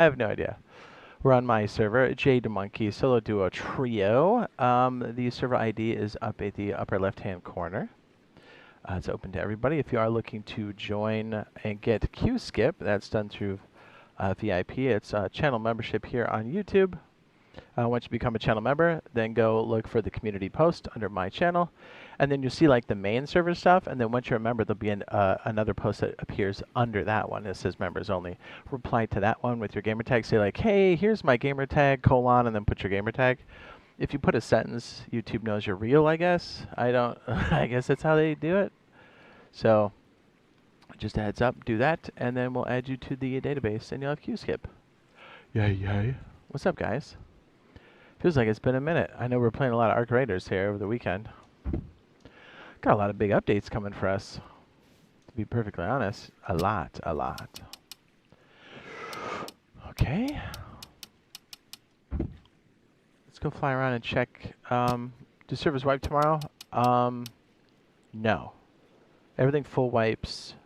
I have no idea. We're on my server, Jade Monkey Solo Duo Trio. The server ID is up at the upper left-hand corner. It's open to everybody. If you are looking to join and get Q-Skip, that's done through VIP. It's channel membership here on YouTube. Once you become a channel member, then go look for the community post under my channel, and then you'll see like the main server stuff, and then once you're a member, there'll be another post that appears under that one. It says members only. Reply to that one with your gamer tag. Say like, hey, here's my gamer tag, colon, and then put your gamer tag. If you put a sentence, YouTube knows you're real, I guess. I don't, I guess that's how they do it. So just a heads up, do that, and then we'll add you to the database, and you'll have Q-Skip. Yay, yay. What's up, guys? Feels like it's been a minute. I know we're playing a lot of Arc Raiders here over the weekend. Got a lot of big updates coming for us. To be perfectly honest, a lot. Okay. Let's go fly around and check. Do servers wipe tomorrow? No. Everything full wipes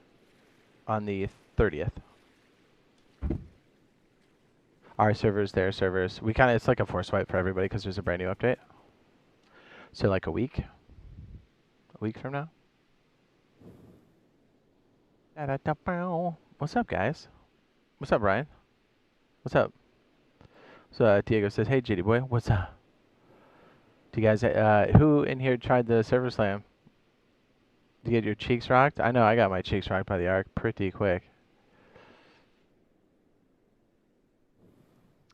on the 30th. Our servers, their servers. We kind of, it's like a force wipe for everybody because there's a brand new update. So like a week from now. What's up, guys? What's up, Brian? What's up? So Diego says, hey, JD boy, what's up? Do you guys, who in here tried the server slam? Did you get your cheeks rocked? I know I got my cheeks rocked by the Arc pretty quick.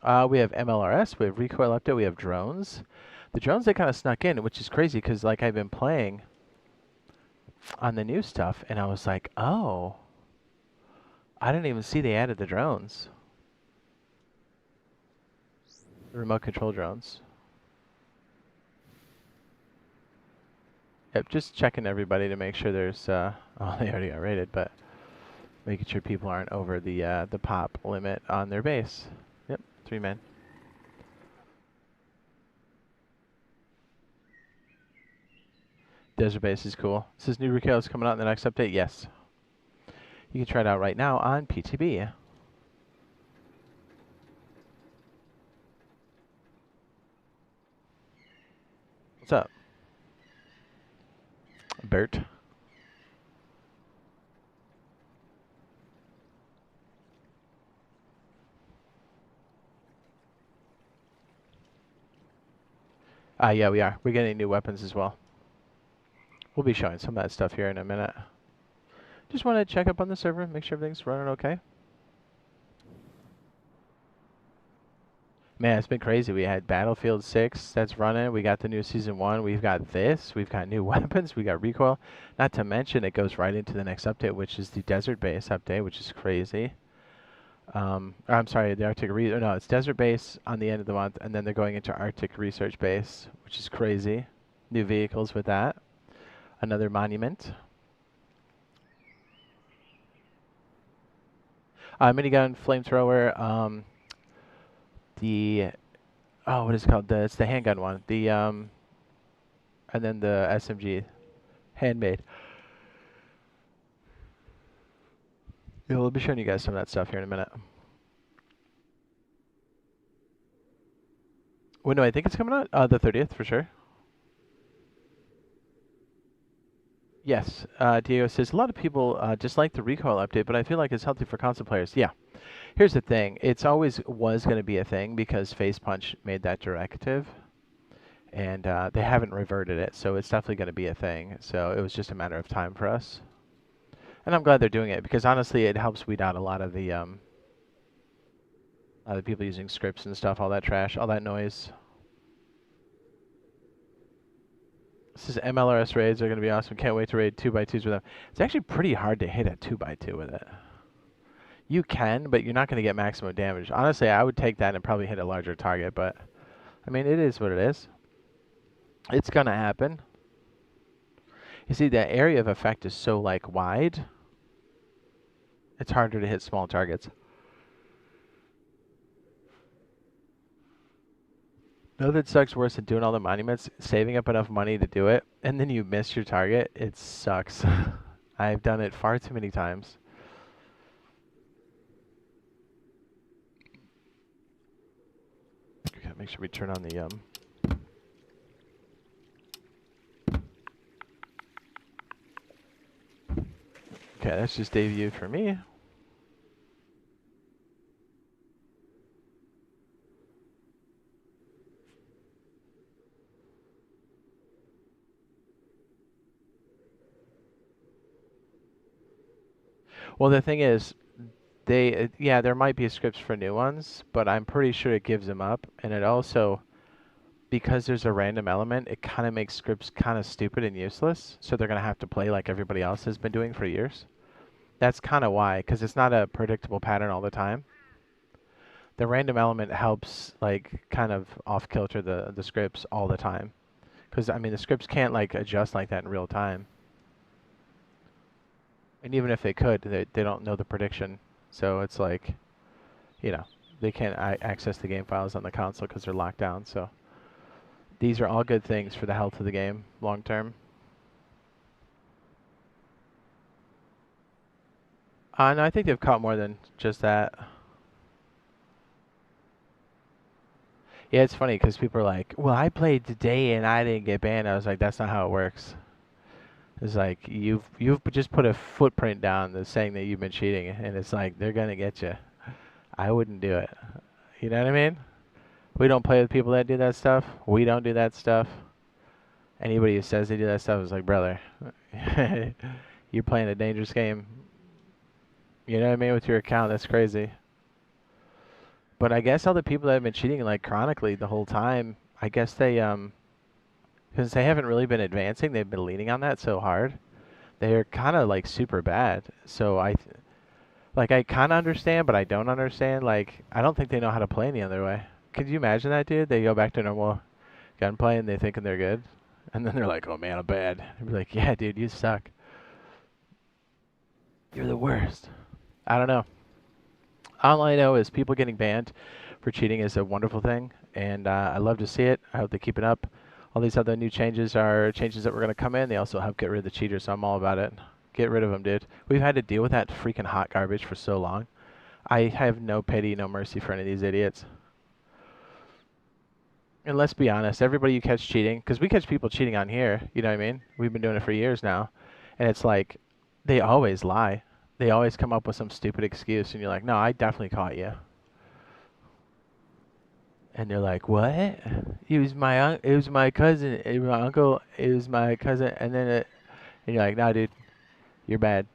We have MLRS, we have Recoil update, we have drones. The drones, they kind of snuck in, which is crazy because like I've been playing on the new stuff and I was like, oh, I didn't even see they added the drones. The remote control drones. Yep, just checking everybody to make sure there's, oh, they already got rated, but making sure people aren't over the pop limit on their base. Yep, 3 men. Desert base is cool. Says new Recoil is coming out in the next update. Yes. You can try it out right now on PTB. What's up? Bert. Yeah, we are. We're getting new weapons as well. We'll be showing some of that stuff here in a minute. Just want to check up on the server, make sure everything's running okay. Man, it's been crazy. We had Battlefield 6 that's running. We got the new Season 1. We've got this. We've got new weapons. We got Recoil. Not to mention, it goes right into the next update, which is the Desert Base update, which is crazy. I'm sorry, the Arctic no, it's Desert Base on the end of the month, and then they're going into Arctic Research Base, which is crazy. New vehicles with that. Another monument. Minigun, flamethrower, the, oh, what is it called? It's the handgun one. The, and then the SMG, handmade. Yeah, we'll be showing you guys some of that stuff here in a minute. When do I think it's coming out? The 30th for sure. Yes, Diego says, a lot of people dislike the Recoil update, but I feel like it's healthy for console players. Yeah. Here's the thing. It's always was going to be a thing because Face Punch made that directive, and they haven't reverted it, so it's definitely going to be a thing. So it was just a matter of time for us. And I'm glad they're doing it because honestly, it helps weed out a lot of the people using scripts and stuff, all that trash, all that noise. This is MLRS raids are going to be awesome. Can't wait to raid 2x2s with them. It's actually pretty hard to hit a 2x2 with it. You can, but you're not going to get maximum damage. Honestly, I would take that and probably hit a larger target, but I mean, it is what it is. It's going to happen. You see, the area of effect is so, like, wide. It's harder to hit small targets. Nothing sucks worse than doing all the monuments, saving up enough money to do it, and then you miss your target. It sucks. I've done it far too many times. Make sure we turn on the Okay, that's just debuted for me. Well, the thing is, yeah, there might be scripts for new ones, but I'm pretty sure it gives them up, and it also, because there's a random element, it kind of makes scripts kind of stupid and useless, so they're going to have to play like everybody else has been doing for years. That's kind of why, because it's not a predictable pattern all the time. The random element helps, like, kind of off-kilter the scripts all the time. Because, I mean, the scripts can't, like, adjust like that in real time. And even if they could, they don't know the prediction. So it's like, you know, they can't access the game files on the console because they're locked down. So these are all good things for the health of the game long term. No, I think they've caught more than just that. Yeah, it's funny because people are like, well, I played today and I didn't get banned. I was like, that's not how it works. It's like you've just put a footprint down that's saying that you've been cheating, and it's like they're gonna get you. I wouldn't do it. You know what I mean? We don't play with people that do that stuff. We don't do that stuff. Anybody who says they do that stuff is like, brother, you're playing a dangerous game. You know what I mean? With your account, that's crazy. But I guess all the people that have been cheating like chronically the whole time, I guess they because they haven't really been advancing, they've been leaning on that so hard. They're kind of like super bad. So I kind of understand, but I don't understand. Like, I don't think they know how to play any other way. Could you imagine that, dude? They go back to normal gunplay and they thinking they're good, and then they're like, "Oh man, I'm bad." I'd be like, "Yeah, dude, you suck. You're the worst." I don't know. All I know is people getting banned for cheating is a wonderful thing, and I love to see it. I hope they keep it up. All these other new changes are changes that were going to come in. They also help get rid of the cheaters, so I'm all about it. Get rid of them, dude. We've had to deal with that freaking hot garbage for so long. I have no pity, no mercy for any of these idiots. And let's be honest, everybody you catch cheating, because we catch people cheating on here, you know what I mean? We've been doing it for years now. And it's like, they always lie. They always come up with some stupid excuse, and you're like, no, I definitely caught you. And they're like, what? It was my cousin, it was my uncle, it was my cousin, and and you're like, nah, dude, you're bad.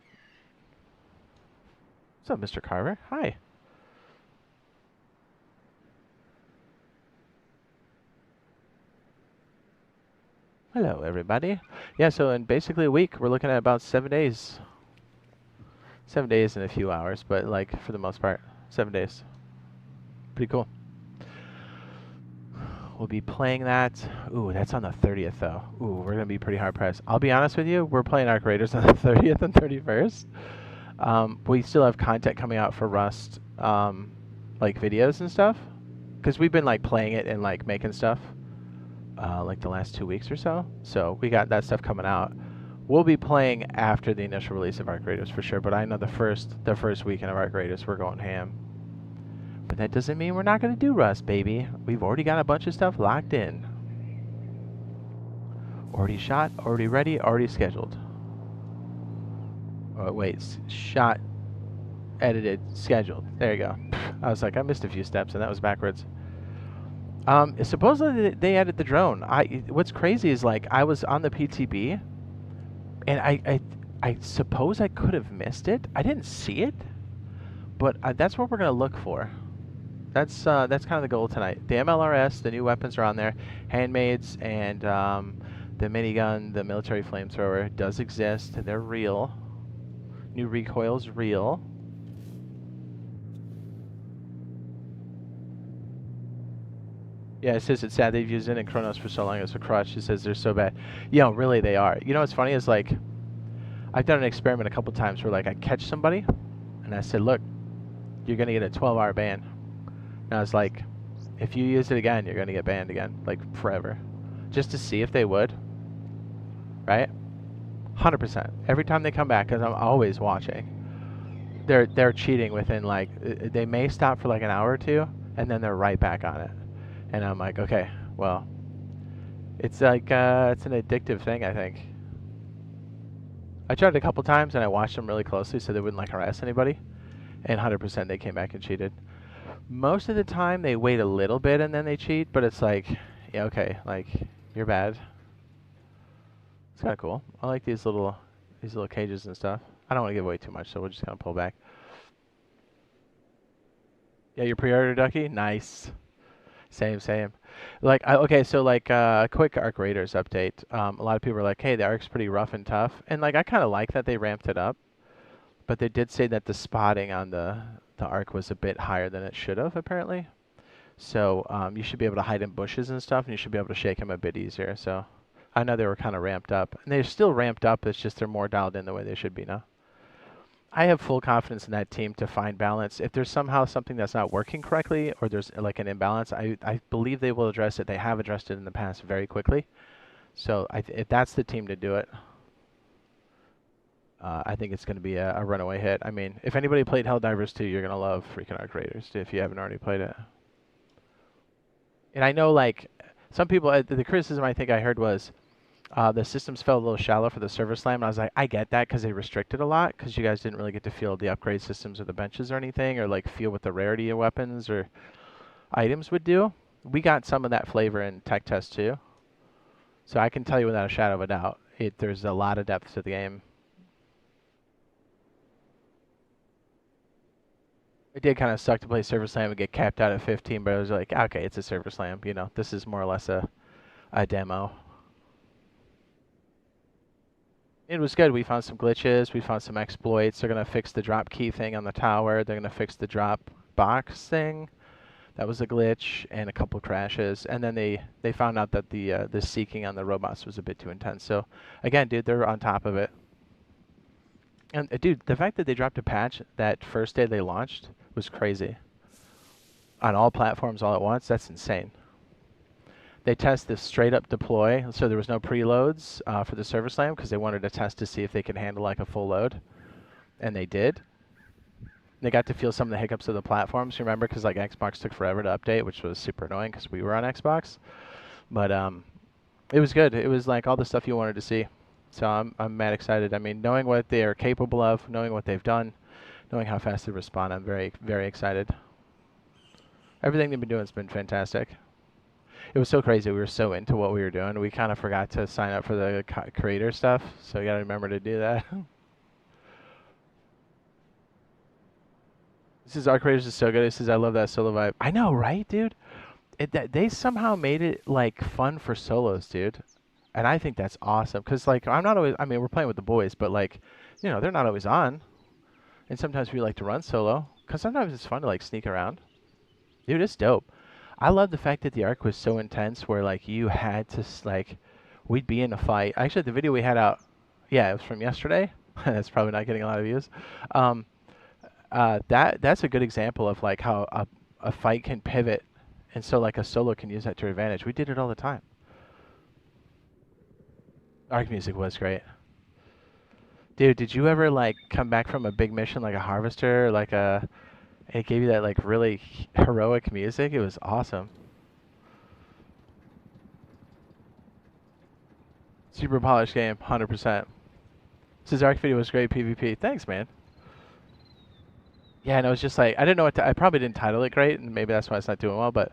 What's up, Mr. Carver? Hi. Hello, everybody. Yeah, so in basically a week, we're looking at about 7 days. 7 days and a few hours, but like for the most part, 7 days. Pretty cool. We'll be playing that. Ooh, that's on the 30th though. Ooh, we're gonna be pretty hard pressed. I'll be honest with you, we're playing Arc Raiders on the 30th and 31st. We still have content coming out for Rust, like videos and stuff, because we've been like playing it and like making stuff, like the last 2 weeks or so. So we got that stuff coming out. We'll be playing after the initial release of Arc Raiders for sure, but I know the first weekend of Arc Raiders we're going ham. But that doesn't mean we're not going to do Rust, baby. We've already got a bunch of stuff locked in. Already shot, already ready, already scheduled. Oh, wait, shot, edited, scheduled. There you go. I was like, I missed a few steps, and that was backwards. Supposedly they added the drone. What's crazy is like I was on the PTB, and I suppose I could have missed it. I didn't see it, but that's what we're gonna look for. That's kind of the goal tonight. The MLRS, the new weapons are on there. Handmaids and the minigun, the military flamethrower does exist. They're real. New Recoil's real. Yeah, it says it's sad they've used it in Chronos for so long as a crutch. It says they're so bad. You know, really they are. You know what's funny is like, I've done an experiment a couple times where like I catch somebody, and I said, look, you're gonna get a 12-hour ban. And I was like, if you use it again, you're gonna get banned again, like forever, just to see if they would. Right? 100%. Every time they come back, because I'm always watching, they're cheating within like they may stop for like an hour or two, and then they're right back on it. And I'm like, okay, well, it's like it's an addictive thing, I think. I tried it a couple times and I watched them really closely so they wouldn't like harass anybody, and 100% they came back and cheated. Most of the time they wait a little bit and then they cheat, but it's like, yeah, okay, like you're bad. It's kind of cool. I like these little cages and stuff. I don't want to give away too much, so we'll just kind of pull back. Yeah, your pre-order, Ducky? Nice. Same. Like, okay, so like a quick Arc Raiders update. A lot of people are like, hey, the Arc's pretty rough and tough. And like, I kind of like that they ramped it up. But they did say that the spotting on the Arc was a bit higher than it should have, apparently. So you should be able to hide in bushes and stuff, and you should be able to shake him a bit easier. So I know they were kind of ramped up. And they're still ramped up, it's just they're more dialed in the way they should be now. I have full confidence in that team to find balance. If there's somehow something that's not working correctly or there's like an imbalance, I believe they will address it. They have addressed it in the past very quickly. So if that's the team to do it, I think it's going to be a runaway hit. I mean, if anybody played Helldivers 2, you're going to love freaking Arc Raiders if you haven't already played it. And I know like some people, the criticism I think I heard was, the systems felt a little shallow for the server slam. And I was like, I get that because they restricted a lot because you guys didn't really get to feel the upgrade systems or the benches or anything, or like feel what the rarity of weapons or items would do. We got some of that flavor in tech test too. So I can tell you without a shadow of a doubt, there's a lot of depth to the game. It did kind of suck to play server slam and get capped out at 15, but I was like, okay, it's a server slam. You know, this is more or less a demo. It was good. We found some glitches. We found some exploits. They're going to fix the drop key thing on the tower. They're going to fix the drop box thing. That was a glitch and a couple crashes. And then they found out that the seeking on the robots was a bit too intense. So, again, dude, they're on top of it. And, dude, the fact that they dropped a patch that first day they launched was crazy. On all platforms all at once, that's insane. They test the straight-up deploy, so there was no preloads for the server slam because they wanted to test to see if they could handle like a full load, and they did. They got to feel some of the hiccups of the platforms, remember, because like Xbox took forever to update, which was super annoying because we were on Xbox. But it was good. It was like all the stuff you wanted to see. So I'm mad excited. I mean, knowing what they are capable of, knowing what they've done, knowing how fast they respond, I'm very, very excited. Everything they've been doing has been fantastic. It was so crazy. We were so into what we were doing. We kind of forgot to sign up for the creator stuff. So you got to remember to do that. This is Arc Raiders is so good. It says, I love that solo vibe. I know, right, dude? They somehow made it, like, fun for solos, dude. And I think that's awesome. Because, like, I'm not always... I mean, we're playing with the boys, but, like, you know, they're not always on. And sometimes we like to run solo. Because sometimes it's fun to, like, sneak around. Dude, it's dope. I love the fact that the arc was so intense where, like, you had to, like, we'd be in a fight. Actually, the video we had out, yeah, it was from yesterday. That's probably not getting a lot of views. That's a good example of, like, how a fight can pivot. And so, like, a solo can use that to your advantage. We did it all the time. Arc music was great. Dude, did you ever, like, come back from a big mission, like a harvester, like a... It gave you that, like, really heroic music. It was awesome. Super polished game, 100%. This Arc video was great PvP. Thanks, man. Yeah, and it was just like, I didn't know what to... I probably didn't title it great, and maybe that's why it's not doing well, but...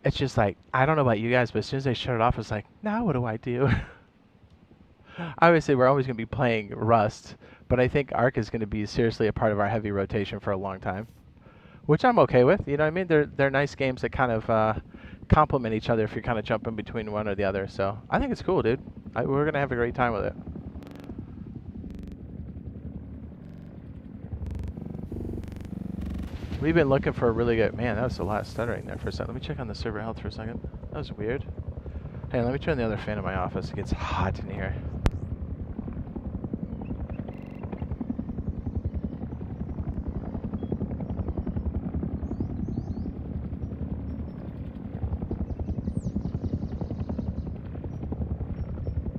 It's just like, I don't know about you guys, but as soon as they shut it off, it's like, now what do I do? Obviously, we're always going to be playing Rust, but I think Arc is going to be seriously a part of our heavy rotation for a long time, which I'm okay with. You know what I mean? They're nice games that kind of complement each other if you're kind of jumping between one or the other. So I think it's cool, dude. We're going to have a great time with it. We've been looking for a really good... Man, that was a lot of stuttering there for a second. Let me check on the server health for a second. That was weird. Hey, let me turn the other fan in my office. It gets hot in here.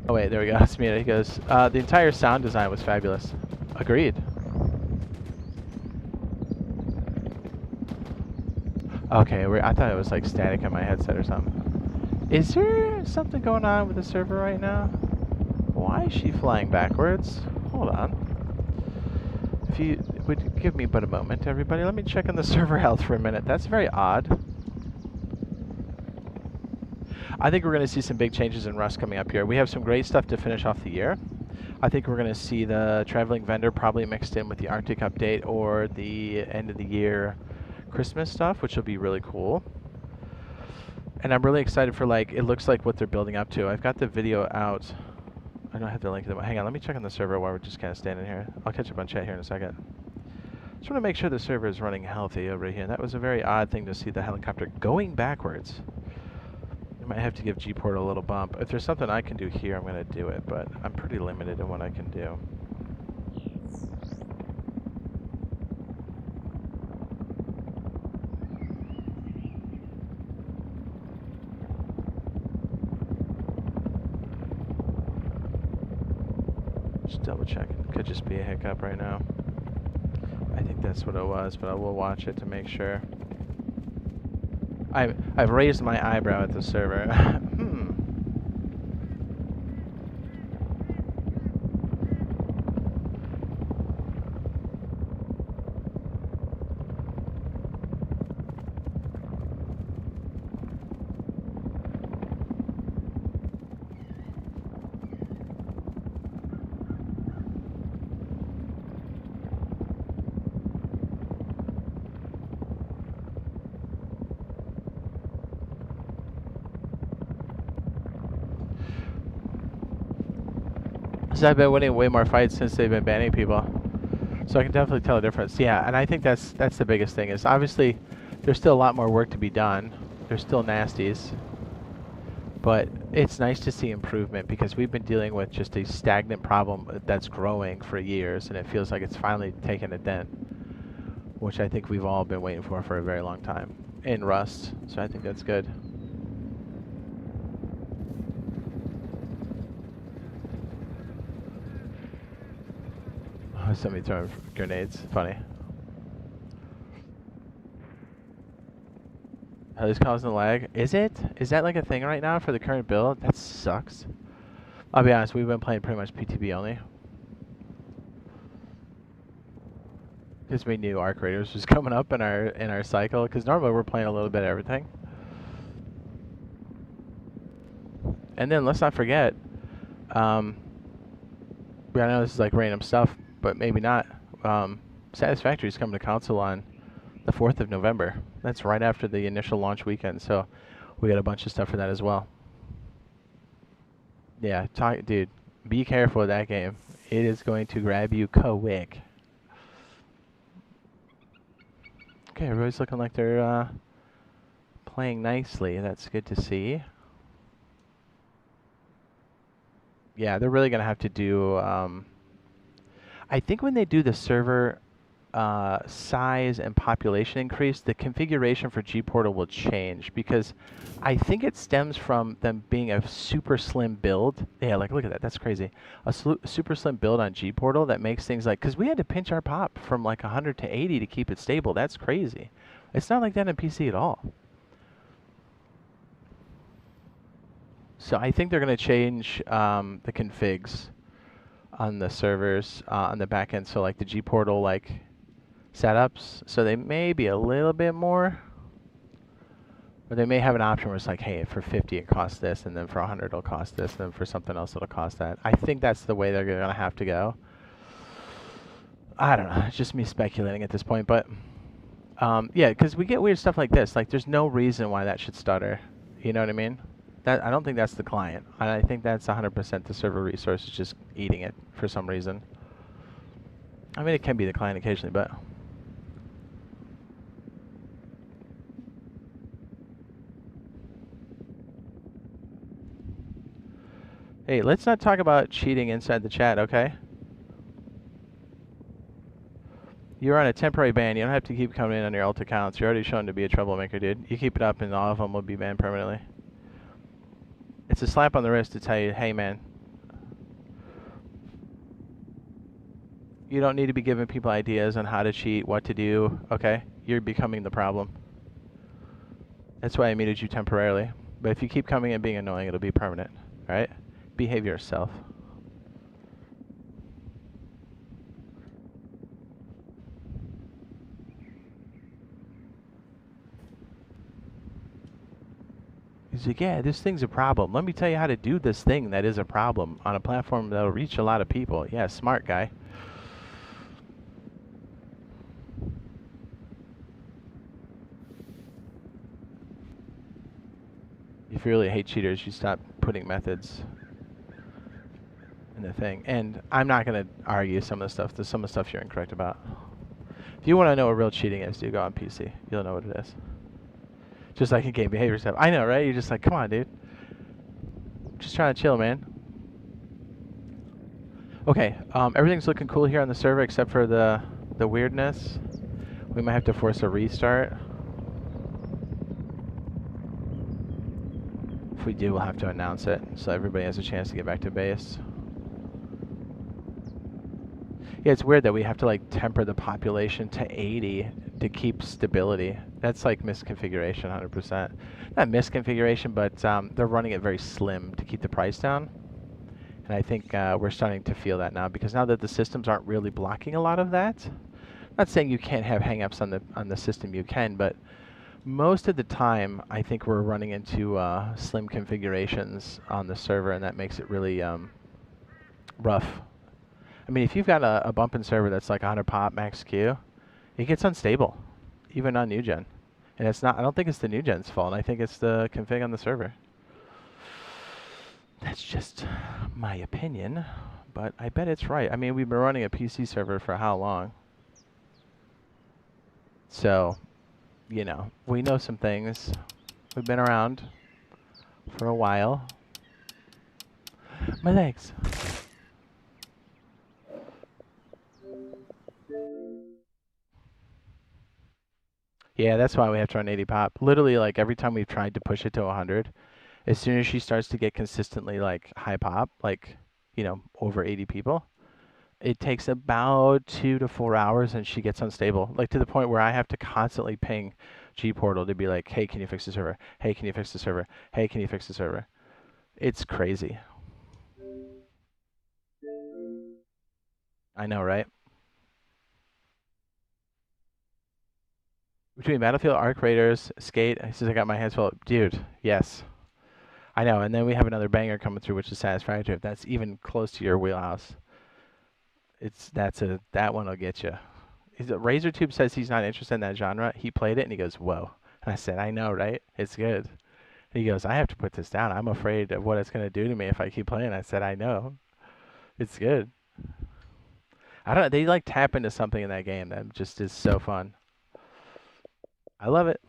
Oh wait, there we go. It's me. He goes, the entire sound design was fabulous. Agreed. Okay, I thought it was like static in my headset or something. Is there something going on with the server right now? Why is she flying backwards? Hold on. If you would give me but a moment, everybody, let me check on the server health for a minute. That's very odd. I think we're going to see some big changes in Rust coming up here. We have some great stuff to finish off the year. I think we're going to see the traveling vendor probably mixed in with the Arctic update or the end of the year Christmas stuff, which will be really cool. And I'm really excited for, like, it looks like what they're building up to. I've got the video out. I don't have the link to them. Hang on, let me check on the server while we're just kind of standing here. I'll catch up on chat here in a second. Just want to make sure the server is running healthy over here. That was a very odd thing to see the helicopter going backwards. I might have to give G-Port a little bump. If there's something I can do here, I'm going to do it, but I'm pretty limited in what I can do. Just double check. It could just be a hiccup right now. I think that's what it was, but I will watch it to make sure. I've raised my eyebrow at the server. So I've been winning way more fights since they've been banning people. So I can definitely tell a difference. Yeah, and I think that's the biggest thing is obviously there's still a lot more work to be done. There's still nasties. But it's nice to see improvement because we've been dealing with just a stagnant problem that's growing for years and it feels like it's finally taken a dent, which I think we've all been waiting for a very long time in Rust. So I think that's good. Somebody throwing grenades. Funny. Who's causing the lag? Is it? Is that like a thing right now for the current build? That sucks. I'll be honest, we've been playing pretty much PTB only. Because we knew Arc Raiders was coming up in our cycle. Because normally we're playing a little bit of everything. And then let's not forget, I know this is like random stuff, but maybe not. Satisfactory is coming to console on the 4th of November. That's right after the initial launch weekend, so we got a bunch of stuff for that as well. Yeah, dude, be careful with that game. It is going to grab you quick. Okay, everybody's looking like they're playing nicely. That's good to see. Yeah, they're really going to have to do... I think when they do the server size and population increase, the configuration for G-Portal will change because I think it stems from them being a super slim build. Yeah, like look at that. That's crazy. A super slim build on G-Portal that makes things like... Because we had to pinch our pop from like 100 to 80 to keep it stable. That's crazy. It's not like that in PC at all. So I think they're going to change the configs on the servers on the back end. So like the G-Portal like setups. So they may be a little bit more, or they may have an option where it's like, hey, for 50 it costs this, and then for 100 it'll cost this, and then for something else it'll cost that. I think that's the way they're going to have to go. I don't know. It's just me speculating at this point, but yeah, because we get weird stuff like this. Like there's no reason why that should stutter. You know what I mean? I don't think that's the client. I think that's 100% the server resource is just eating it for some reason. I mean, it can be the client occasionally, but... Hey, let's not talk about cheating inside the chat, okay? You're on a temporary ban. You don't have to keep coming in on your alt accounts. You're already shown to be a troublemaker, dude. You keep it up and all of them will be banned permanently. It's a slap on the wrist to tell you, hey man, you don't need to be giving people ideas on how to cheat, what to do, okay? You're becoming the problem. That's why I muted you temporarily. But if you keep coming and being annoying, it'll be permanent. Alright? Behave yourself. He's like, yeah, this thing's a problem. Let me tell you how to do this thing that is a problem on a platform that'll reach a lot of people. Yeah, smart guy. If you really hate cheaters, you stop putting methods in the thing. And I'm not going to argue some of the stuff. There's some of the stuff you're incorrect about. If you want to know what real cheating is, you go on PC. You'll know what it is. Just like in game behavior stuff. I know, right? You're just like, come on, dude. Just trying to chill, man. Okay, everything's looking cool here on the server except for the weirdness. We might have to force a restart. If we do, we'll have to announce it so everybody has a chance to get back to base. Yeah, it's weird that we have to like temper the population to 80 to keep stability. That's like misconfiguration, 100%. Not misconfiguration, but they're running it very slim to keep the price down. And I think we're starting to feel that now because now that the systems aren't really blocking a lot of that. I'm not saying you can't have hangups on the system, you can, but most of the time I think we're running into slim configurations on the server, and that makes it really rough. I mean, if you've got a bumping server that's like 100 pop max Q, it gets unstable, even on new gen. And it's not. I don't think it's the new gen's fault. I think it's the config on the server. That's just my opinion, but I bet it's right. I mean, we've been running a PC server for how long? So, you know, we know some things. We've been around for a while. My legs. Yeah, that's why we have to run 80 pop. Literally, like, every time we've tried to push it to 100, as soon as she starts to get consistently, like, high pop, like, you know, over 80 people, it takes about 2 to 4 hours and she gets unstable. Like, to the point where I have to constantly ping G-Portal to be like, hey, can you fix the server? Hey, can you fix the server? Hey, can you fix the server? It's crazy. I know, right? Between Battlefield, Arc Raiders, Skate, he says I got my hands full. Dude, yes. I know, and then we have another banger coming through, which is Satisfactory. If that's even close to your wheelhouse, that one will get you. RazorTube says he's not interested in that genre. He played it and he goes, "Whoa!" And I said, "I know, right? It's good." And he goes, "I have to put this down. I'm afraid of what it's gonna do to me if I keep playing." I said, "I know, it's good." I don't. They like tap into something in that game that just is so fun. I love it.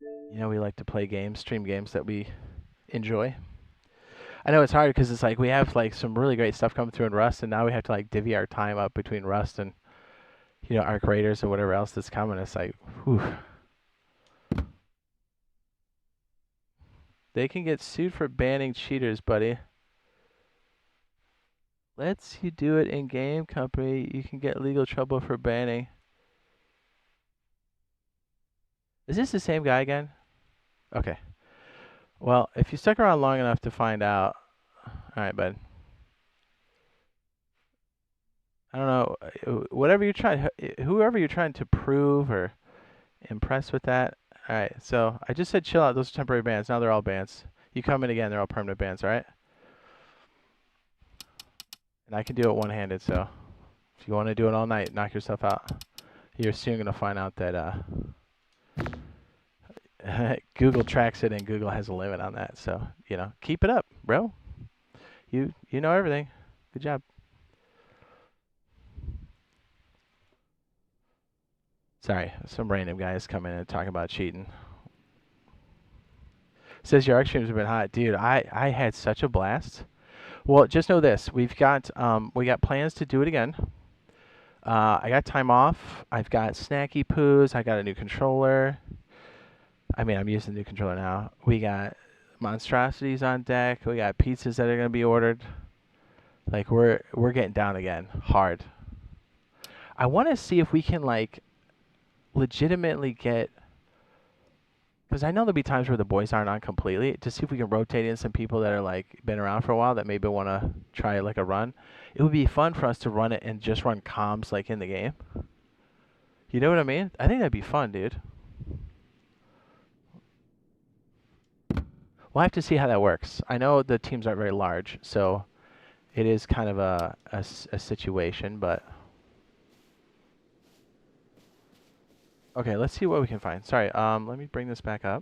You know, we like to play games, stream games that we enjoy. I know it's hard because it's like we have like some really great stuff coming through in Rust, and now we have to like divvy our time up between Rust and Arc Raiders or whatever else that's coming. It's like, whew. They can get sued for banning cheaters, buddy. Lets you do it in game company. You can get legal trouble for banning. Is this the same guy again? Okay. Well, if you stuck around long enough to find out, all right, bud. I don't know, whatever you're trying, whoever you're trying to prove or impress with that. All right, so I just said chill out. Those are temporary bans. Now they're all bans. You come in again, they're all permanent bans. All right. And I can do it one-handed. So if you want to do it all night, knock yourself out. You're soon gonna find out that Google tracks it and Google has a limit on that. So keep it up, bro. You know everything. Good job. Sorry, some random guys come in and talk about cheating. Says your arc streams have been hot, dude. I had such a blast. Well, just know this: we got plans to do it again. I got time off. I've got snacky poos. I got a new controller. I mean, I'm using the new controller now. We got monstrosities on deck. We got pizzas that are gonna be ordered. Like we're getting down again, hard. I want to see if we can like legitimately get, because I know there'll be times where the boys aren't on completely, to see if we can rotate in some people that are like been around for a while that maybe want to try like a run. It would be fun for us to run it and just run comms like in the game. You know what I mean? I think that'd be fun, dude. We'll have to see how that works. I know the teams aren't very large, so it is kind of a situation, but... Okay, let's see what we can find. Sorry, let me bring this back up.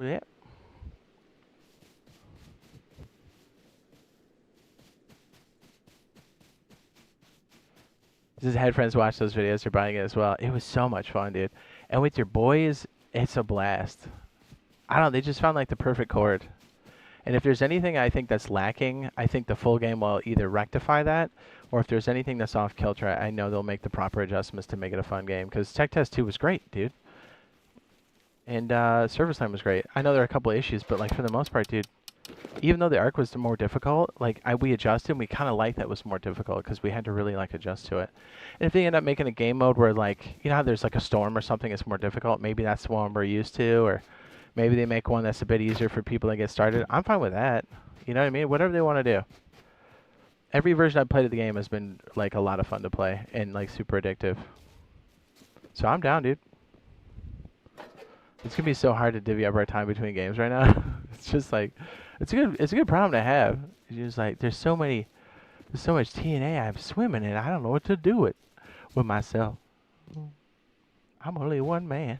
Yeah. Just had friends watch those videos. They're buying it as well. It was so much fun, dude. And with your boys, it's a blast. I don't know, they just found like the perfect chord. And if there's anything I think that's lacking, I think the full game will either rectify that, or if there's anything that's off kilter, I know they'll make the proper adjustments to make it a fun game. Because Tech Test 2 was great, dude. And Service Line was great. I know there are a couple of issues, but like for the most part, dude, even though the arc was more difficult, like we adjusted, and we kind of liked that was more difficult because we had to really like adjust to it. And if they end up making a game mode where like, you know how there's like a storm or something that's more difficult, maybe that's the one we're used to, or maybe they make one that's a bit easier for people to get started. I'm fine with that. You know what I mean? Whatever they want to do. Every version I've played of the game has been like a lot of fun to play and like super addictive. So I'm down, dude. It's gonna be so hard to divvy up our time between games right now. It's just like, it's a good problem to have. It's just like there's so much TNA I'm swimming in. I don't know what to do with myself. I'm only one man.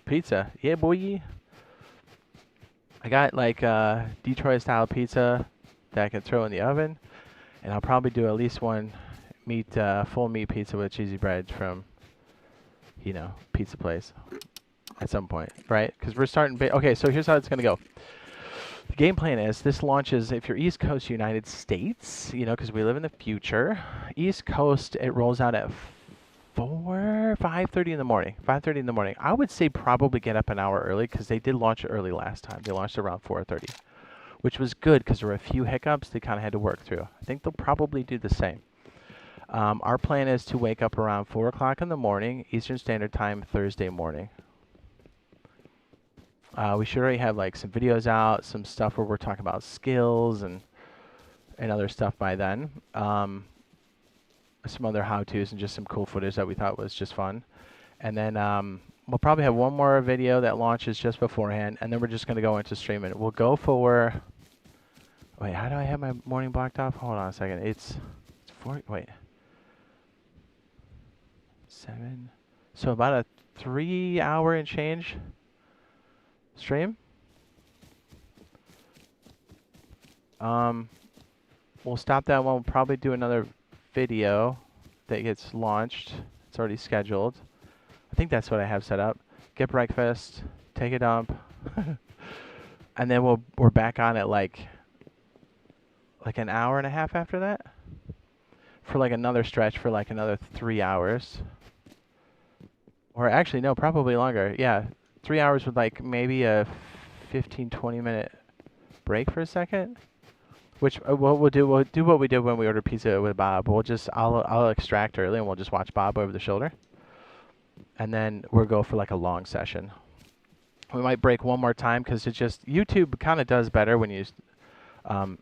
Pizza, yeah, boy. I got like Detroit style pizza that I can throw in the oven, and I'll probably do at least one full meat pizza with cheesy bread from, you know, pizza place at some point, right? Because we're starting. Okay, so here's how it's gonna go. The game plan is this launches if you're East Coast United States, you know, because we live in the future. East Coast, it rolls out at 5:30 in the morning. 5:30 in the morning. I would say probably get up an hour early because they did launch it early last time. They launched around 4:30, which was good because there were a few hiccups they kind of had to work through. I think they'll probably do the same. Our plan is to wake up around 4 o'clock in the morning, Eastern Standard Time, Thursday morning. We should already have like some videos out, some stuff where we're talking about skills and other stuff by then. Some other how-tos and just some cool footage that we thought was just fun. And then we'll probably have one more video that launches just beforehand, and then we're just going to go into streaming. We'll go for... Wait, how do I have my morning blocked off? Hold on a second. It's 4... Wait. 7... So about a 3-hour and change stream. We'll stop that one. We'll probably do another video that gets launched. It's already scheduled. I think that's what I have set up. Get breakfast, take a dump, and then we're back on at like an hour and a half after that for like another stretch for like another 3 hours. Or actually no, probably longer. Yeah, 3 hours with like maybe a 15-20 minute break for a second. Which we'll do what we did when we ordered pizza with Bob. I'll extract early and we'll just watch Bob over the shoulder, and then we'll go for like a long session. We might break one more time because it's just YouTube kind of does better when you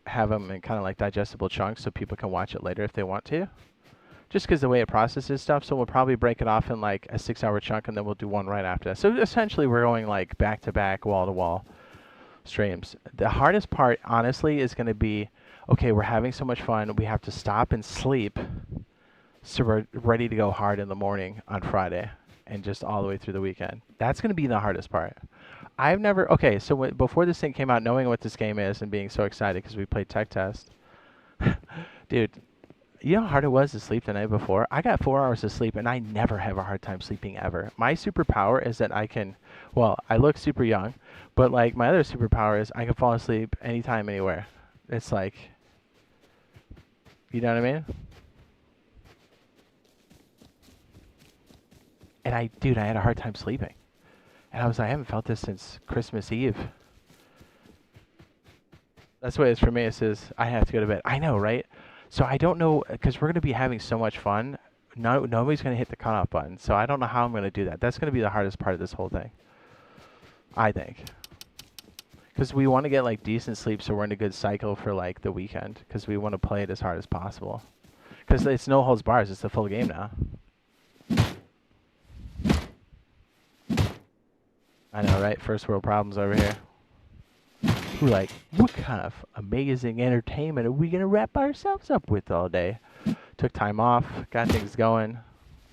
have them in kind of like digestible chunks so people can watch it later if they want to. Just because the way it processes stuff, so we'll probably break it off in like a 6-hour chunk and then we'll do one right after that. So essentially, we're going like back to back, wall to wall streams. The hardest part, honestly, is going to be, okay, we're having so much fun, we have to stop and sleep, so we're ready to go hard in the morning on Friday and just all the way through the weekend. That's going to be the hardest part. I've never, okay, so before this thing came out, knowing what this game is and being so excited because we played Tech Test, dude, you know how hard it was to sleep the night before? I got 4 hours of sleep, and I never have a hard time sleeping ever. My superpower is that I can, well, I look super young, but like my other superpower is I can fall asleep anytime, anywhere. It's like, you know what I mean? And dude, I had a hard time sleeping. And I was like, I haven't felt this since Christmas Eve. That's what it is for me. It says I have to go to bed. I know, right? So I don't know, because we're going to be having so much fun. Nobody's going to hit the cutoff button. So I don't know how I'm going to do that. That's going to be the hardest part of this whole thing, I think. Because we want to get like decent sleep, so we're in a good cycle for like the weekend. Because we want to play it as hard as possible. Because it's no holds bars. It's the full game now. I know, right? First world problems over here. We're like, what kind of amazing entertainment are we going to wrap ourselves up with all day? Took time off, got things going.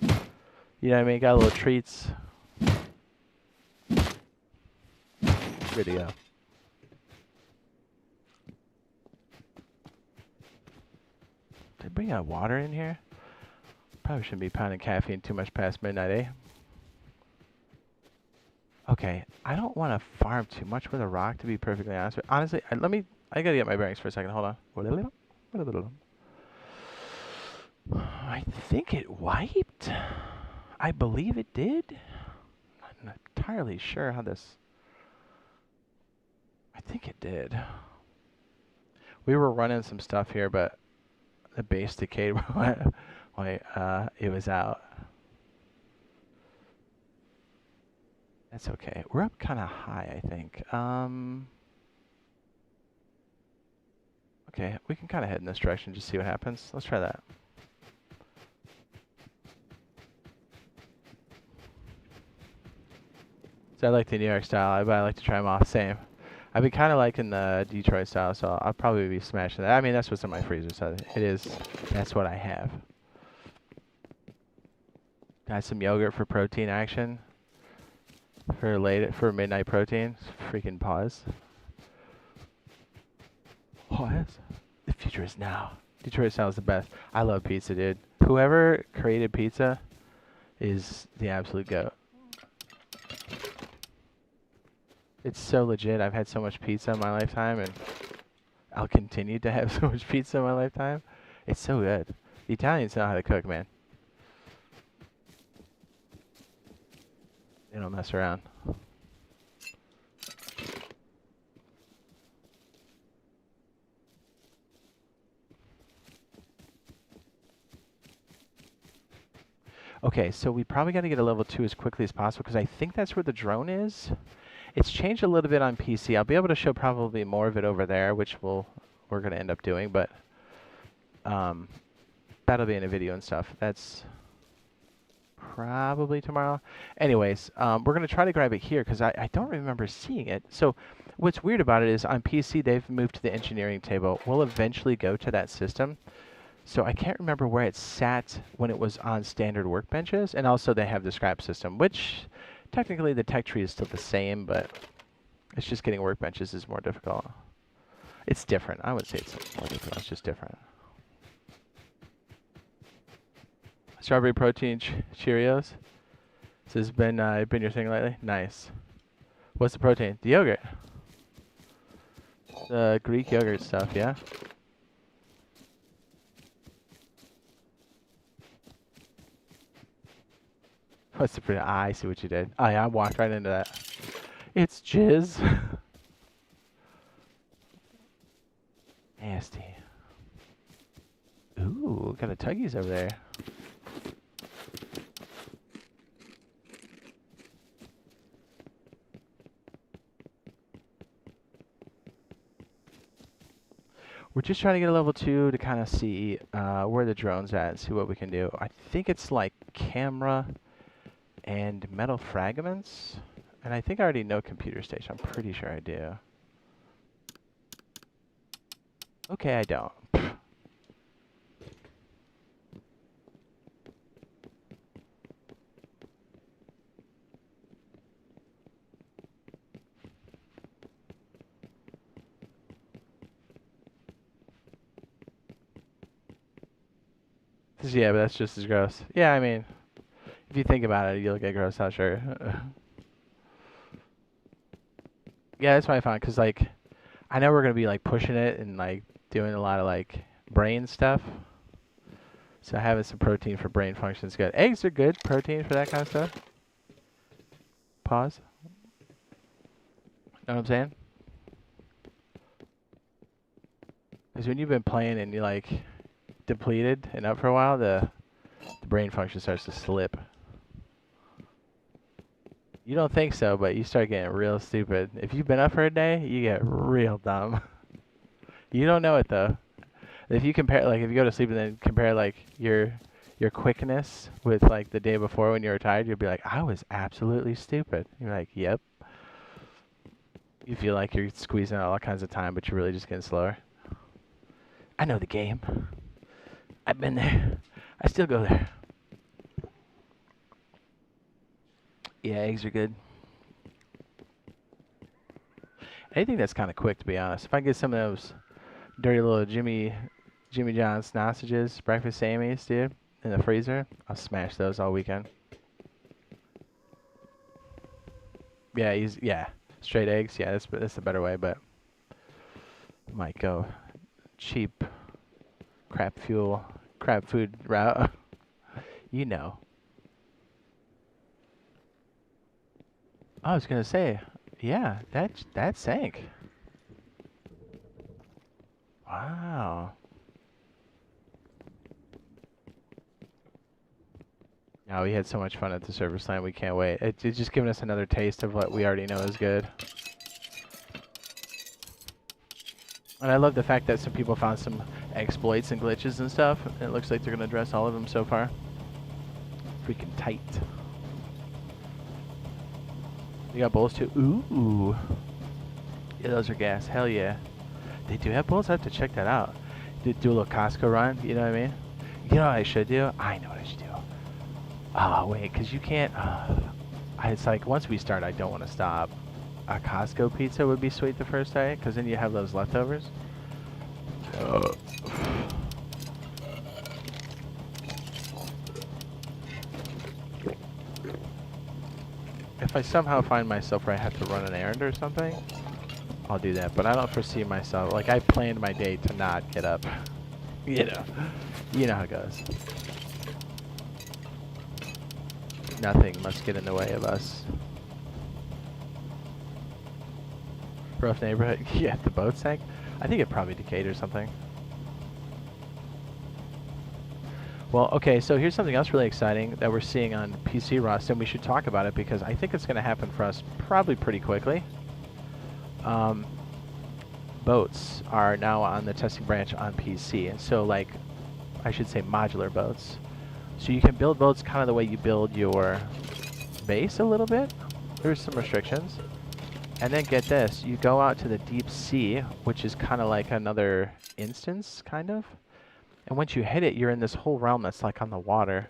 You know what I mean? Got a little treats. Good to go. Did I bring out water in here? Probably shouldn't be pounding caffeine too much past midnight, eh? Okay, I don't want to farm too much with a rock, to be perfectly honest. But honestly, I gotta get my bearings for a second. Hold on. I think it wiped. I believe it did. I'm not entirely sure how this. I think it did. We were running some stuff here, but the base decayed when it was out. That's okay. We're up kind of high, I think. Okay, we can kind of head in this direction, just see what happens. Let's try that. So I like the New York style, but I like to try them off. Same. I've been kind of liking the Detroit style, so I'll probably be smashing that. I mean, that's what's in my freezer, so it is. That's what I have. Got some yogurt for protein action. For midnight protein. Freaking pause. Pause. The future is now. Detroit style is the best. I love pizza, dude. Whoever created pizza is the absolute goat. It's so legit. I've had so much pizza in my lifetime, and I'll continue to have so much pizza in my lifetime. It's so good. The Italians know how to cook, man. They don't mess around. Okay, so we probably got to get a level 2 as quickly as possible, because I think that's where the drone is. It's changed a little bit on PC. I'll be able to show probably more of it over there, which we're going to end up doing, but that'll be in a video and stuff. That's probably tomorrow. Anyways, we're going to try to grab it here, because I don't remember seeing it. So what's weird about it is on PC, they've moved to the engineering table. We'll eventually go to that system. So I can't remember where it sat when it was on standard workbenches. And also they have the scrap system, which technically the tech tree is still the same, but it's just getting workbenches is more difficult. It's different. I would say it's more difficult. It's just different. Strawberry protein Cheerios. This has been your thing lately? Nice. What's the protein? The yogurt. The Greek yogurt stuff, yeah? What's the pretty? I see what you did. Oh yeah, I walked right into that. It's jizz. Nasty. Ooh, got a Tuggies over there. We're just trying to get a level 2 to kind of see where the drone's at and see what we can do. I think it's like camera and metal fragments. And I think I already know computer station. I'm pretty sure I do. Okay, I don't. Yeah, but that's just as gross. Yeah, I mean, if you think about it, you'll get grossed out, sure. Yeah, that's what I found, because, like, I know we're going to be, like, pushing it and, like, doing a lot of, like, brain stuff. So having some protein for brain function is good. Eggs are good protein for that kind of stuff. Pause. Know what I'm saying? Because when you've been playing and you're like depleted and up for a while, the brain function starts to slip. You don't think so, but you start getting real stupid. If you've been up for a day, you get real dumb. You don't know it though. If you compare, like, if you go to sleep and then compare like your quickness with like the day before when you were tired, you'll be like, I was absolutely stupid. You're like, yep. You feel like you're squeezing out all kinds of time, but you're really just getting slower. I know the game. I've been there. I still go there. Yeah, eggs are good. Anything that's kind of quick, to be honest. If I get some of those dirty little Jimmy John's sausages, breakfast Sammy's, dude, in the freezer, I'll smash those all weekend. Yeah, straight eggs. Yeah, that's the better way, but might go cheap crap food route. You know. I was gonna say, yeah, that sank. Wow. No, we had so much fun at the server slam. We can't wait. It's just giving us another taste of what we already know is good. And I love the fact that some people found some exploits and glitches and stuff. It looks like they're gonna address all of them so far. Freaking tight. You got bullets too? Ooh. Yeah, those are gas. Hell yeah. They do have bullets? I have to check that out. Do a little Costco run, you know what I mean? You know what I should do? I know what I should do. Oh, wait, because you can't... it's like, once we start, I don't want to stop. A Costco pizza would be sweet the first day, because then you have those leftovers. If I somehow find myself where I have to run an errand or something, I'll do that. But I don't foresee myself... Like, I planned my day to not get up. You know how it goes. Nothing must get in the way of us. Rough neighborhood. Yeah, the boat sank. I think it probably decayed or something. Well, okay, so here's something else really exciting that we're seeing on PC Rust, and we should talk about it because I think it's going to happen for us probably pretty quickly. Boats are now on the testing branch on PC, and so, like, I should say modular boats. So you can build boats kind of the way you build your base a little bit. There's some restrictions. And then get this, you go out to the deep sea, which is kind of like another instance, kind of. And once you hit it, you're in this whole realm that's like on the water.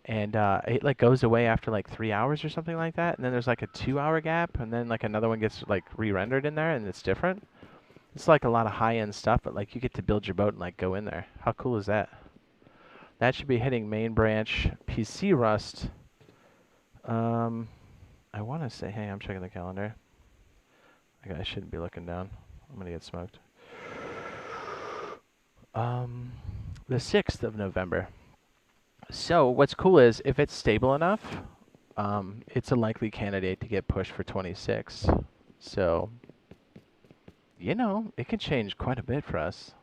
And it like goes away after like 3 hours or something like that. And then there's like a 2-hour gap, and then like another one gets like re-rendered in there, and it's different. It's like a lot of high-end stuff, but like you get to build your boat and like go in there. How cool is that? That should be hitting main branch PC Rust. I want to say, hey, I'm checking the calendar. I shouldn't be looking down. I'm gonna get smoked. The 6th of November. So what's cool is if it's stable enough, it's a likely candidate to get pushed for 26. So, you know, it can change quite a bit for us.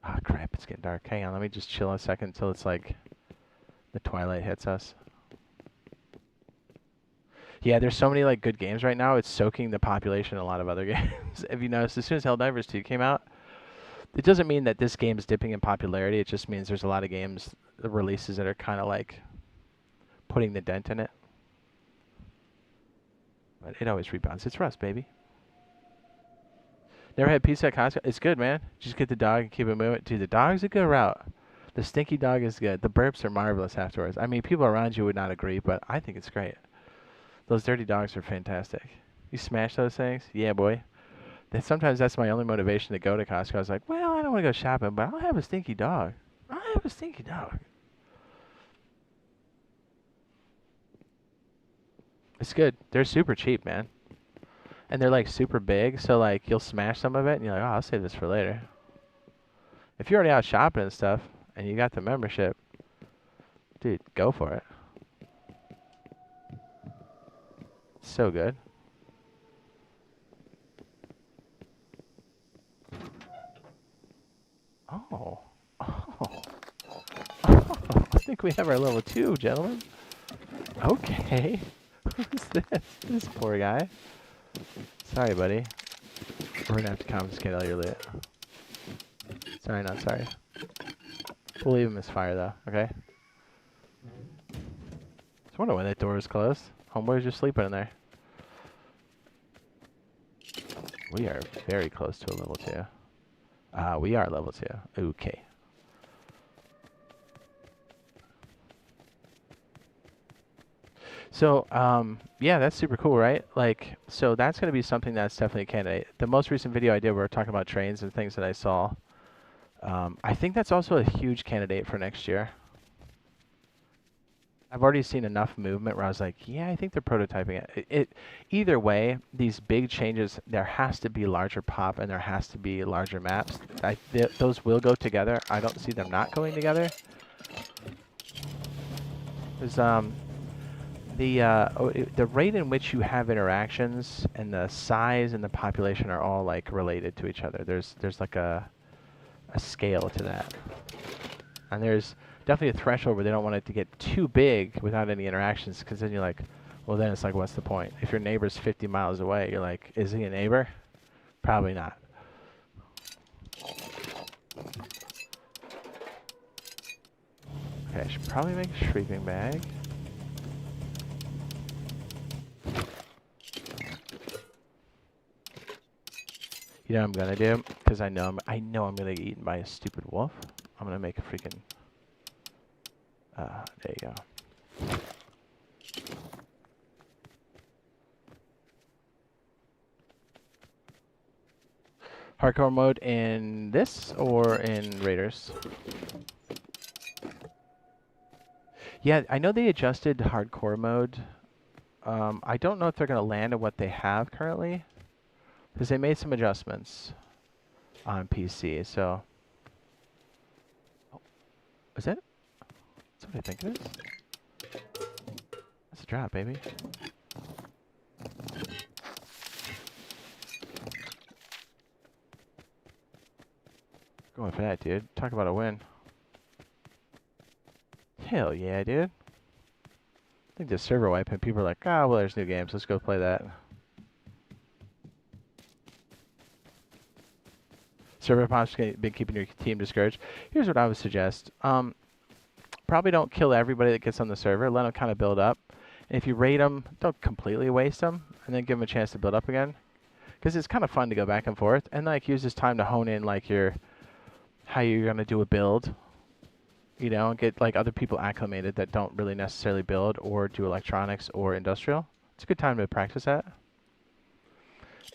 Ah, crap, it's getting dark. Hang on, let me just chill a second until it's like the twilight hits us. Yeah, there's so many like good games right now. It's soaking the population in a lot of other games. If you noticed, as soon as Helldivers 2 came out, it doesn't mean that this game is dipping in popularity. It just means there's a lot of games, the releases that are kind of like putting the dent in it. But it always rebounds. It's Rust, baby. Never had pizza at Costco? It's good, man. Just get the dog and keep it moving. Dude, the dog's a good route. The stinky dog is good. The burps are marvelous afterwards. I mean, people around you would not agree, but I think it's great. Those dirty dogs are fantastic. You smash those things? Yeah, boy. Sometimes that's my only motivation to go to Costco. I was like, well, I don't want to go shopping, but I'll have a stinky dog. I'll have a stinky dog. It's good. They're super cheap, man. And they're like super big, so like you'll smash some of it and you're like, oh, I'll save this for later. If you're already out shopping and stuff and you got the membership, dude, go for it. So good. Oh. Oh. Oh. I think we have our level 2, gentlemen. Okay. Who's this? This poor guy. Sorry, buddy. We're gonna have to confiscate all your loot. Sorry, not sorry. We'll leave him as fire, though, okay? I wonder why that door is closed. Homeboy's just sleeping in there. We are very close to a level 2. We are level 2. Okay. So, yeah, that's super cool, right? Like, so that's going to be something that's definitely a candidate. The most recent video I did, we were talking about trains and things that I saw. I think that's also a huge candidate for next year. I've already seen enough movement where I was like, yeah, I think they're prototyping it. Either way, these big changes, there has to be larger pop and there has to be larger maps. Those will go together. I don't see them not going together. There's the rate in which you have interactions and the size and the population are all like related to each other. There's like a scale to that, and there's definitely a threshold where they don't want it to get too big without any interactions, because then you're like, well, then it's like, what's the point? If your neighbor's 50 miles away, you're like, is he a neighbor? Probably not. Okay, I should probably make a sleeping bag. You know what I'm gonna do? Because I know I'm gonna get eaten by a stupid wolf. I'm gonna make a freaking. There you go. Hardcore mode in this or in Raiders? Yeah, I know they adjusted hardcore mode. I don't know if they're gonna land at what they have currently, because they made some adjustments on PC. So, oh, is that? That's what I think it is. That's a drop, baby. Going for that, dude. Talk about a win. Hell yeah, dude. I think the server wipe and people are like, ah, well, there's new games. Let's go play that. Server pops been keeping your team discouraged. Here's what I would suggest. Probably don't kill everybody that gets on the server. Let them kind of build up. And if you raid them, don't completely waste them, and then give them a chance to build up again. Because it's kind of fun to go back and forth, and like use this time to hone in like how you're gonna do a build. You know, and get like other people acclimated that don't really necessarily build or do electronics or industrial. It's a good time to practice that.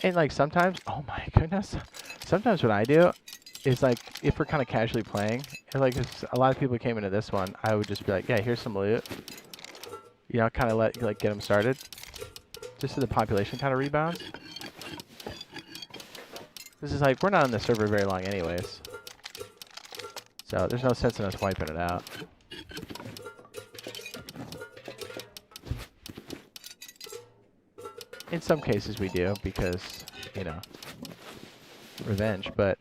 And like sometimes, oh my goodness, sometimes what I do is like if we're kind of casually playing, and like if a lot of people came into this one, I would just be like, yeah, here's some loot. You know, kind of get them started, just so the population kind of rebounds. This is like we're not on the server very long, anyways, so there's no sense in us wiping it out. In some cases we do, because, you know, revenge, but...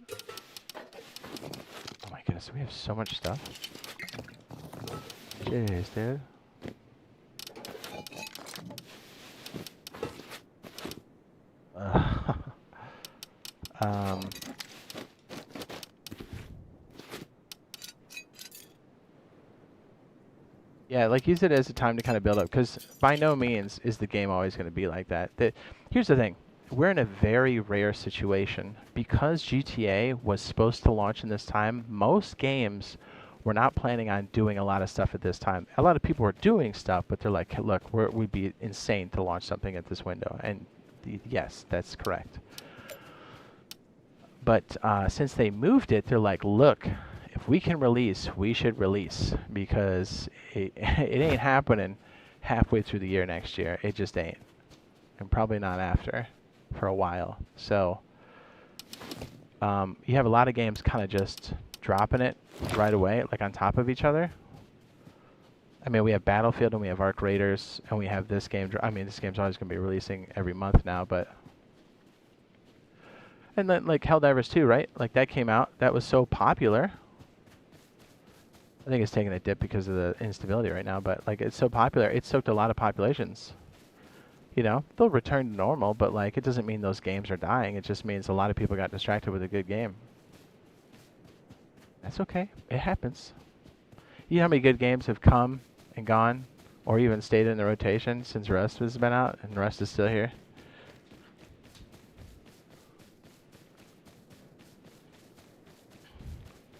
Oh my goodness, we have so much stuff. Jeez, dude. Yeah, like use it as a time to kind of build up, because by no means is the game always going to be like that. Here's the thing. We're in a very rare situation. Because GTA was supposed to launch in this time, most games were not planning on doing a lot of stuff at this time. A lot of people were doing stuff, but they're like, look, we'd be insane to launch something at this window. And yes, that's correct. But since they moved it, they're like, look, if we can release, we should release, because it ain't happening halfway through the year next year. It just ain't. And probably not after for a while. So you have a lot of games kind of just dropping it right away, like on top of each other. I mean, we have Battlefield and we have Arc Raiders, and we have this game. I mean, this game's always going to be releasing every month now, but And then like Helldivers 2, right? Like that came out. That was so popular. I think it's taking a dip because of the instability right now, but like it's so popular, it soaked a lot of populations. You know, they'll return to normal, but like it doesn't mean those games are dying. It just means a lot of people got distracted with a good game. That's okay. It happens. You know how many good games have come and gone, or even stayed in the rotation since Rust has been out, and Rust is still here?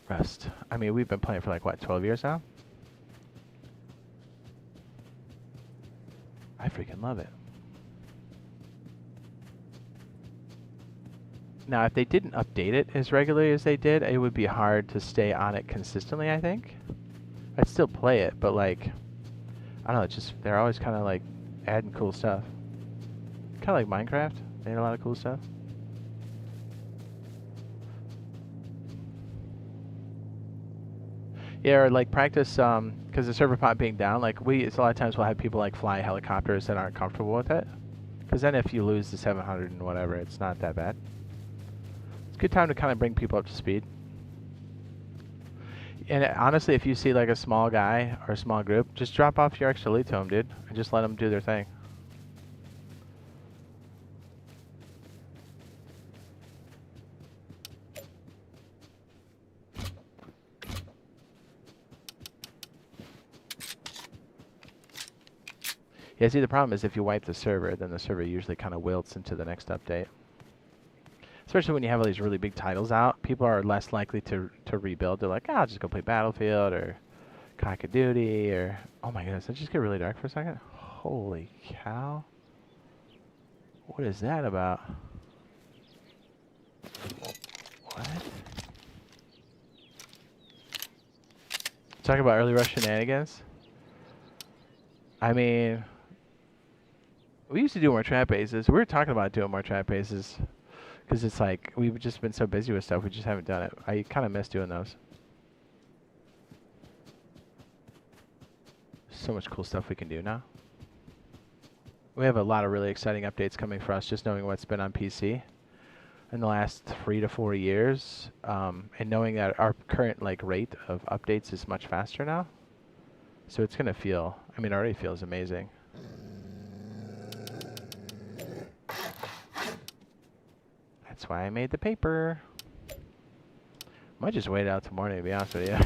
Rust. I mean, we've been playing for like, what, 12 years now? I freaking love it. Now, if they didn't update it as regularly as they did, it would be hard to stay on it consistently, I think. I'd still play it, but like, I don't know, it's just, they're always kind of like adding cool stuff. Kind of like Minecraft. They had a lot of cool stuff. Yeah, or like practice, because the server pot being down, like it's a lot of times we'll have people like fly helicopters that aren't comfortable with it. Because then if you lose the 700 and whatever, it's not that bad. It's a good time to kind of bring people up to speed. And honestly, if you see like a small guy or a small group, just drop off your extra loot to them, dude, and just let them do their thing. Yeah, see, the problem is if you wipe the server, then the server usually kind of wilts into the next update. Especially when you have all these really big titles out, people are less likely to rebuild. They're like, oh, I'll just go play Battlefield or Call of Duty or... Oh my goodness, did it just get really dark for a second? Holy cow. What is that about? What? Talk about early rush shenanigans? I mean... We used to do more trap bases. We were talking about doing more trap bases. Because it's like, we've just been so busy with stuff, we just haven't done it. I kind of miss doing those. So much cool stuff we can do now. We have a lot of really exciting updates coming for us, just knowing what's been on PC in the last 3 to 4 years. And knowing that our current like rate of updates is much faster now. So it's going to feel, I mean, it already feels amazing. That's why I made the paper. Might just wait out till morning, to be honest with you.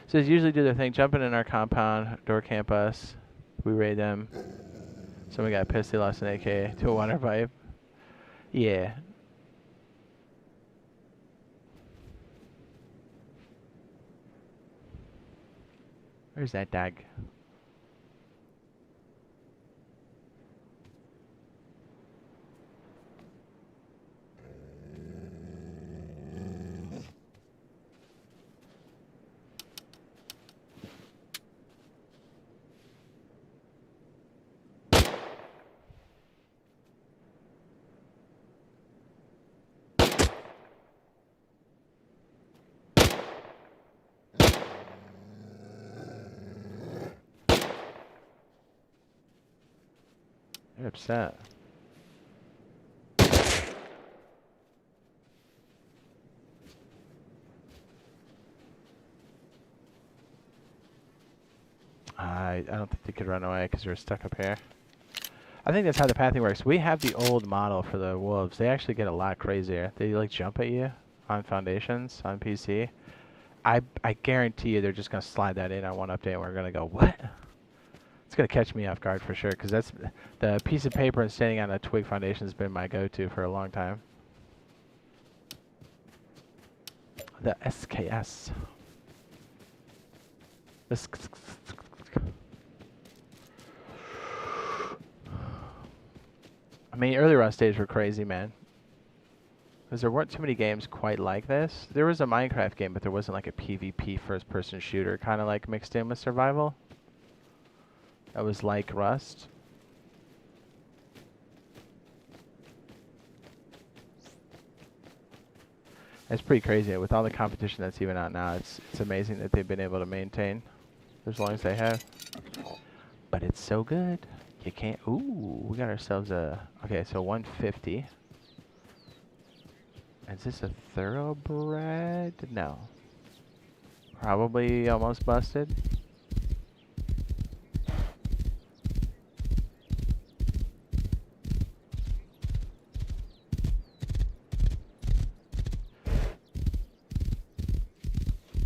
So they usually do their thing, jumping in our compound, door camp us. We raid them. Someone got pissed, they lost an AK to a water pipe. Yeah. Where's that dog? They're upset. I don't think they could run away because we're stuck up here. I think that's how the pathing works. We have the old model for the wolves. They actually get a lot crazier. They like jump at you on foundations, on PC. I guarantee you they're just going to slide that in on one update and we're going to go, what? It's going to catch me off guard for sure because that's the piece of paper and standing on a twig foundation has been my go-to for a long time. The SKS. I mean, early Rust days were crazy, man. Because there weren't too many games quite like this. There was a Minecraft game, but there wasn't like a PvP first-person shooter kind of like mixed in with survival. That was like Rust. It's pretty crazy. With all the competition that's even out now, it's amazing that they've been able to maintain as long as they have. But it's so good. You can't. Ooh, we got ourselves a. Okay, so 150. Is this a thoroughbred? No. Probably almost busted.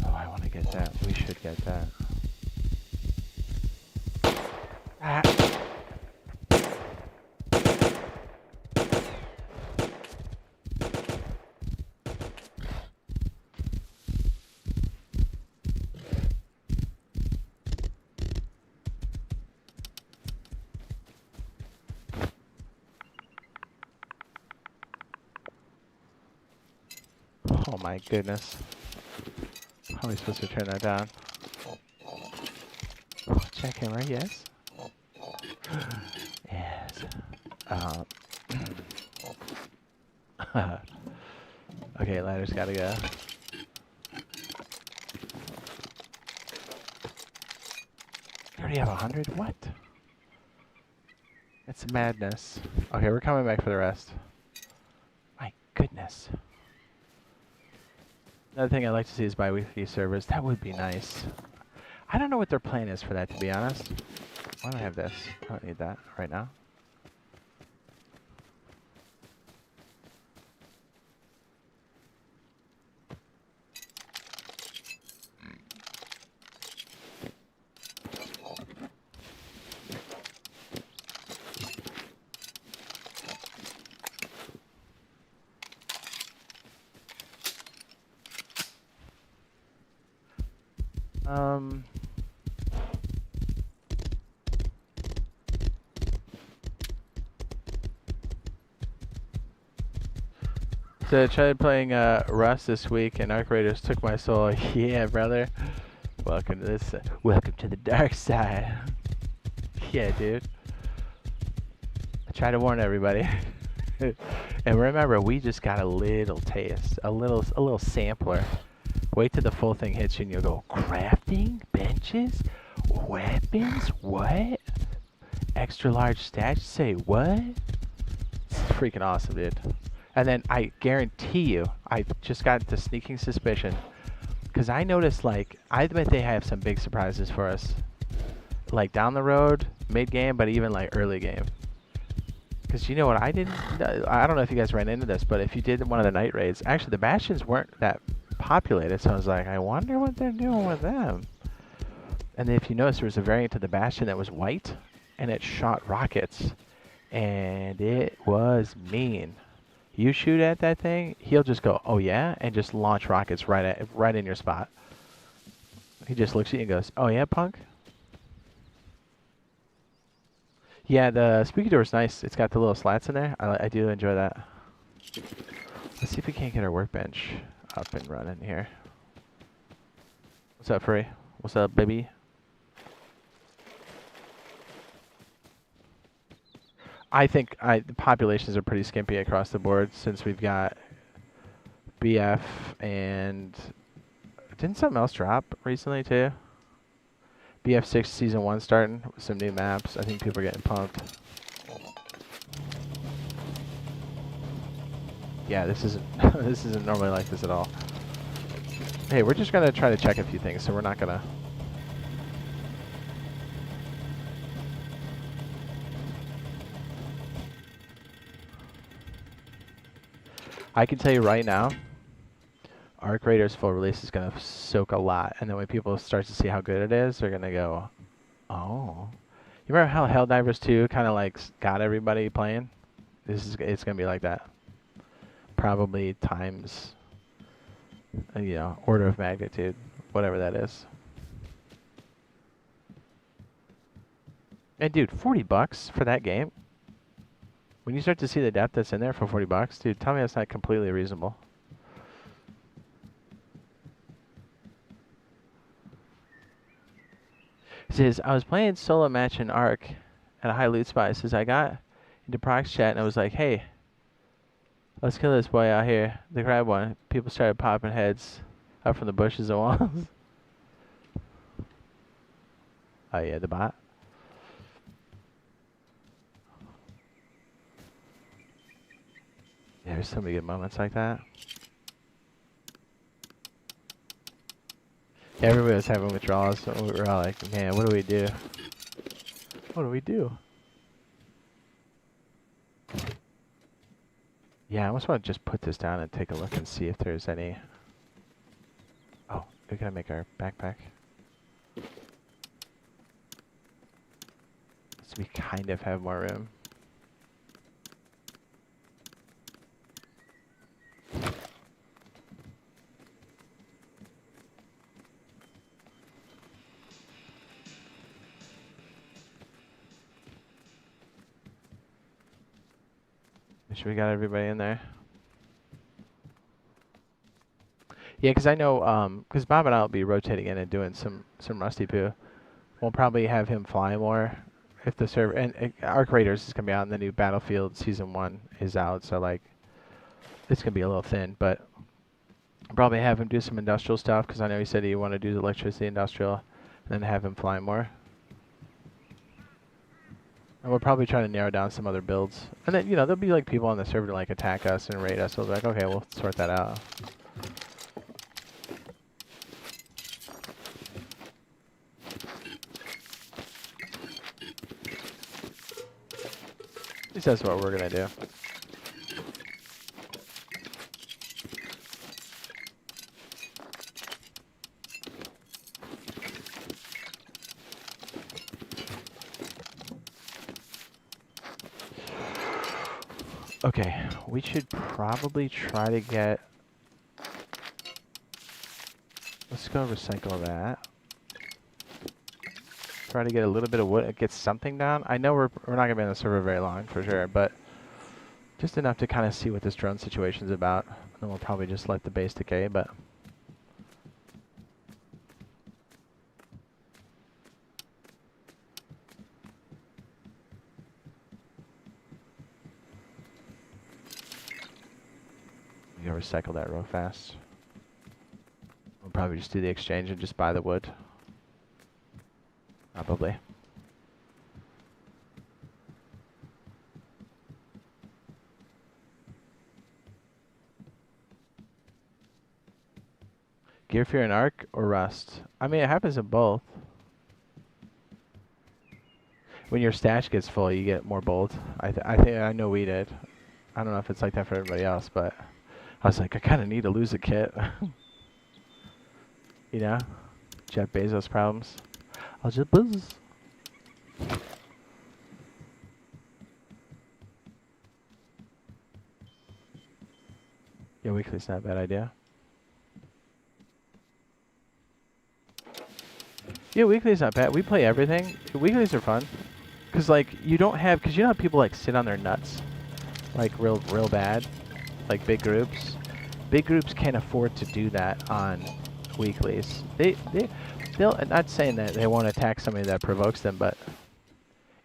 Oh, I want to get that. We should get that. Ah. Oh my goodness. How are we supposed to turn that down? Check camera, yes. Yes. Okay, ladder's gotta go. You already have 100? What? It's madness. Okay, we're coming back for the rest. My goodness. Another thing I'd like to see is bi-weekly servers. That would be nice. I don't know what their plan is for that, to be honest. Why do I have this? I don't need that right now. So I tried playing Rust this week, and Arc Raiders took my soul. Yeah, brother. Welcome to this. Welcome to the dark side. Yeah, dude. I try to warn everybody. And remember, we just got a little taste, a little sampler. Wait till the full thing hits you, and you'll go crafting benches, weapons. What? Extra large stats? Say what? It's freaking awesome, dude. And then I guarantee you, I just got the sneaking suspicion, because I noticed, like, I bet they have some big surprises for us, like down the road, mid game, but even like early game. Because you know what I didn't, I don't know if you guys ran into this, but if you did one of the night raids, actually the bastions weren't that populated, so I was like, I wonder what they're doing with them. And then if you notice, there was a variant of the bastion that was white, and it shot rockets, and it was mean. You shoot at that thing, he'll just go, oh yeah, and just launch rockets right in your spot. He just looks at you and goes, oh yeah, punk? Yeah, the squeaky door is nice. It's got the little slats in there. I do enjoy that. Let's see if we can't get our workbench up and running here. What's up, Free? What's up, baby? I think the populations are pretty skimpy across the board since we've got BF and didn't something else drop recently too? BF6 Season 1 starting with some new maps. I think people are getting pumped. Yeah, this isn't this isn't normally like this at all. Hey, we're just gonna try to check a few things, so we're not gonna. I can tell you right now, Arc Raiders full release is gonna soak a lot, and then when people start to see how good it is, they're gonna go, "Oh." You remember how Helldivers 2 kind of like got everybody playing? It's gonna be like that. Probably times, you know, order of magnitude, whatever that is. And dude, $40 for that game. When you start to see the depth that's in there for $40, dude, tell me that's not completely reasonable. It says, I was playing solo match in Arc at a high loot spot. It says, I got into Proc's chat and I was like, hey, let's kill this boy out here, the crab one. People started popping heads up from the bushes and walls. Oh yeah, the bot. Yeah, there's so many good moments like that. Yeah, everybody was having withdrawals, so we were all like, man, what do we do? What do we do? Yeah, I almost want to just put this down and take a look and see if there's any... Oh, we're going to make our backpack. So we kind of have more room. Make sure we got everybody in there. Yeah, because I know, because Bob and I will be rotating in and doing some Rusty Poo. We'll probably have him fly more if the server... And Arc Raiders is going to be out, and the new Battlefield Season 1 is out, so, like, it's going to be a little thin, but I'll probably have him do some industrial stuff, because I know he said he wanted to do the electricity industrial, and then have him fly more. And we'll probably try to narrow down some other builds. And then, you know, there'll be, like, people on the server to, like, attack us and raid us, so we'll be like, okay, we'll sort that out. At least that's what we're going to do. Okay, we should probably try to get... Let's go recycle that. Try to get a little bit of wood, get something down. I know we're not going to be on the server very long, for sure, but just enough to kind of see what this drone situation's about. And then we'll probably just let the base decay, but... We gotta recycle that real fast. We'll probably just do the exchange and just buy the wood. Probably. Gear fear and arc or rust? I mean, it happens in both. When your stash gets full, you get more bold. I know we did. I don't know if it's like that for everybody else, but I was like, I kind of need to lose a kit. You know? Jeff Bezos problems. I'll just buzz. Yeah, weekly's not a bad idea. Yeah, weekly's not bad. We play everything. Weeklies are fun. Because, like, you don't have... Because you know how people, like, sit on their nuts? Like, real bad? Like, big groups? Big groups can't afford to do that on weeklies. They'll... I'm not saying that they won't attack somebody that provokes them, but...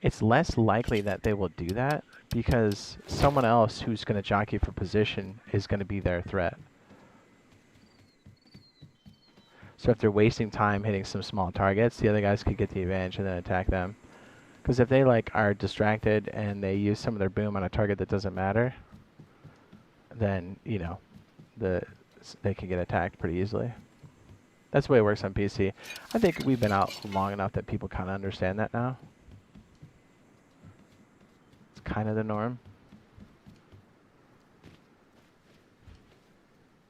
It's less likely that they will do that because someone else who's going to jockey for position is going to be their threat. So if they're wasting time hitting some small targets, the other guys could get the advantage and then attack them. Because if they like are distracted and they use some of their boom on a target that doesn't matter, then you know, they can get attacked pretty easily. That's the way it works on PC. I think we've been out long enough that people kind of understand that now. It's kind of the norm.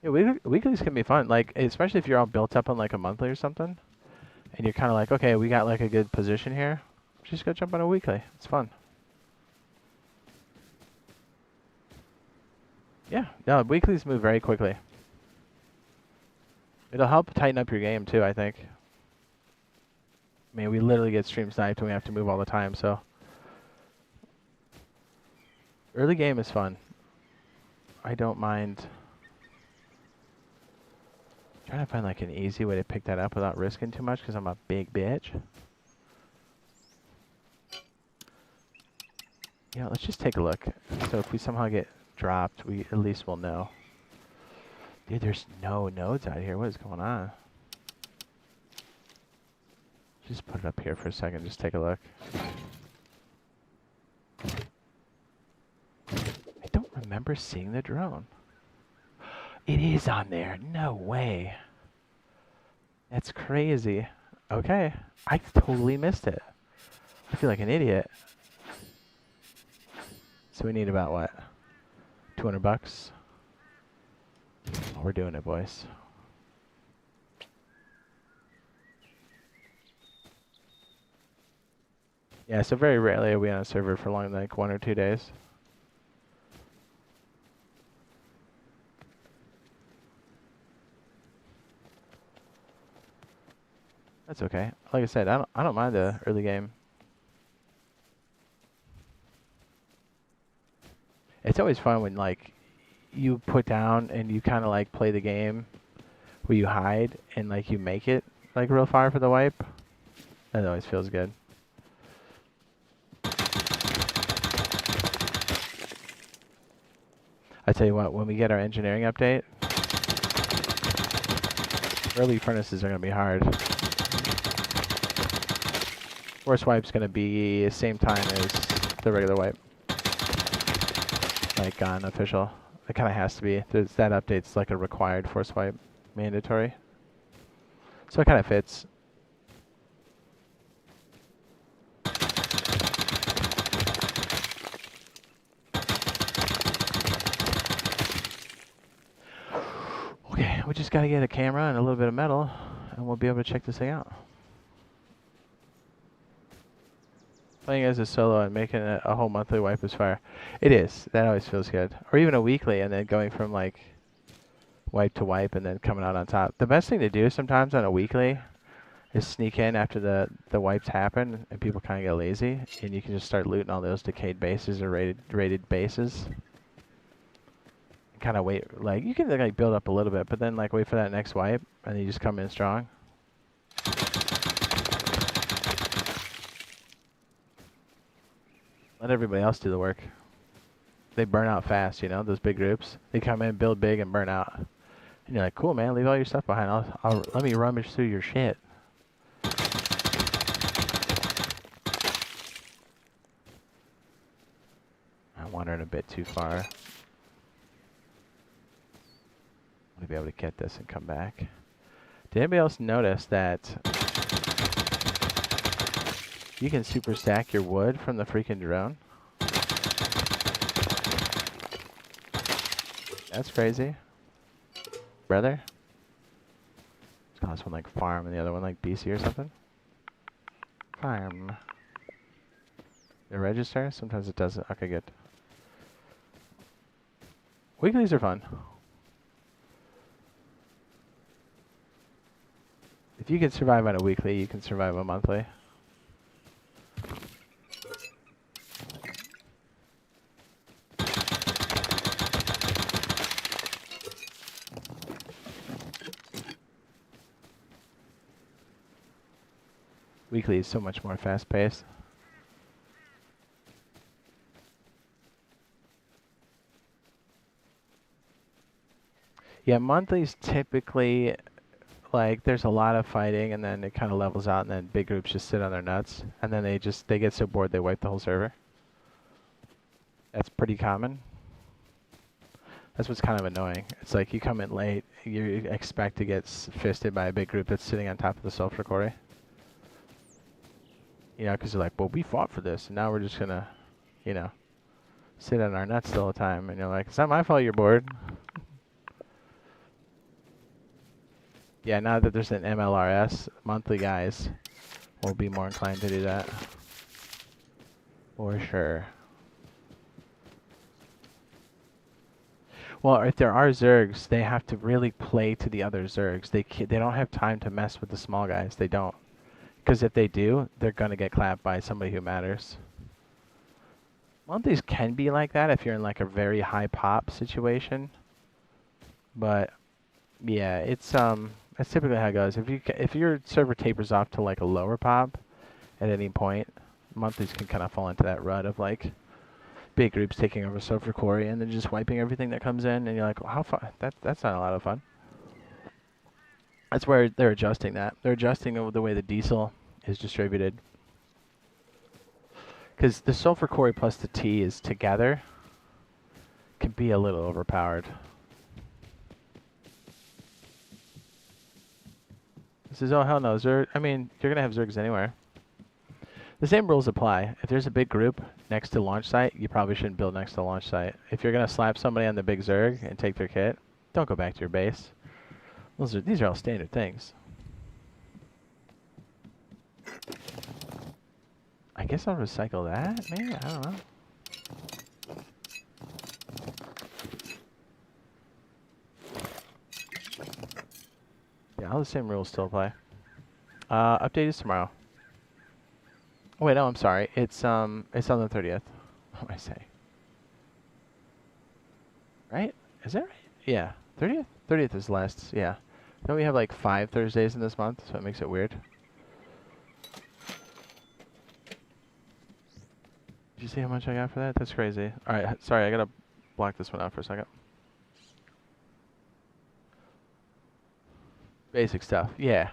Yeah, weeklies can be fun, like especially if you're all built up on like a monthly or something, and you're kind of like, okay, we got like a good position here. Just go jump on a weekly. It's fun. Yeah, no, weeklies move very quickly. It'll help tighten up your game too, I think. I mean, we literally get stream sniped and we have to move all the time, so early game is fun. I don't mind. Trying to find like an easy way to pick that up without risking too much because I'm a big bitch. Yeah, let's just take a look. So if we somehow get dropped, we at least will know. Dude, there's no nodes out here. What is going on? Just put it up here for a second. Just take a look. I don't remember seeing the drone. It is on there. No way. That's crazy. Okay. I totally missed it. I feel like an idiot. So we need about what? 200 bucks? Oh, we're doing it, boys. Yeah, so very rarely are we on a server for longer than like 1 or 2 days. That's okay. Like I said, I don't mind the early game. It's always fun when like you put down and you kind of like play the game where you hide and like you make it like real far for the wipe. That always feels good. I tell you what, when we get our engineering update, early furnaces are going to be hard. Force wipe's going to be the same time as the regular wipe. Like unofficial. It kind of has to be. That update's like a required force wipe. Mandatory. So it kind of fits. Okay, we just got to get a camera and a little bit of metal, and we'll be able to check this thing out. Playing as a solo and making a whole monthly wipe is fire. It is. That always feels good. Or even a weekly, and then going from like wipe to wipe and then coming out on top. The best thing to do sometimes on a weekly is sneak in after the wipes happen and people kind of get lazy, and you can just start looting all those decayed bases or rated bases. Kind of wait, like you can like build up a little bit, but then like wait for that next wipe, and then you just come in strong. Let everybody else do the work. They burn out fast, you know, those big groups. They come in, build big, and burn out. And you're like, cool, man, leave all your stuff behind. I'll let me rummage through your shit. I'm wandering a bit too far. I want to be able to get this and come back. Did anybody else notice that you can super stack your wood from the freaking drone? That's crazy. Brother? Let's call this one like farm and the other one like BC or something. Farm. The register? Sometimes it doesn't. Okay, good. Weeklies are fun. If you can survive on a weekly, you can survive a monthly. Weekly is so much more fast-paced. Yeah, monthlies typically, like, there's a lot of fighting, and then it kind of levels out, and then big groups just sit on their nuts, and then they get so bored they wipe the whole server. That's pretty common. That's what's kind of annoying. It's like you come in late, you expect to get fisted by a big group that's sitting on top of the sulfur quarry. You know, because they're like, well, we fought for this, and now we're just going to, you know, sit on our nuts the whole time. And you're like, it's not my fault you're bored. Yeah, now that there's an MLRS, monthly guys will be more inclined to do that. For sure. Well, if there are Zergs, they have to really play to the other Zergs. They don't have time to mess with the small guys. They don't. Because if they do, they're going to get clapped by somebody who matters. Monthlies can be like that if you're in like a very high pop situation. But yeah, it's that's typically how it goes. If your server tapers off to like a lower pop at any point, monthlies can kind of fall into that rut of like big groups taking over sulfur quarry and then just wiping everything that comes in, and you're like, well, how fun? That's not a lot of fun. That's where they're adjusting that. They're adjusting the way the diesel is distributed. Because the sulfur quarry plus the T is together can be a little overpowered. This is, oh hell no, Zerg. I mean, you're gonna have Zergs anywhere. The same rules apply. If there's a big group next to launch site, you probably shouldn't build next to the launch site. If you're gonna slap somebody on the big Zerg and take their kit, don't go back to your base. These are all standard things. I guess I'll recycle that, maybe? I don't know. Yeah, all the same rules still apply. Update is tomorrow. Oh, wait, no, I'm sorry. It's on the 30th. What am I saying? Right? Is that right? Yeah. 30th? 30th is last, yeah. Don't we have like 5 Thursdays in this month, so it makes it weird. Did you see how much I got for that? That's crazy. Alright, sorry, I gotta block this one out for a second. Basic stuff, yeah.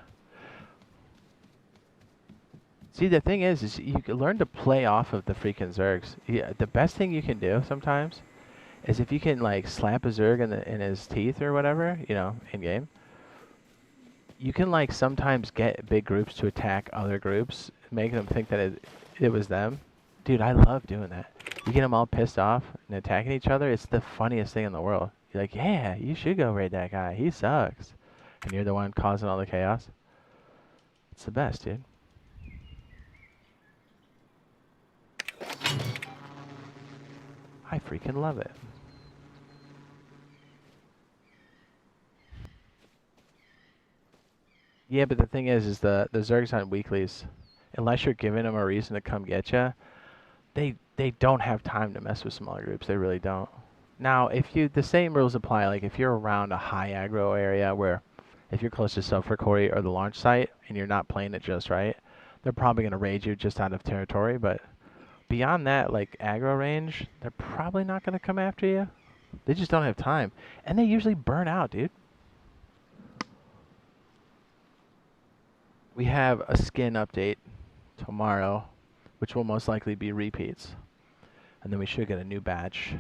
See, the thing is you can learn to play off of the freaking Zergs. Yeah, the best thing you can do sometimes is if you can like slap a Zerg in his teeth or whatever, you know, in game. You can like sometimes get big groups to attack other groups, make them think that it was them. Dude, I love doing that. You get them all pissed off and attacking each other. It's the funniest thing in the world. You're like, yeah, you should go raid that guy. He sucks. And you're the one causing all the chaos. It's the best, dude. I freaking love it. Yeah, but the thing is the Zergs on weeklies, unless you're giving them a reason to come get you, they don't have time to mess with smaller groups. They really don't. Now, the same rules apply. Like if you're around a high aggro area where, if you're close to Subfrequency or the launch site and you're not playing it just right, they're probably gonna raid you just out of territory. But beyond that, like aggro range, they're probably not gonna come after you. They just don't have time, and they usually burn out, dude. We have a skin update tomorrow, which will most likely be repeats. And then we should get a new batch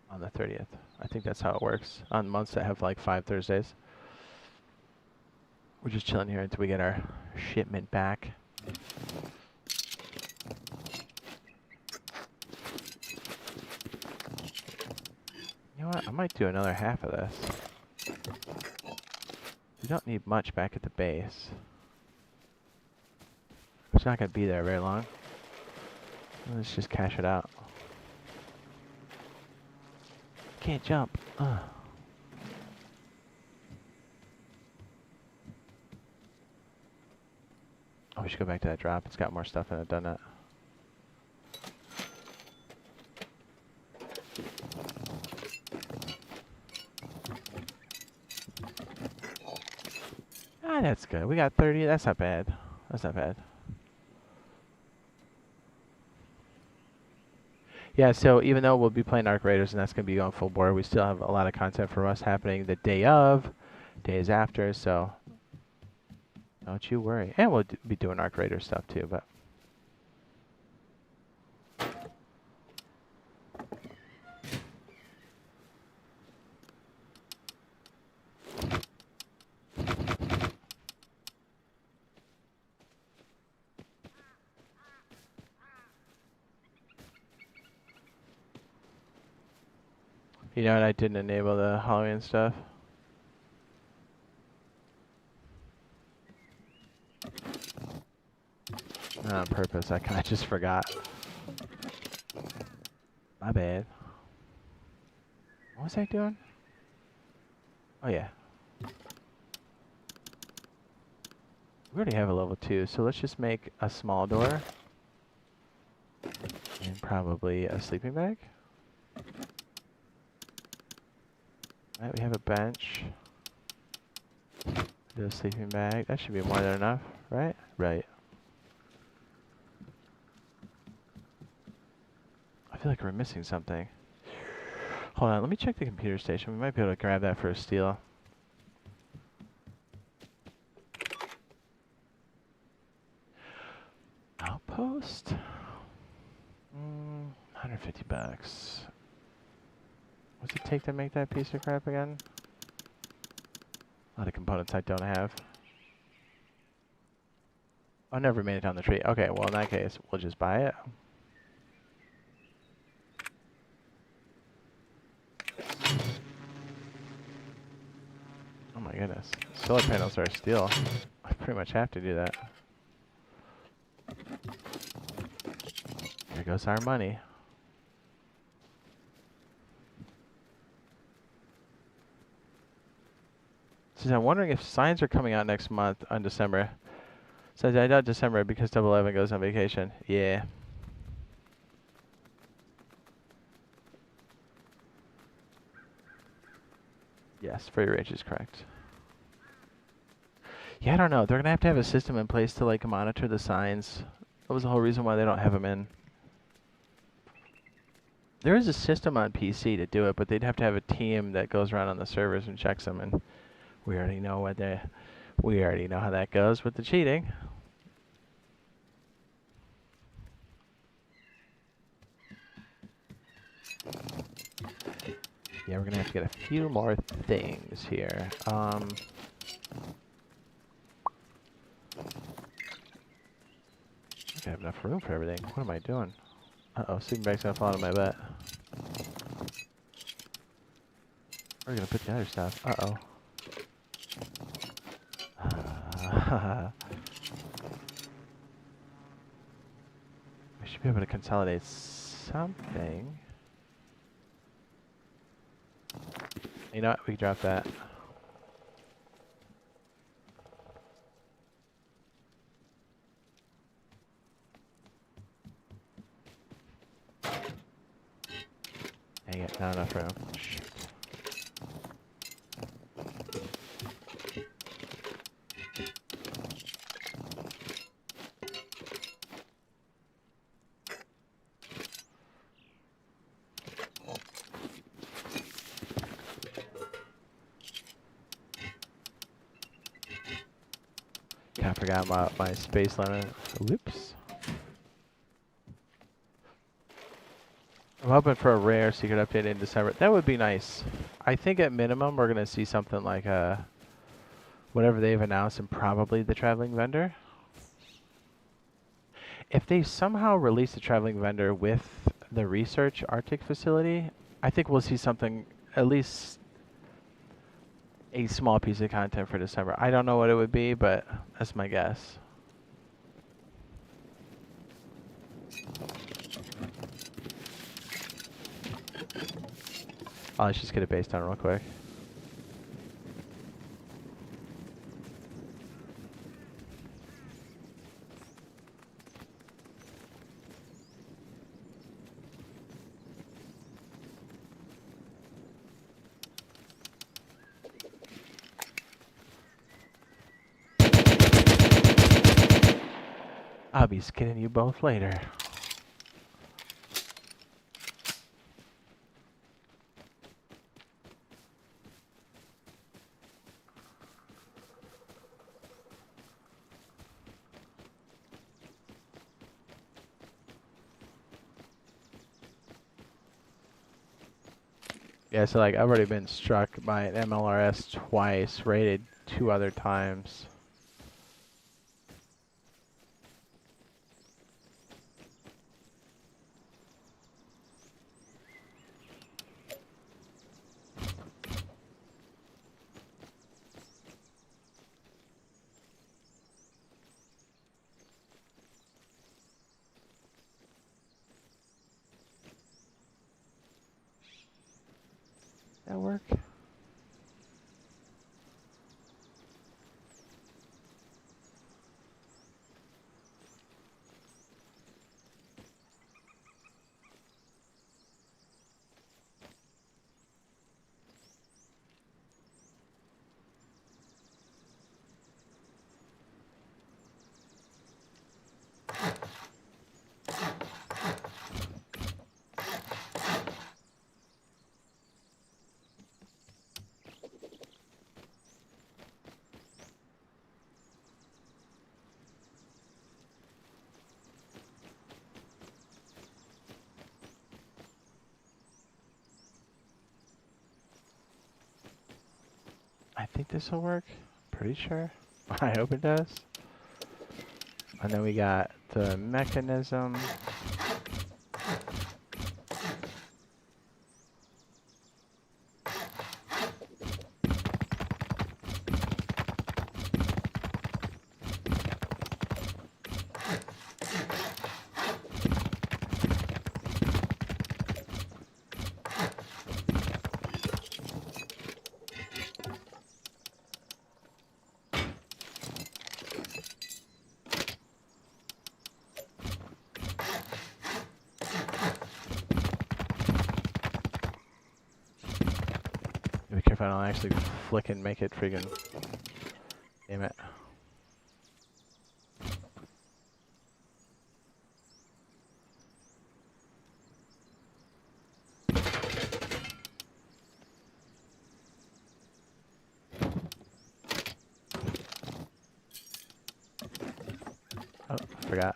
on the 30th. I think that's how it works on months that have like 5 Thursdays. We're just chilling here until we get our shipment back. You know what? I might do another half of this. We don't need much back at the base. It's not going to be there very long. Let's just cash it out. Can't jump. Ugh. Oh, we should go back to that drop. It's got more stuff in it, doesn't it? Ah, that's good. We got 30. That's not bad. That's not bad. Yeah, so even though we'll be playing Arc Raiders and that's going to be going full bore, we still have a lot of content for us happening the day of, days after, so don't you worry. And we'll be doing Arc Raider stuff too, but... You know what, I didn't enable the Halloween stuff. Not on purpose, I kinda just forgot. My bad. What was I doing? Oh yeah. We already have a level 2, so let's just make a small door. And probably a sleeping bag. Alright, we have a bench. Do a sleeping bag. That should be more than enough, right? Right. I feel like we're missing something. Hold on, let me check the computer station. We might be able to grab that for a steal. Outpost? 150 bucks. What's it take to make that piece of crap again? A lot of components I don't have. I never made it on the tree. Okay, well in that case, we'll just buy it. Oh my goodness. Solar panels are steel. I pretty much have to do that. There goes our money. So I'm wondering if signs are coming out next month on December. Says I doubt December because 11 goes on vacation. Yeah. Yes, free range is correct. Yeah, I don't know. They're gonna have a system in place to like monitor the signs. That was the whole reason why they don't have them in. There is a system on PC to do it, but they'd have to have a team that goes around on the servers and checks them. And we already know we already know how that goes with the cheating. Yeah, we're gonna have to get a few more things here. I have enough room for everything. What am I doing? Uh-oh, sleeping bag's gonna fall out of my butt. Where are we gonna put the other stuff? Uh-oh. We should be able to consolidate something. You know what? We can drop that. Dang it, not enough room. Shoot. Yeah, I forgot about my space limit. Whoops. I'm hoping for a rare secret update in December. That would be nice. I think at minimum we're going to see something like whatever they've announced and probably the traveling vendor. If they somehow release the traveling vendor with the research Arctic facility, I think we'll see something, at least a small piece of content for December. I don't know what it would be, but that's my guess. Oh, let's just get it based on real quick. I'll be skinning you both later. Yeah, so like I've already been struck by an MLRS twice, rated 2 other times. That work? think this will work. Pretty sure. I hope it does. And then we got the mechanism. Be careful I don't actually flick and make it friggin'. Damn it. Oh, forgot.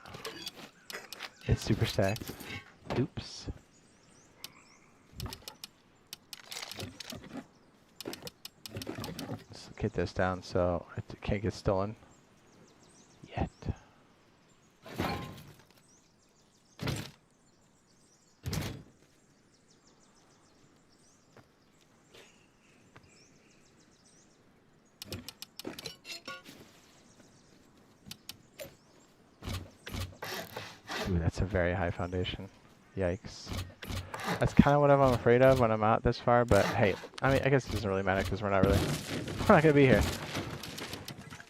It's super stacked. Oops. Let's get this down so it can't get stolen yet. Ooh, that's a very high foundation. Yikes. That's kind of what I'm afraid of when I'm out this far, but hey, I mean, I guess it doesn't really matter because we're not gonna be here.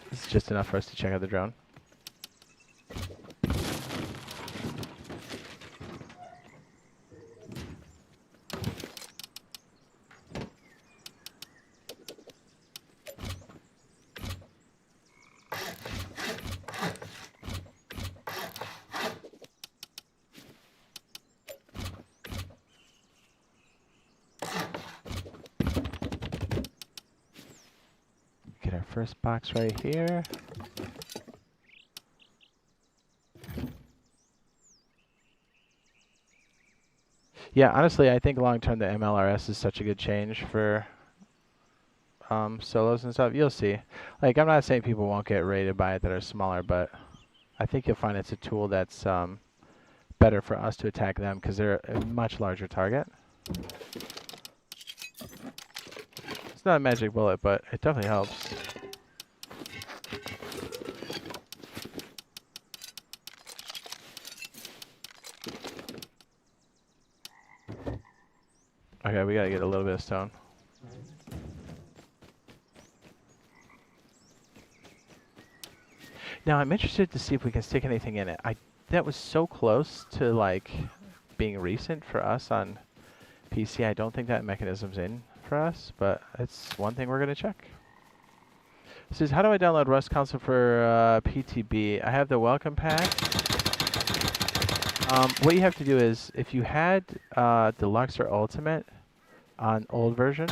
This is just enough for us to check out the drone. Get our first box right here. Yeah, honestly, I think long term the MLRS is such a good change for solos and stuff. You'll see. Like, I'm not saying people won't get rated by it that are smaller, but I think you'll find it's a tool that's better for us to attack them because they're a much larger target. It's not a magic bullet, but it definitely helps. Okay, we gotta get a little bit of stone. Now I'm interested to see if we can stick anything in it. That was so close to like being recent for us on PC. I don't think that mechanism's in for us, but it's one thing we're gonna check. It says, how do I download Rust console for PTB? I have the welcome pack. What you have to do is, if you had Deluxe or Ultimate on old version,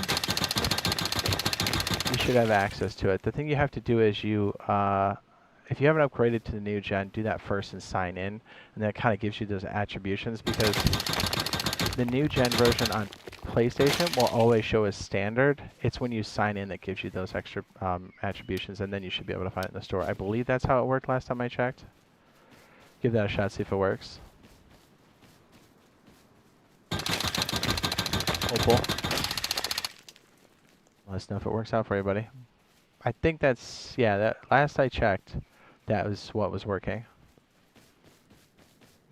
you should have access to it. The thing you have to do is if you haven't upgraded to the new gen, do that first and sign in, and that kind of gives you those attributions, because the new gen version on PlayStation will always show as standard. It's when you sign in that gives you those extra attributions, and then you should be able to find it in the store. I believe that's how it worked last time I checked. Give that a shot, see if it works. Hopeful. Let us know if it works out for you, buddy. I think that's, yeah, that last I checked, that was what was working.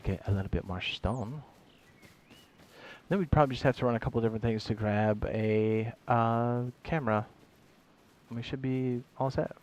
Get a little bit more stone. Then we'd probably just have to run a couple different things to grab a camera. And we should be all set.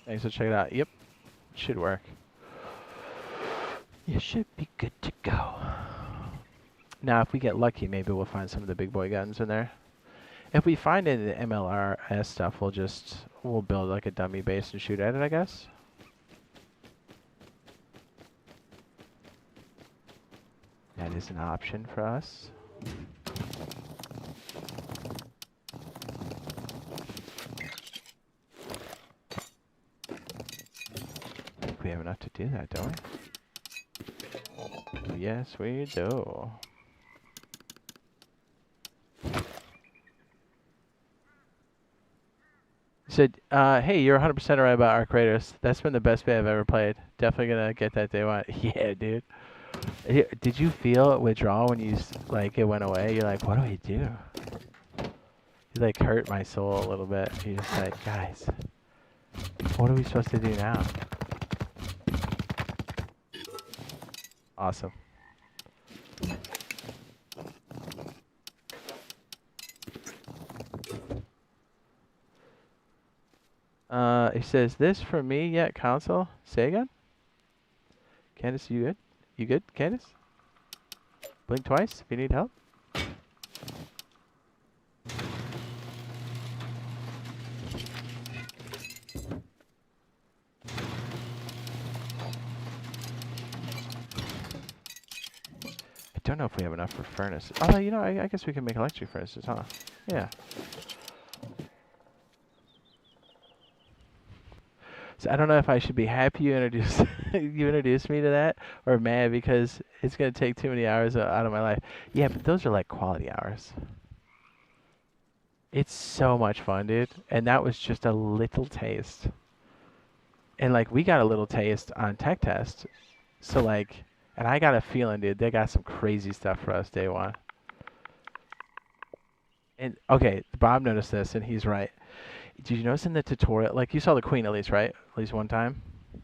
Thanks for checking it out. Yep, should work. You should be good to go. Now, if we get lucky, maybe we'll find some of the big boy guns in there. If we find any of the MLRS stuff, we'll build like a dummy base and shoot at it, I guess. That is an option for us. I think we have enough to do that, don't we? Yes, we do. Said, hey, you're 100% right about Arc Raiders. That's been the best bay I've ever played. Definitely gonna get that day one. Yeah, dude. Did you feel withdrawal when like, it went away? You're like, what do I do? You like hurt my soul a little bit. You're just like, guys, what are we supposed to do now? Awesome. It says, this for me yet, console? Say again? Candace, you good? You good, Candace? Blink twice if you need help. I don't know if we have enough for furnace. Although, you know, I guess we can make electric furnaces, huh? Yeah. So I don't know if I should be happy you introduced you introduced me to that, or mad because it's gonna take too many hours out of my life. Yeah, but those are like quality hours. It's so much fun, dude. And that was just a little taste. And like we got a little taste on tech test. So like, and I got a feeling, dude, they got some crazy stuff for us day one. And okay, Bob noticed this, and he's right. Did you notice in the tutorial, like you saw the queen at least, right? At least one time?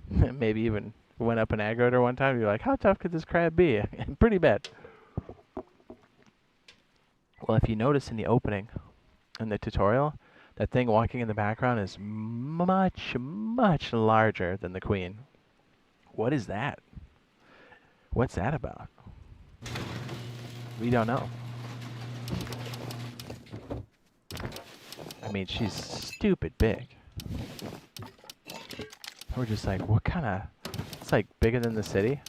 Maybe even went up and aggroed her one time. You're like, how tough could this crab be? Pretty bad. Well, if you notice in the opening, in the tutorial, that thing walking in the background is much, much larger than the queen. What is that? What's that about? We don't know. I mean, she's stupid big. We're just like, what kind of... It's like bigger than the city.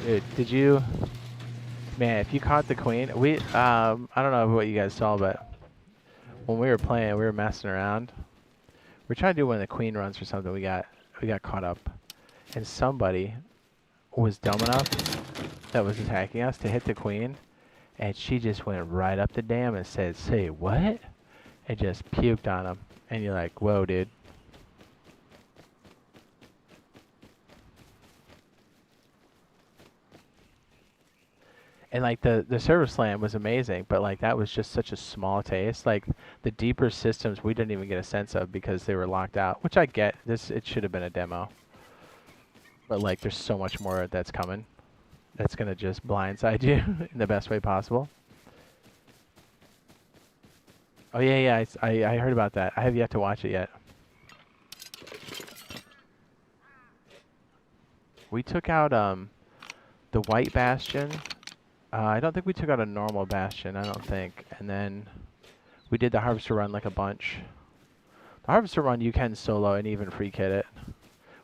Dude, did you... Man, if you caught the queen... I don't know what you guys saw, but... When we were playing, we were messing around. We're trying to do one of the queen runs or something. We got caught up. And somebody was dumb enough that was attacking us to hit the queen. And she just went right up the dam and said, say what? And just puked on him. And you're like, whoa, dude. And like the server slam was amazing, but like that was just such a small taste. Like the deeper systems we didn't even get a sense of because they were locked out, which I get. It should have been a demo. But like there's so much more that's coming. That's gonna just blindside you in the best way possible. Oh yeah, I heard about that. I have yet to watch it yet. We took out the White Bastion. I don't think we took out a normal Bastion, I don't think. And then we did the Harvester run like a bunch. The Harvester run you can solo and even free kit it.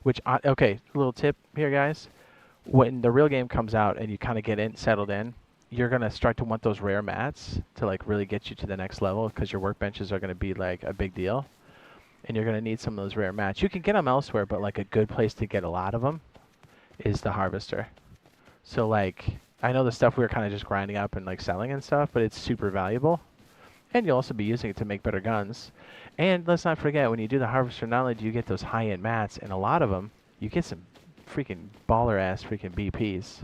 Which, okay, little tip here, guys. When the real game comes out and you kind of get settled in, you're going to start to want those rare mats to like really get you to the next level because your workbenches are going to be like a big deal. And you're going to need some of those rare mats. You can get them elsewhere, but like a good place to get a lot of them is the Harvester. So like... I know the stuff we were kind of just grinding up and like selling and stuff, but it's super valuable. And you'll also be using it to make better guns. And let's not forget, when you do the Harvester, not only do you get those high-end mats, and a lot of them, you get some freaking baller-ass freaking BPs.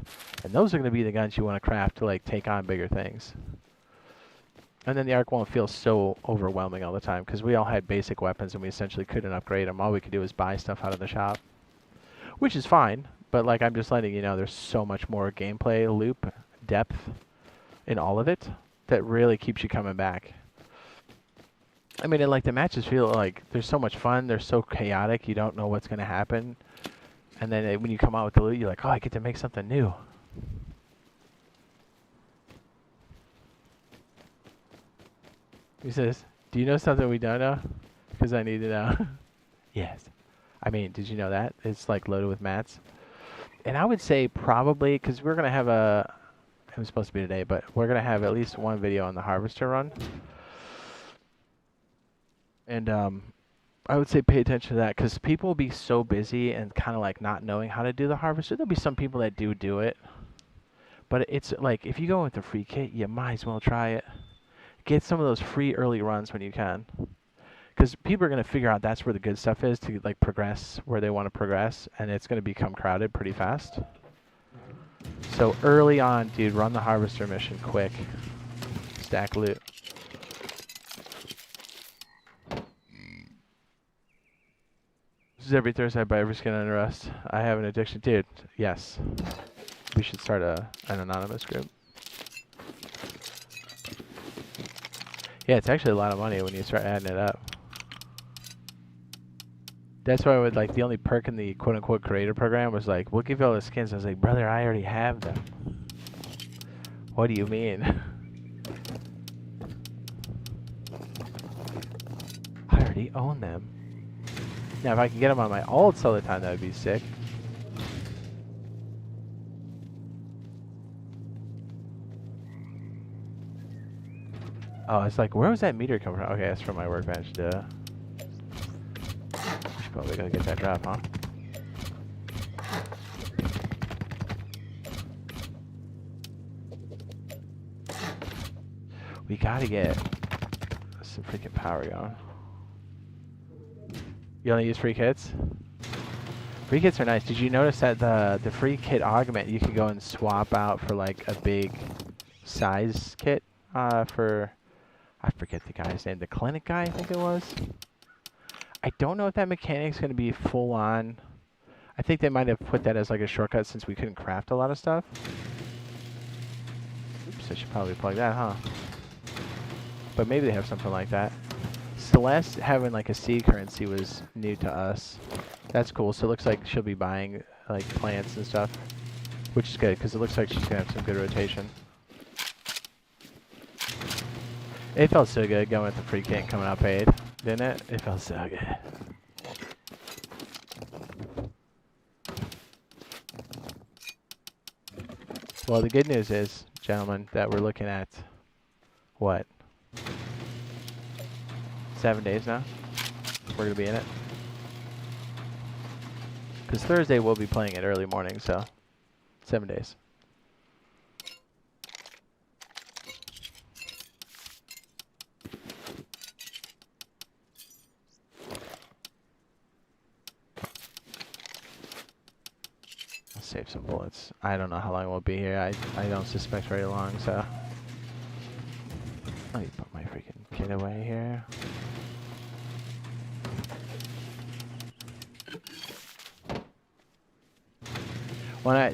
And those are going to be the guns you want to craft to like take on bigger things. And then the arc won't feel so overwhelming all the time, because we all had basic weapons and we essentially couldn't upgrade them. All we could do was buy stuff out of the shop. Which is fine. But like I'm just letting you know, there's so much more gameplay loop depth in all of it that really keeps you coming back. I mean, like the matches feel like they're so much fun. They're so chaotic. You don't know what's gonna happen, and then when you come out with the loot, you're like, oh, I get to make something new. He says, "Do you know something we don't know? Because I need to know." Yes. I mean, did you know that it's like loaded with mats? And I would say probably because we're gonna have a. It was supposed to be today, but we're gonna have at least one video on the harvester run. And I would say pay attention to that because people will be so busy and kind of like not knowing how to do the harvester. There'll be some people that do it, but it's like if you go with the free kit, you might as well try it. Get some of those free early runs when you can, because people are gonna figure out that's where the good stuff is to like progress where they want to progress, and it's gonna become crowded pretty fast. So early on, dude, run the harvester mission quick. Stack loot. This is every Thursday I buy every skin under Rust. I have an addiction, dude. Yes. We should start an anonymous group. Yeah, it's actually a lot of money when you start adding it up. That's why I would like the only perk in the quote unquote creator program was like, we'll give you all the skins. I was like, brother, I already have them. What do you mean? I already own them. Now, if I can get them on my alts all the time, that would be sick. Oh, it's like, where was that meter coming from? Okay, that's from my workbench, duh. We should probably go get that drop, huh? We gotta get some freaking power going. You only use free kits? Free kits are nice. Did you notice that the free kit augment you could go and swap out for like a big size kit for, I forget the guy's name, the clinic guy I think it was. I don't know if that mechanic's going to be full on. I think they might have put that as like a shortcut since we couldn't craft a lot of stuff. Oops, I should probably plug that, huh? But maybe they have something like that. Celeste having like a C currency was new to us. That's cool. So it looks like she'll be buying like plants and stuff, which is good because it looks like she's gonna have some good rotation. It felt so good going with the free kit coming out paid, didn't it? It felt so good. Well, the good news is, gentlemen, that we're looking at what? 7 days now? We're gonna be in it. Because Thursday we'll be playing it early morning, so 7 days. I'll save some bullets. I don't know how long we'll be here. I don't suspect very long, so. Let me put my freaking kit away here.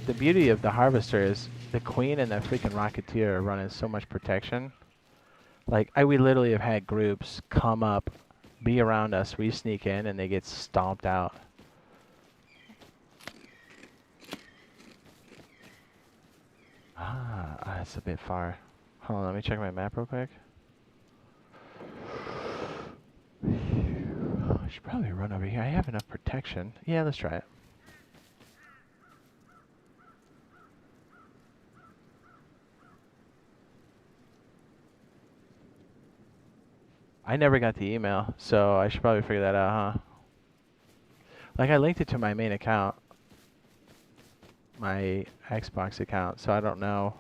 The beauty of the harvester is the queen and the freaking rocketeer are running so much protection. Like we literally have had groups come up, be around us, we sneak in, and they get stomped out. That's a bit far. Hold on, let me check my map real quick. I should probably run over here. I have enough protection. Yeah, let's try it. I never got the email, so I should probably figure that out, huh? Like, I linked it to my main account, my Xbox account, so I don't know.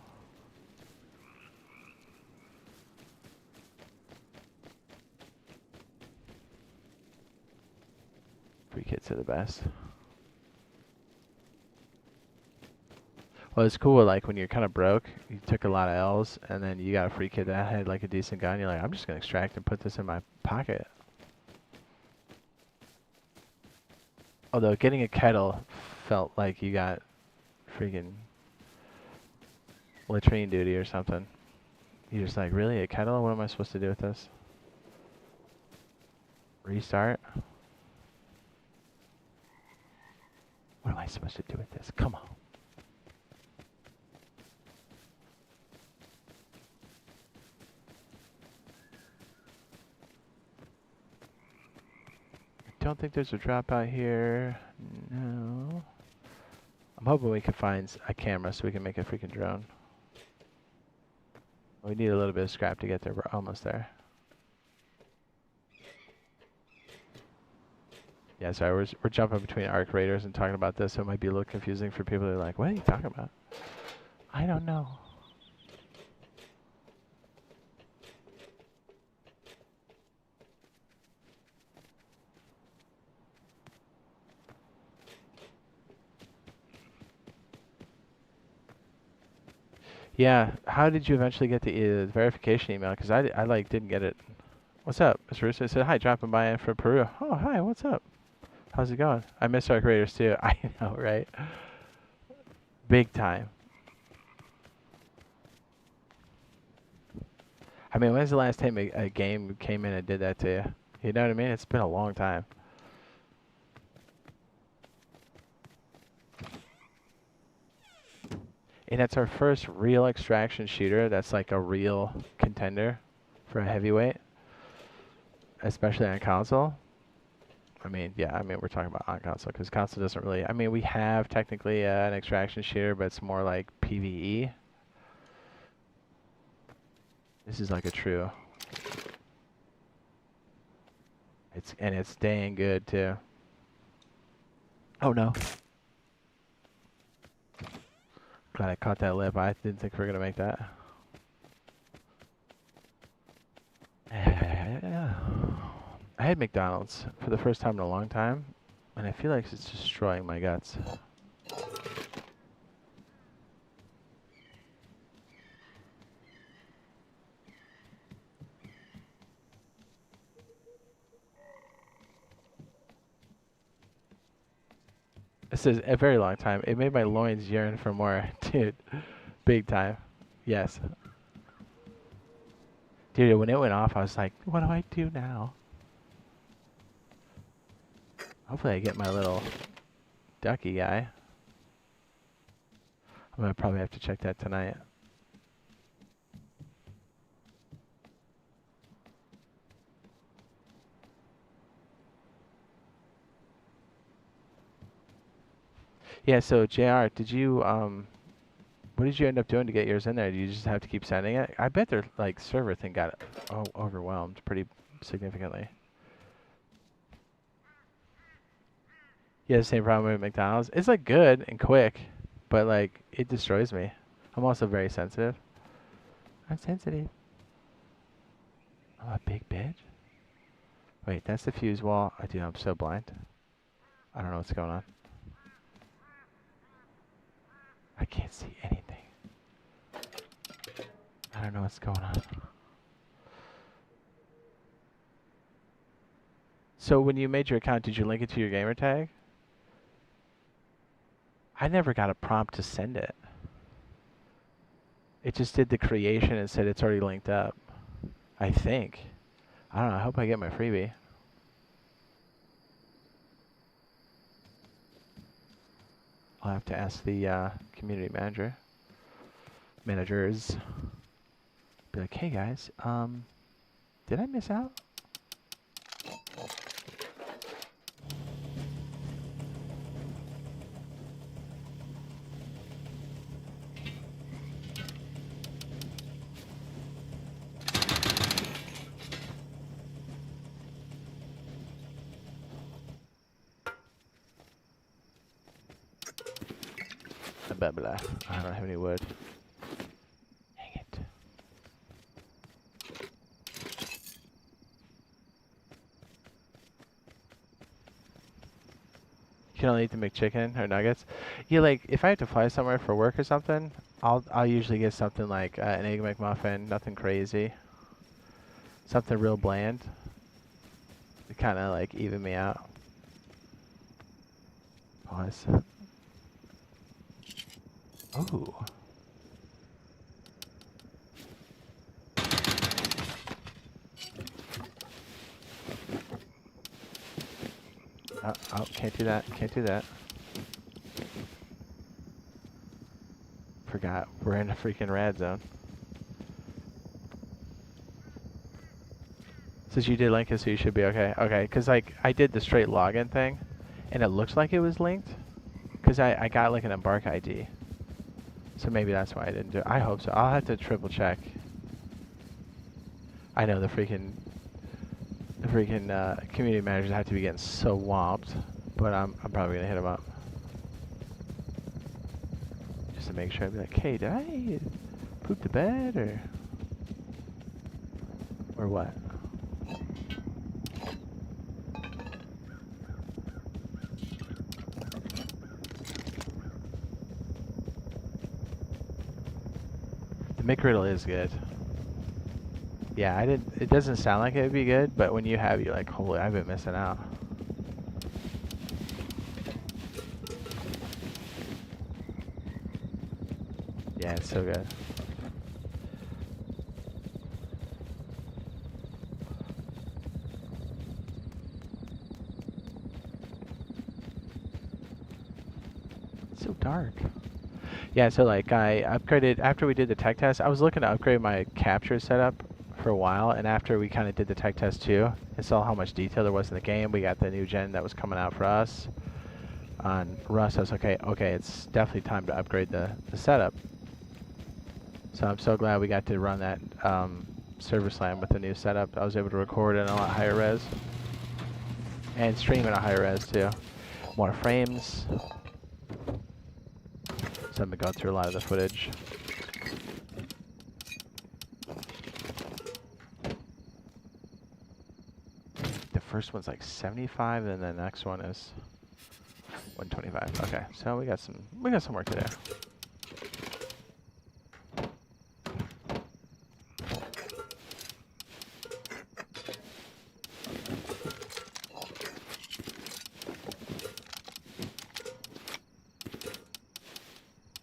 Free kits are the best. Well, it's cool, like, when you're kind of broke, you took a lot of L's, and then you got a free kit that had, like, a decent gun, you're like, I'm just going to extract and put this in my pocket. Although, getting a kettle felt like you got freaking latrine duty or something. You're just like, really? A kettle? What am I supposed to do with this? Restart. What am I supposed to do with this? Come on. I don't think there's a drop out here. No. I'm hoping we can find a camera so we can make a freaking drone. We need a little bit of scrap to get there. We're almost there. Yeah, sorry, we're jumping between Arc Raiders and talking about this, so it might be a little confusing for people who are like, what are you talking about? I don't know. Yeah, how did you eventually get the verification email? Because I like didn't get it. What's up, Mr. Russo? I said, hi, dropping by from Peru. Oh, hi, what's up? How's it going? I miss Arc Raiders too. I know, right? Big time. I mean, when's the last time a game came in and did that to you? You know what I mean? It's been a long time. And it's our first real extraction shooter that's like a real contender for a heavyweight, especially on console. I mean, yeah, I mean, we're talking about on console because console doesn't really. I mean, we have technically an extraction shooter, but it's more like PvE. This is like a true. It's dang good too. Oh no. Glad I caught that lip. I didn't think we were gonna make that. I had McDonald's for the first time in a long time, and I feel like it's destroying my guts. This is a very long time. It made my loins yearn for more, dude. Big time. Yes. Dude, when it went off, I was like, what do I do now? Hopefully I get my little ducky guy. I'm gonna probably have to check that tonight. Yeah, so JR, did you what did you end up doing to get yours in there? Do you just have to keep sending it? I bet their like server thing got overwhelmed pretty significantly. Yeah, the same problem with McDonald's. It's like good and quick, but like it destroys me. I'm also very sensitive. I'm sensitive. I'm a big bitch. Wait, that's the fuse wall. I do. I'm so blind. I don't know what's going on. I can't see anything. I don't know what's going on. So when you made your account, did you link it to your gamer tag? I never got a prompt to send it. It just did the creation and said it's already linked up. I think. I don't know. I hope I get my freebie. I'll have to ask the community manager. Managers. Be like, hey guys, did I miss out? Blah, blah. I don't have any wood. Dang it. You can only eat the McChicken or nuggets. Yeah, like if I have to fly somewhere for work or something, I'll usually get something like an egg McMuffin, nothing crazy, something real bland. To kind of like even me out. Pause. Oh. Oh, can't do that. Can't do that. Forgot. We're in a freaking rad zone. Since you did link it, so you should be okay. Okay, because like I did the straight login thing, and it looks like it was linked, because I got like an embark ID. So maybe that's why I didn't do it. I hope so. I'll have to triple check. I know the freaking community managers have to be getting so whomped, but I'm probably gonna hit them up just to make sure. I'd be like, hey, did I poop the bed or what? The McGriddle is good. Yeah, I did. It doesn't sound like it would be good, but when you have, you're like, holy, I've been missing out. Yeah, it's so good. It's so dark. Yeah, so like I upgraded after we did the tech test. I was looking to upgrade my capture setup for a while, and after we kind of did the tech test too, and saw how much detail there was in the game, we got the new gen that was coming out for us on Rust. I was okay, it's definitely time to upgrade the setup. So I'm so glad we got to run that server slam with the new setup. I was able to record in a lot higher res and stream in a higher res too. More frames. So I've been going through a lot of the footage. The first one's like 75, and the next one is 125. Okay, so we got some work to do.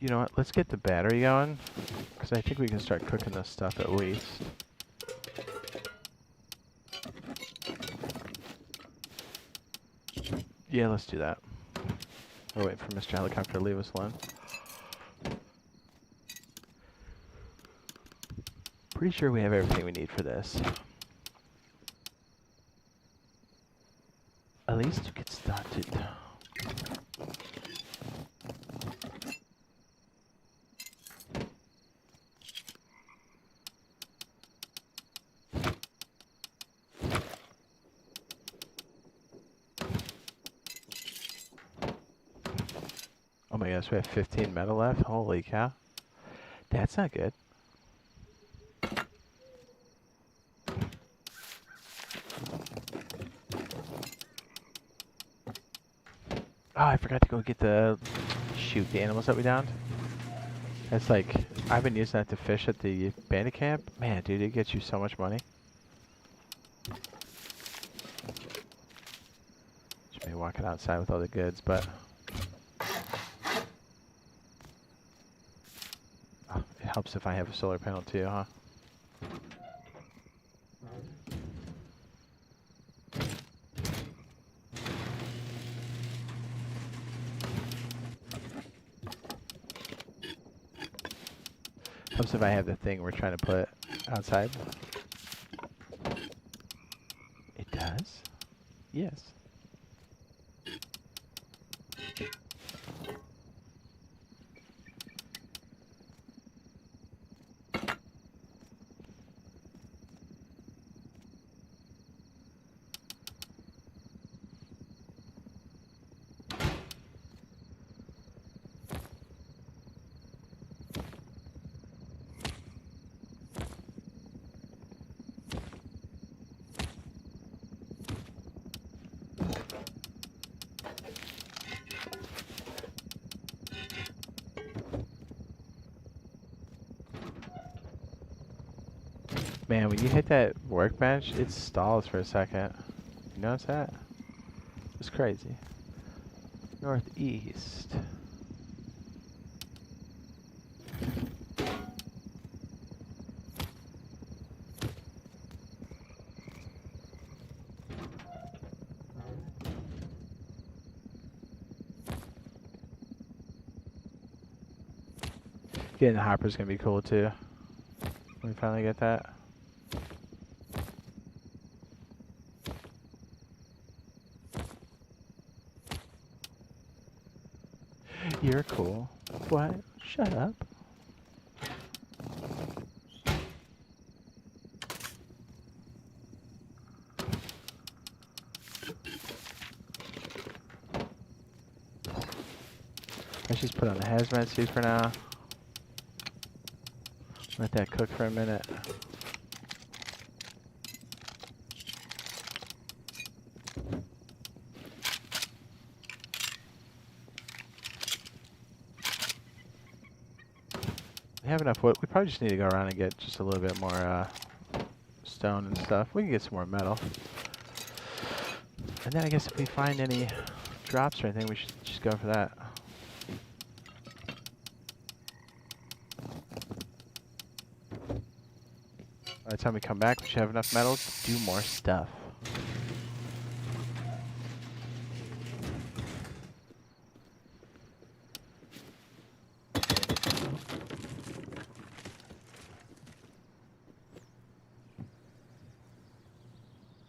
You know what? Let's get the battery going, because I think we can start cooking this stuff at least. Yeah, let's do that. We're waiting for Mr. Helicopter to leave us alone. Pretty sure we have everything we need for this. At least to get started. Oh my gosh, we have 15 metal left? Holy cow. That's not good. Oh, I forgot to go get the animals that we downed. That's like, I've been using that to fish at the bandit camp. Man, dude, it gets you so much money. Just be walking outside with all the goods, but oh, it helps if I have a solar panel too, huh? Helps if I have the thing we're trying to put outside. It does? Yes. Man, when you hit that workbench, it stalls for a second. You notice that? It's crazy. Northeast. Getting the hopper's gonna be cool too. When we finally get that. You're cool. What? Shut up. Let's just put on the hazmat suit for now. Let that cook for a minute. We have enough wood. We probably just need to go around and get just a little bit more stone and stuff. We can get some more metal. And then I guess if we find any drops or anything, we should just go for that. By the time we come back, we should have enough metal to do more stuff.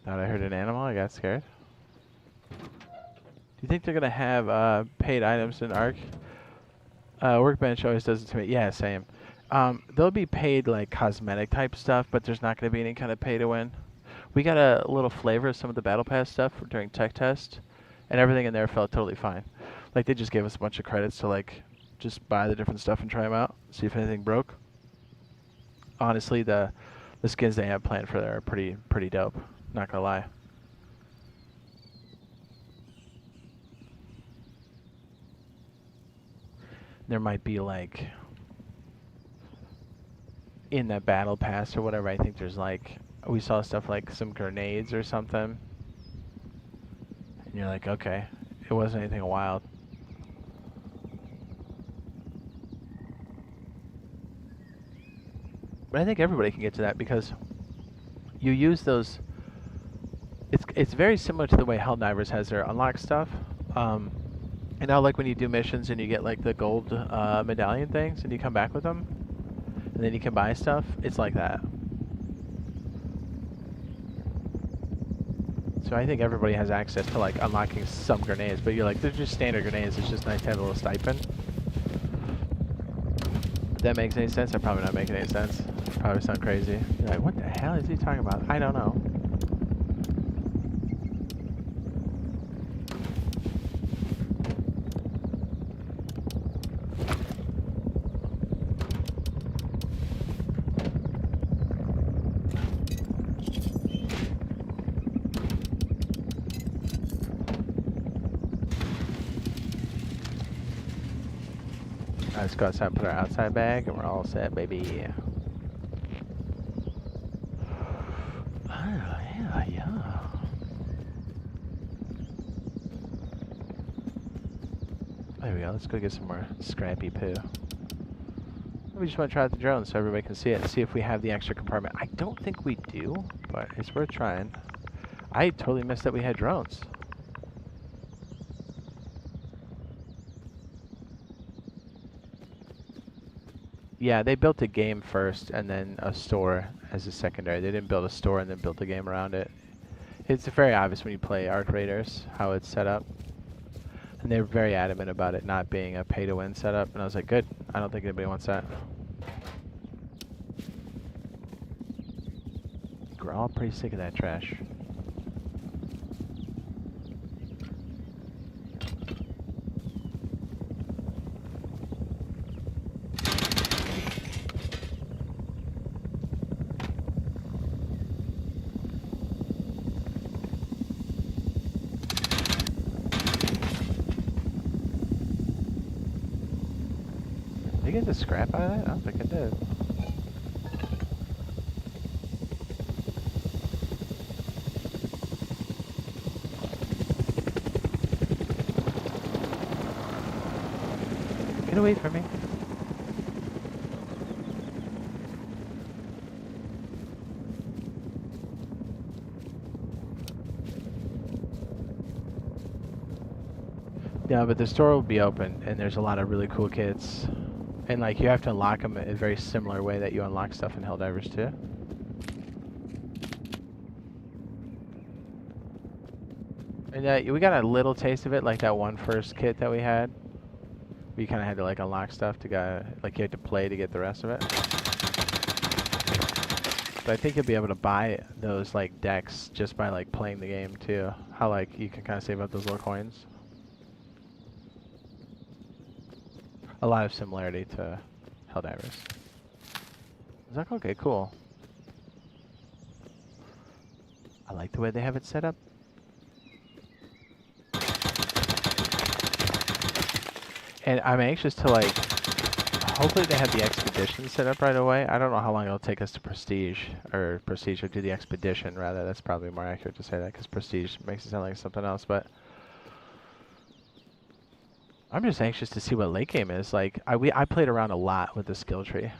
Thought I heard an animal, I got scared. Do you think they're gonna have paid items in Ark? Workbench always does it to me. Yeah, same. They'll be paid like cosmetic type stuff, but there's not going to be any kind of pay to win. We got a little flavor of some of the battle pass stuff during tech test, and everything in there felt totally fine. Like they just gave us a bunch of credits to like just buy the different stuff and try them out, see if anything broke. Honestly, the skins they have planned for there are pretty dope. Not gonna lie. There might be like in the battle pass or whatever, I think there's like, we saw stuff like some grenades or something. And you're like, okay, it wasn't anything wild. But I think everybody can get to that because you use those, it's very similar to the way Helldivers has their unlock stuff. And now like when you do missions and you get like the gold medallion things and you come back with them, and then you can buy stuff, it's like that. So I think everybody has access to like unlocking some grenades, but you're like, they're just standard grenades, it's just nice to have a little stipend. If that makes any sense, I'm probably not making any sense. Probably sound crazy. You're like, what the hell is he talking about? I don't know. Let's go outside and put our outside bag, and we're all set, baby. Oh, yeah. There we go. Let's go get some more scrappy poo. We just want to try out the drone so everybody can see it and see if we have the extra compartment. I don't think we do, but it's worth trying. I totally missed that we had drones. Yeah, they built a game first and then a store as a secondary. They didn't build a store and then build a game around it. It's very obvious when you play Ark Raiders how it's set up. And they're very adamant about it not being a pay-to-win setup. And I was like, good. I don't think anybody wants that. We're all pretty sick of that trash. Did you get the scrap out of that? I don't think I did. Get away from me. Yeah, but the store will be open, and there's a lot of really cool kits. And like you have to unlock them in a very similar way that you unlock stuff in Helldivers too. And we got a little taste of it, like that one first kit that we had. We kind of had to like unlock stuff to get, like you had to play to get the rest of it. But I think you'll be able to buy those like decks just by like playing the game too. How like you can kind of save up those little coins. A lot of similarity to Helldivers. Is that okay? Cool. I like the way they have it set up. And I'm anxious to like, hopefully they have the expedition set up right away. I don't know how long it'll take us to prestige or do the expedition rather. That's probably more accurate to say that because prestige makes it sound like something else. But I'm just anxious to see what late game is. Like I played around a lot with the skill tree.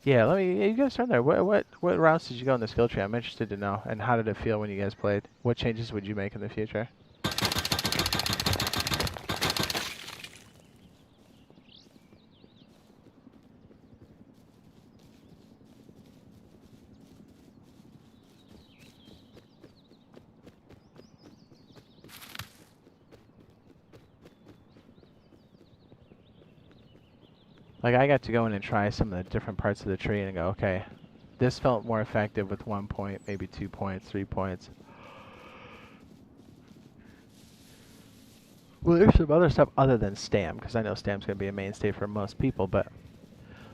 Yeah, you guys turn there. What routes did you go in the skill tree? I'm interested to know. And how did it feel when you guys played? What changes would you make in the future? Like I got to go in and try some of the different parts of the tree and go, okay, this felt more effective with 1 point, maybe 2 points, 3 points. Well, there's some other stuff other than Stam, because I know Stam's going to be a mainstay for most people, but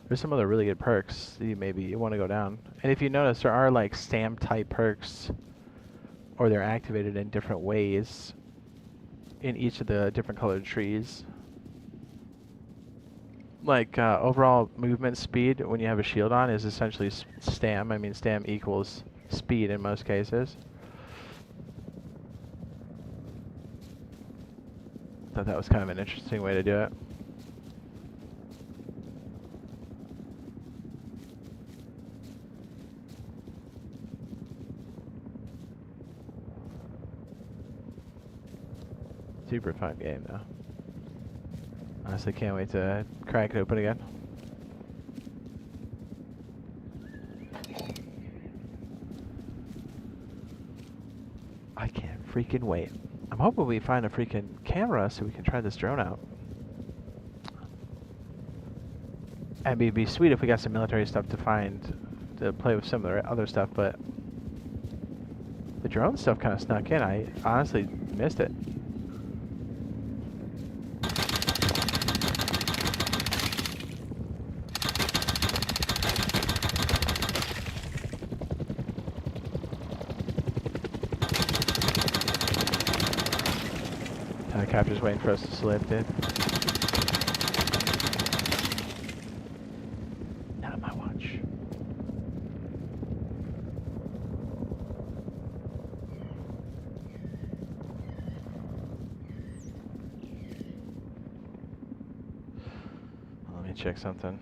there's some other really good perks that you want to go down. And if you notice, there are like Stam type perks, or they're activated in different ways in each of the different colored trees. Like overall movement speed when you have a shield on is essentially Stam. I mean, Stam equals speed in most cases. Thought that was kind of an interesting way to do it. Super fun game though. Honestly, can't wait to crack it open again. I can't freaking wait. I'm hoping we find a freaking camera so we can try this drone out. And it'd be sweet if we got some military stuff to play with some of the other stuff, but the drone stuff kind of snuck in. I honestly missed it. Helicopter's waiting for us to slip, dude. Not on my watch. Let me check something.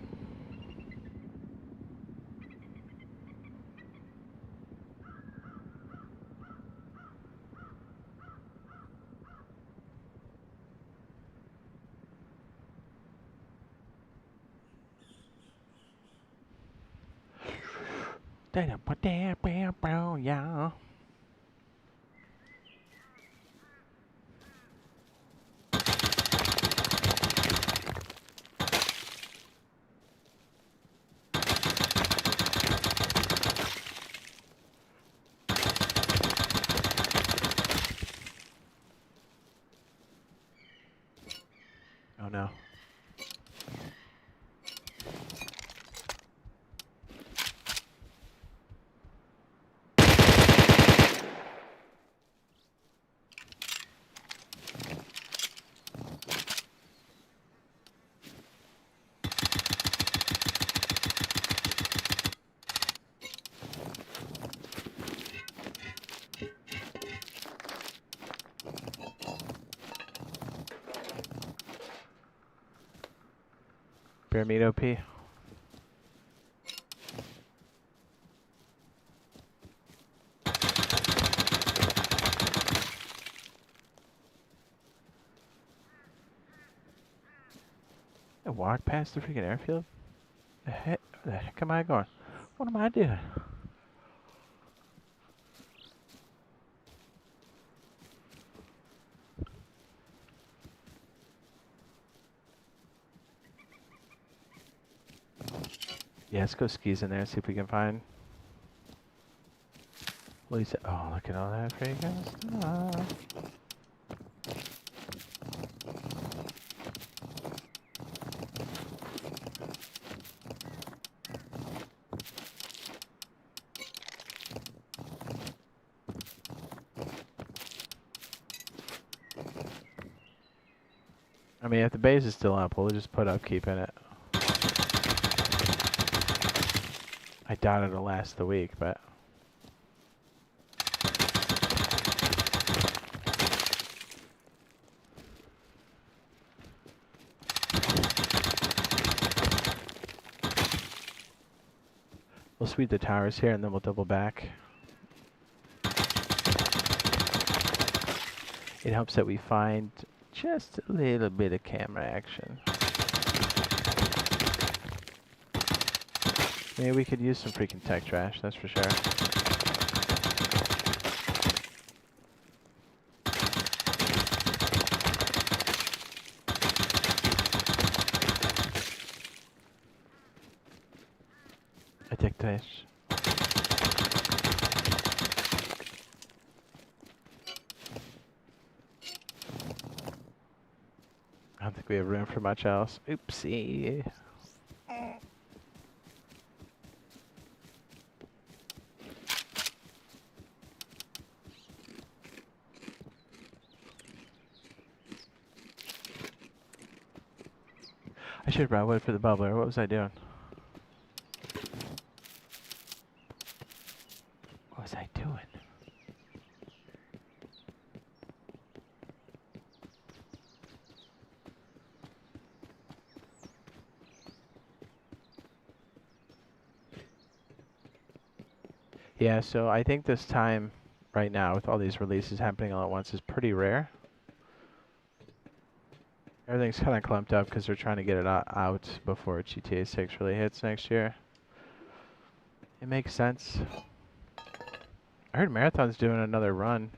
Yeah. Oh no. Pyramid OP. walk past the freaking airfield? Where the heck am I going? What am I doing? Yeah, let's go skis in there, see if we can find. Lisa. Oh, look at all that freaking stuff. I mean, if the base is still up, we'll just put upkeep in it. I doubt it'll last the week, but... We'll sweep the towers here, and then we'll double back. It helps that we find just a little bit of camera action. Maybe we could use some freaking tech trash, that's for sure. A tech trash. I don't think we have room for much else. Oopsie. I should have brought wood for the bubbler. What was I doing? What was I doing? Yeah, so I think this time, right now, with all these releases happening all at once, is pretty rare. Everything's kind of clumped up because they're trying to get it out before GTA 6 really hits next year. It makes sense. I heard Marathon's doing another run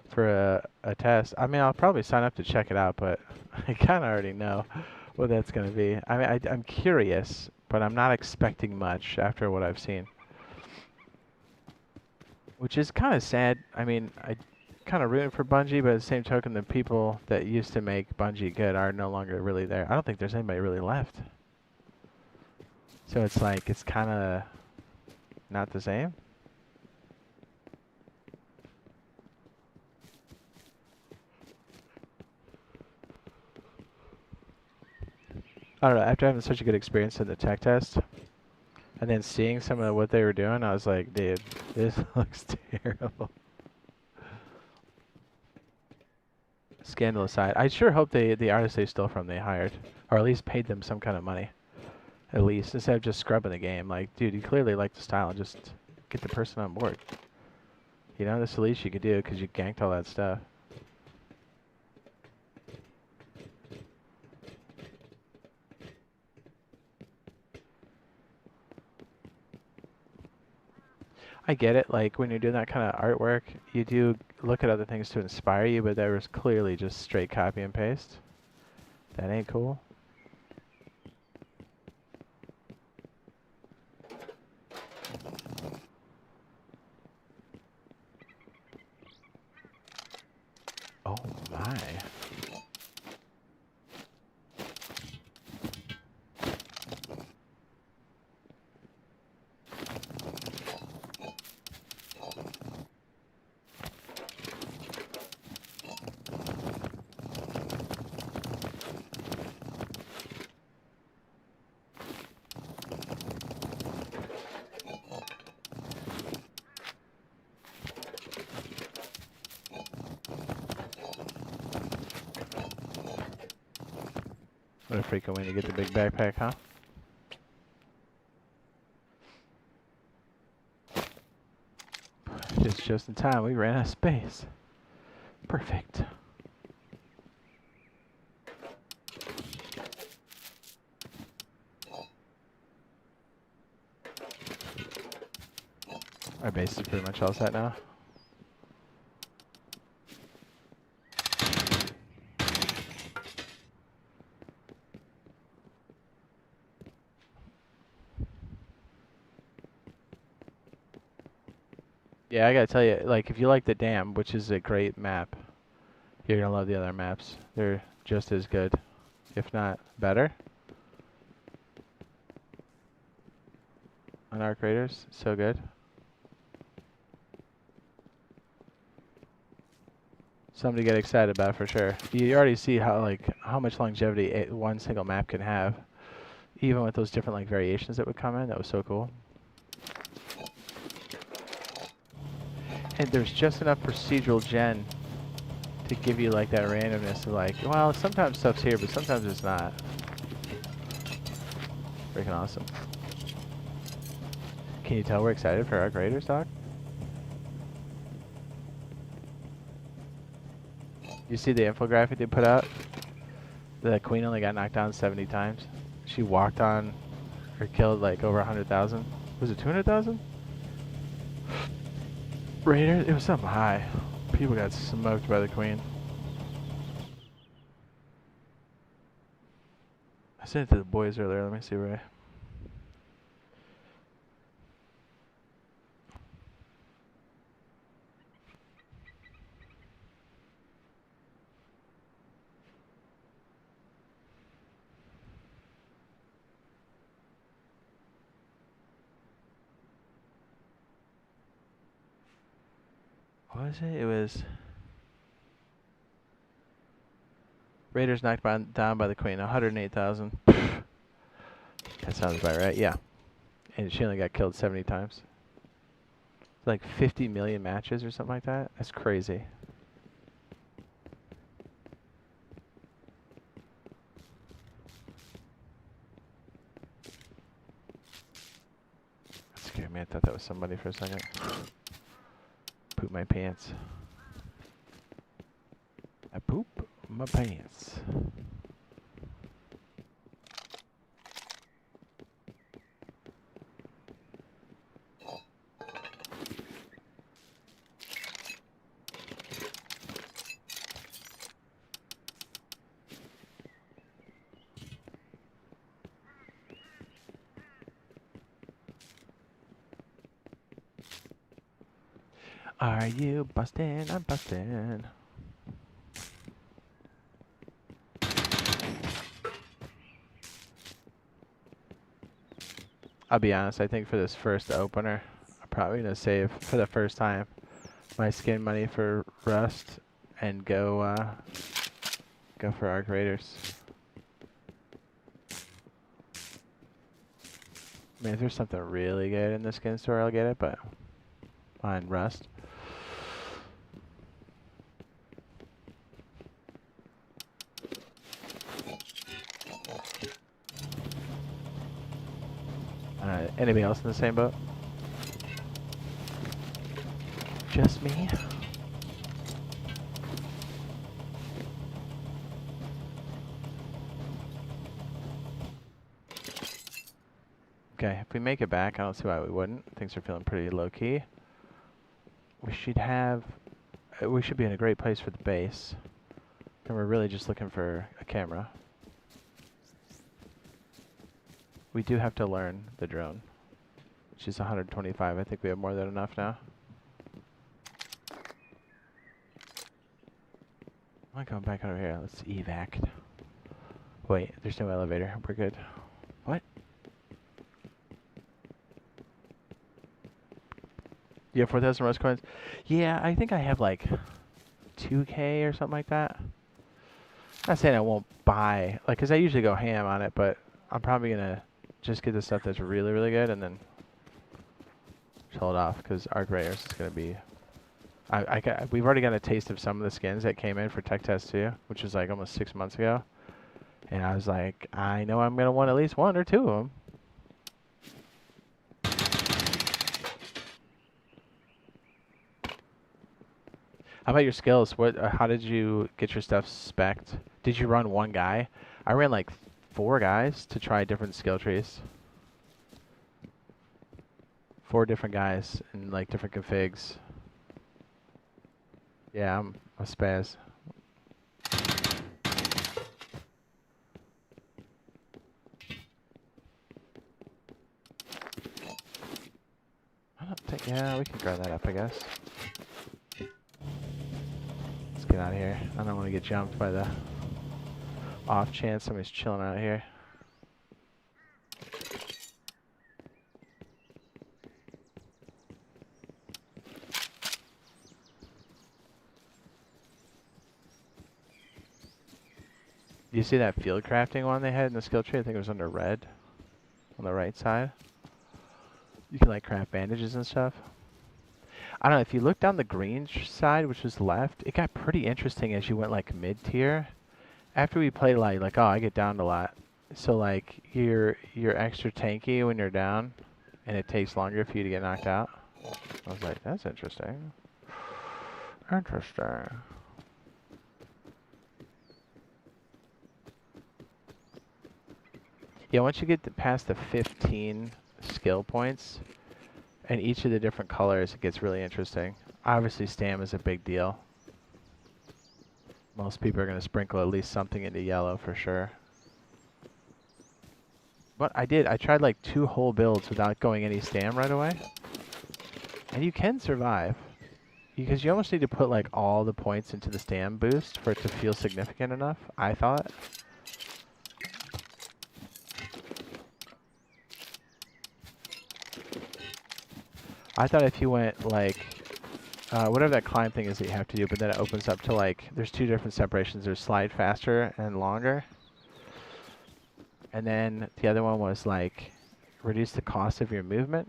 for a test. I mean, I'll probably sign up to check it out, but I kind of already know what that's going to be. I mean, I'm curious, but I'm not expecting much after what I've seen. Which is kind of sad. I mean, I kind of rooting for Bungie, but at the same token, the people that used to make Bungie good are no longer really there. I don't think there's anybody really left. So it's like, it's kind of not the same. I don't know, after having such a good experience in the tech test, and then seeing some of what they were doing, I was like, dude, this looks terrible. Scandal aside, I sure hope the artists they stole from they hired, or at least paid them some kind of money. At least, instead of just scrubbing the game. Like, dude, you clearly like the style, and just get the person on board. You know, that's the least you could do, because you ganked all that stuff. I get it, like, when you're doing that kind of artwork, you do look at other things to inspire you, but there was clearly just straight copy and paste. That ain't cool. Oh my. What a freaking way to get the big backpack, huh? Just in time, we ran out of space. Perfect. Our base is pretty much all set now. Yeah, I gotta tell you, like, if you like the dam, which is a great map, you're gonna love the other maps. They're just as good, if not better. On Arc Raiders, so good. Something to get excited about for sure. You already see how much longevity one single map can have, even with those different like variations that would come in. That was so cool. And there's just enough procedural gen to give you like that randomness of like, well, sometimes stuff's here, but sometimes it's not. Freaking awesome. Can you tell we're excited for Arc Raiders, Doc? You see the infographic they put out? The queen only got knocked down 70 times. She walked on or killed like over 100,000. Was it 200,000? Raiders? It was something high. People got smoked by the queen. I sent it to the boys earlier. Let me see where. What was it? It was Raiders knocked down by the queen. 108,000. That sounds about right. Yeah. And she only got killed 70 times. Like 50 million matches or something like that. That's crazy. That scared me. I thought that was somebody for a second. Poop my pants. I poop my pants. Are you bustin'? I'm bustin'. I'll be honest, I think for this first opener, I'm probably going to save, for the first time, my skin money for Rust and go for Arc Raiders. I mean, if there's something really good in the skin store, I'll get it, but on Rust. Anybody else in the same boat? Just me? Okay, if we make it back, I don't see why we wouldn't. Things are feeling pretty low-key. We should be in a great place for the base. And we're really just looking for a camera. We do have to learn the drone, which is 125. I think we have more than enough now. I'm going back over here. Let's evac. Wait, there's no elevator. We're good. What? You have 4,000 Rust coins? Yeah, I think I have like 2K or something like that. I'm not saying I won't buy, like, because I usually go ham on it, but I'm probably going to just get the stuff that's really, really good and then just hold off, because Arc Raiders is going to be... we've already got a taste of some of the skins that came in for Tech Test 2, which was like almost 6 months ago. And I was like, I know I'm going to want at least 1 or 2 of them. How about your skills? How did you get your stuff spec'd? Did you run one guy? I ran like 4 guys to try different skill trees. 4 different guys in like different configs. Yeah, I'm a spaz. I don't think, yeah, we can grab that up, I guess. Let's get out of here. I don't want to get jumped by the off chance somebody's chilling out here. You see that field crafting one they had in the skill tree? I think it was under red on the right side. You can like craft bandages and stuff. I don't know, if you look down the green side, which was left, it got pretty interesting as you went like mid-tier. After we played like, oh, I get downed a lot. So like you're extra tanky when you're down and it takes longer for you to get knocked out. I was like, that's interesting. Interesting. Yeah, once you get past the 15 skill points and each of the different colors, it gets really interesting. Obviously, stam is a big deal. Most people are going to sprinkle at least something into yellow for sure. But I tried like 2 whole builds without going any stam right away. And you can survive. Because you almost need to put like all the points into the stam boost for it to feel significant enough, I thought. I thought if you went like, whatever that climb thing is that you have to do, but then it opens up to like, there's 2 different separations. There's slide faster and longer. And then the other one was like, reduce the cost of your movement.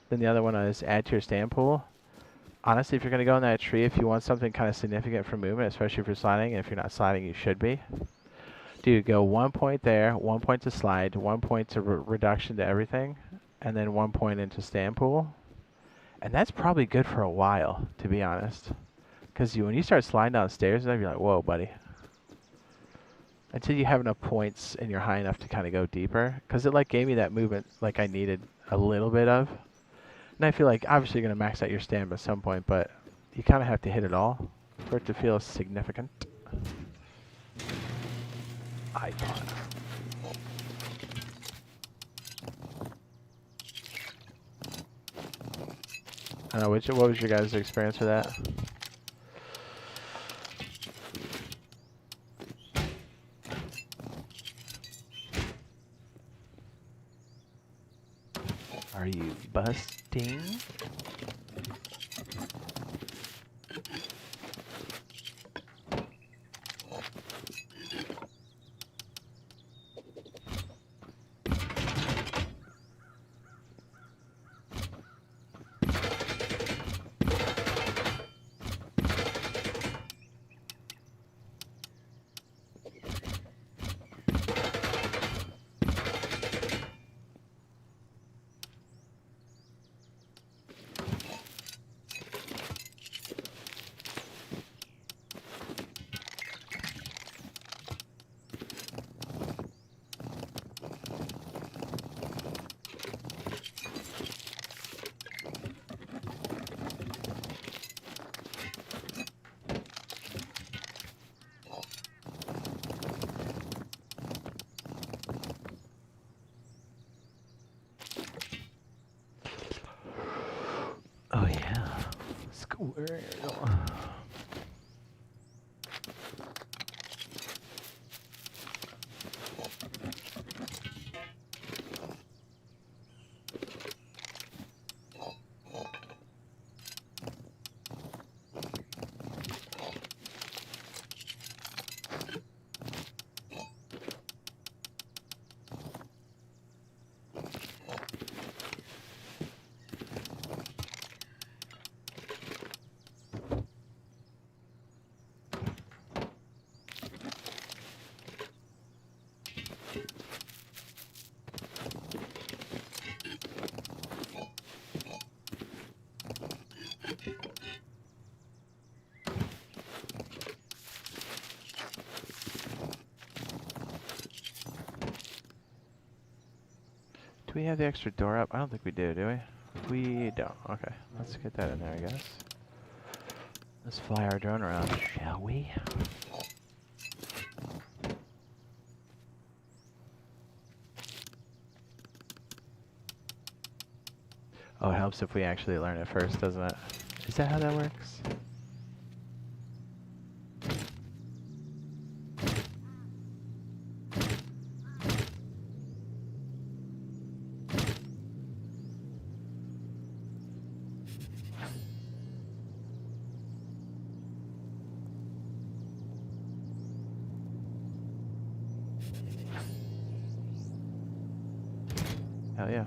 Then the other one is add to your stam pool. Honestly, if you're going to go in that tree, if you want something kind of significant for movement, especially if you're sliding, and if you're not sliding, you should be. Dude, go 1 point there, 1 point to slide, 1 point to reduction to everything, and then 1 point into stam pool. And that's probably good for a while, to be honest. Because when you start sliding downstairs, you're like, whoa, buddy. Until you have enough points and you're high enough to kind of go deeper. Because it like gave me that movement like I needed a little bit of. And I feel like obviously you're going to max out your stam at some point, but you kind of have to hit it all for it to feel significant. I thought. I don't know, what was your guys' experience with that? Are you busting? Oh yeah, Squirrel. we have the extra door up? I don't think we do we? We don't. Okay, let's get that in there, I guess. Let's fly our drone around, shall we? Oh, it helps if we actually learn it first, doesn't it? Is that how that works? Hell yeah.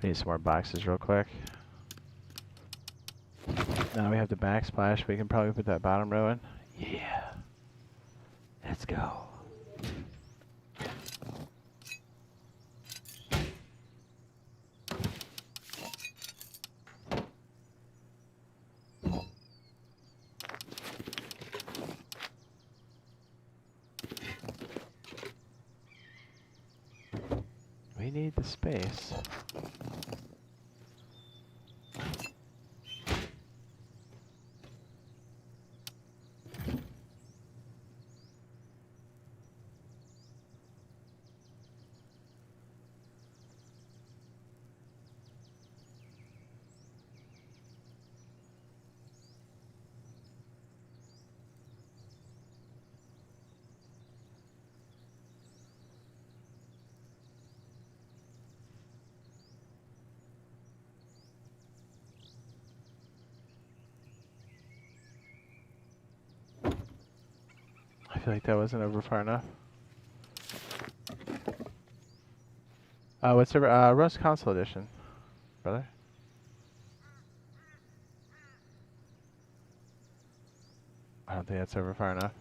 We need some more boxes real quick. Now we have the backsplash. We can probably put that bottom row in. Yeah. Let's go. We need the space. I feel like that wasn't over far enough. What's the Rust Console Edition, brother? I don't think that's over far enough.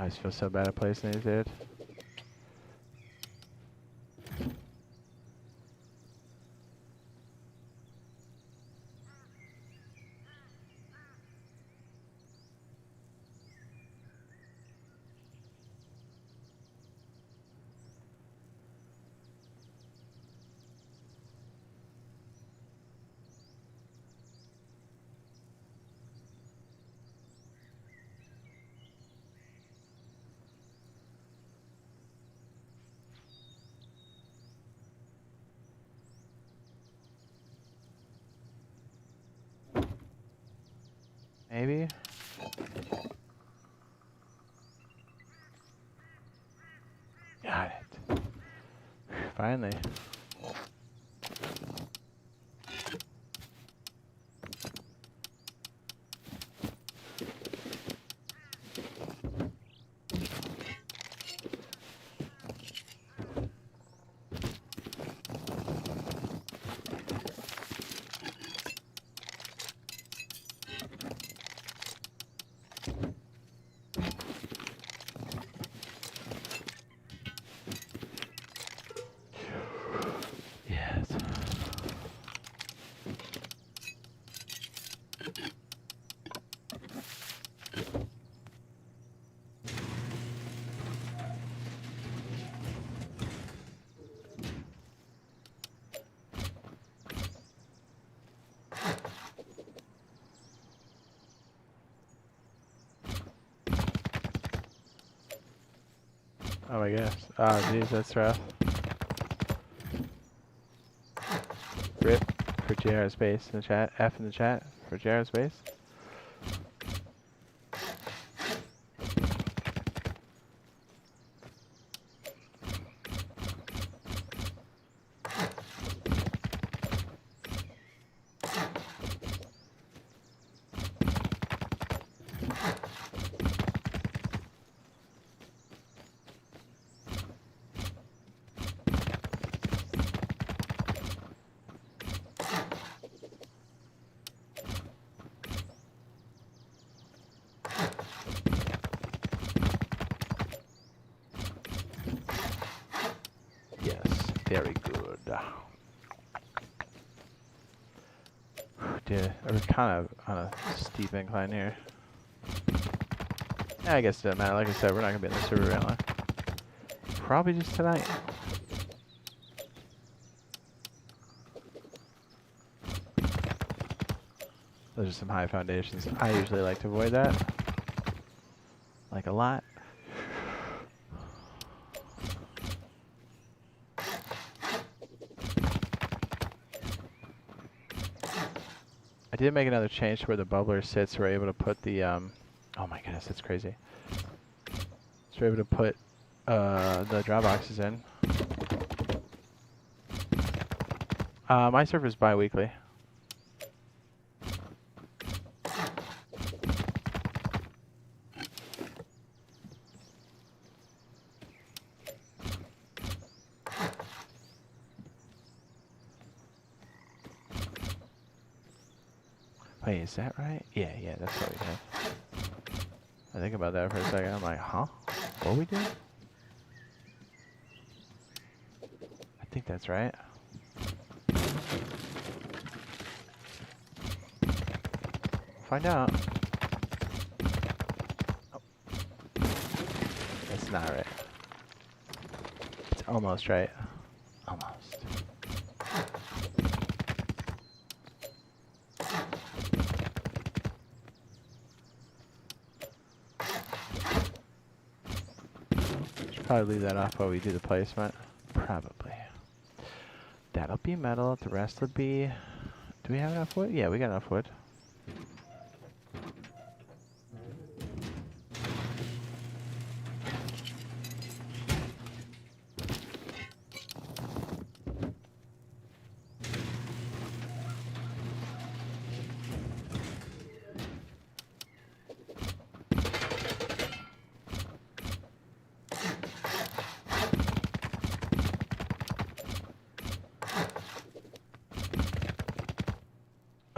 I just feel so bad at placing these, dude. Maybe? Got it. Finally. Yes. Oh my gosh. Oh jeez, that's rough. Rip for JR space in the chat. F in the chat for JR space. Yes, very good. Dude, we're kind of on a steep incline here. Yeah, I guess it doesn't matter. Like I said, we're not going to be in the server very long. Probably just tonight. Those are some high foundations. I usually like to avoid that. Like a lot. I did make another change to where the bubbler sits. So we're able to put the, oh my goodness, that's crazy. So we're able to put the drop boxes in. My server is bi-weekly. Wait, is that right? Yeah, that's what we have. I think about that for a second. I'm like, huh? What we do? I think that's right. Find out. Oh. That's not right. It's almost right. Almost. Should probably leave that off while we do the placement. Probably. That'll be metal. The rest will be... Do we have enough wood? Yeah, we got enough wood.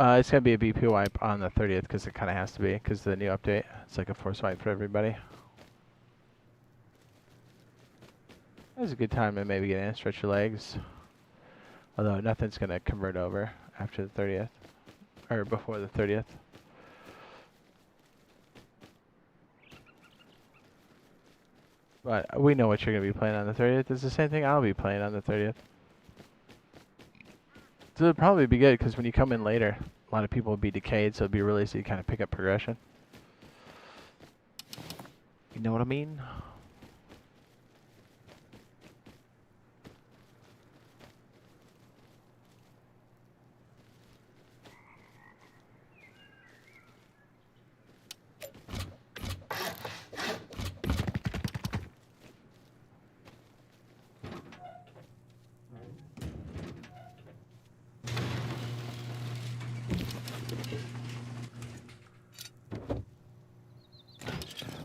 It's going to be a BP wipe on the 30th because it kind of has to be because of the new update. It's like a force wipe for everybody. It was a good time to maybe get in and stretch your legs. Although nothing's going to convert over after the 30th. Or before the 30th. But we know what you're going to be playing on the 30th. It's the same thing I'll be playing on the 30th. So it'll probably be good because when you come in later, a lot of people will be decayed, so it'll be really easy to kind of pick up progression. You know what I mean?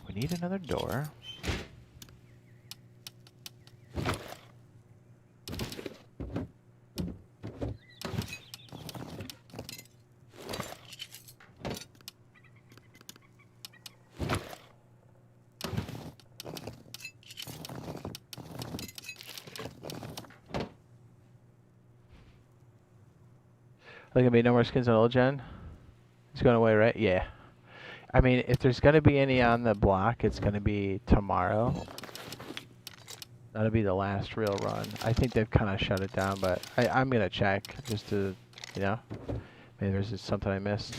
We need another door. Like, gonna be no more skins on old gen? It's going away, right? Yeah. I mean, if there's gonna be any on the block, it's gonna be tomorrow. That'll be the last real run. I think they've kind of shut it down, but I'm gonna check just to, you know, maybe there's just something I missed.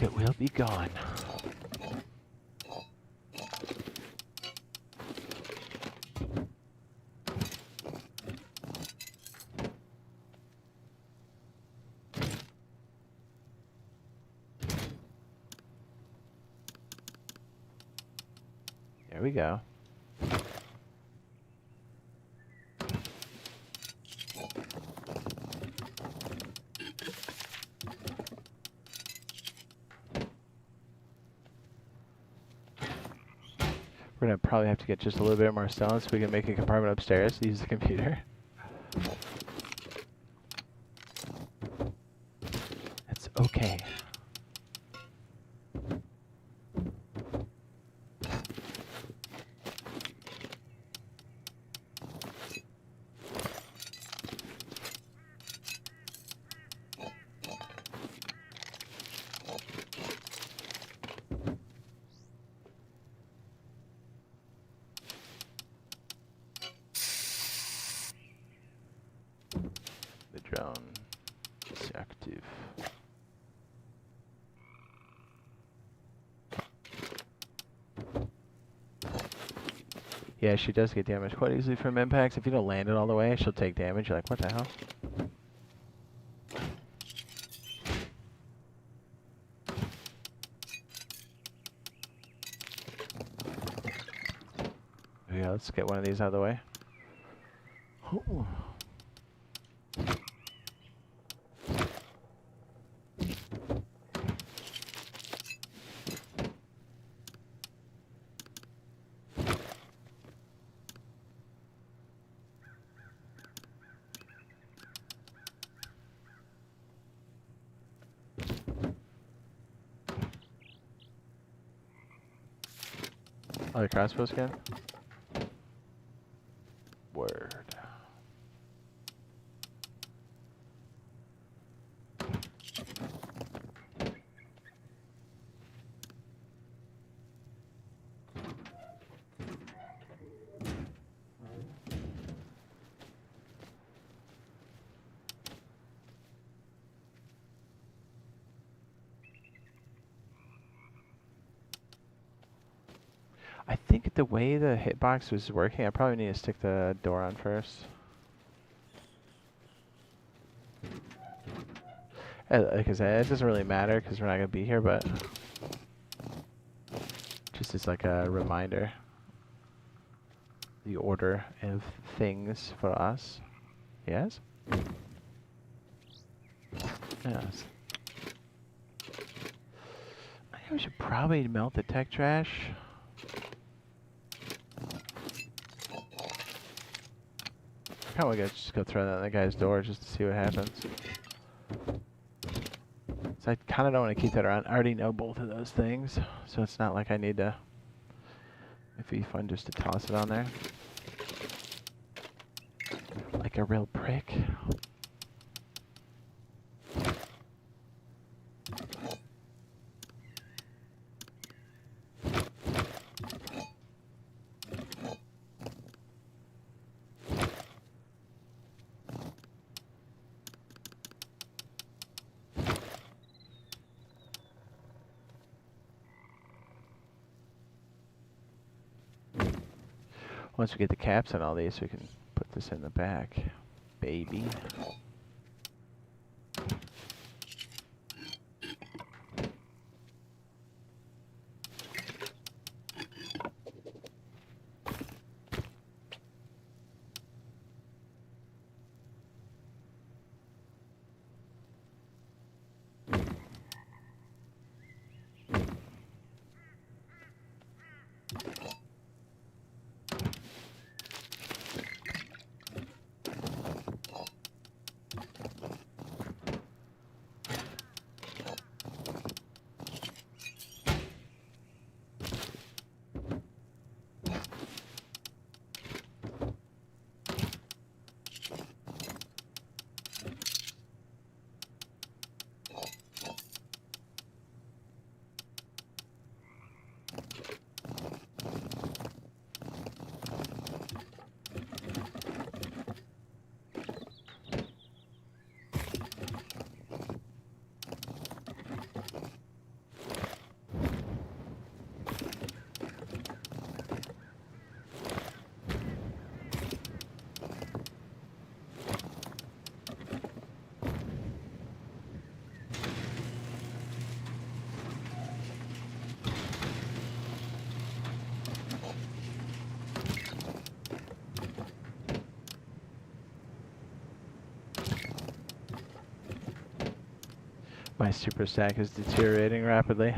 It will be gone. There we go. We're gonna probably have to get just a little bit more stone so we can make a compartment upstairs to use the computer. It's okay. The drone is active. Yeah, she does get damaged quite easily from impacts. If you don't land it all the way, she'll take damage. You're like, what the hell? Yeah, let's get one of these out of the way. Oh. Other crossbow skin? Word. I think the way the hitbox was working, I probably need to stick the door on first. Like I said, it doesn't really matter because we're not going to be here, but just as like a reminder. The order of things for us. Yes? Yes. I think we should probably melt the tech trash. I kind of just go throw that in the guy's door just to see what happens. So I kind of don't want to keep that around. I already know both of those things, so it's not like I need to. It'd be fun just to toss it on there. Like a real prick. Once we get the caps on all these, we can put this in the back, baby. My super stack is deteriorating rapidly.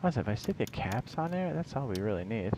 Honestly, if I stick the caps on there, that's all we really need.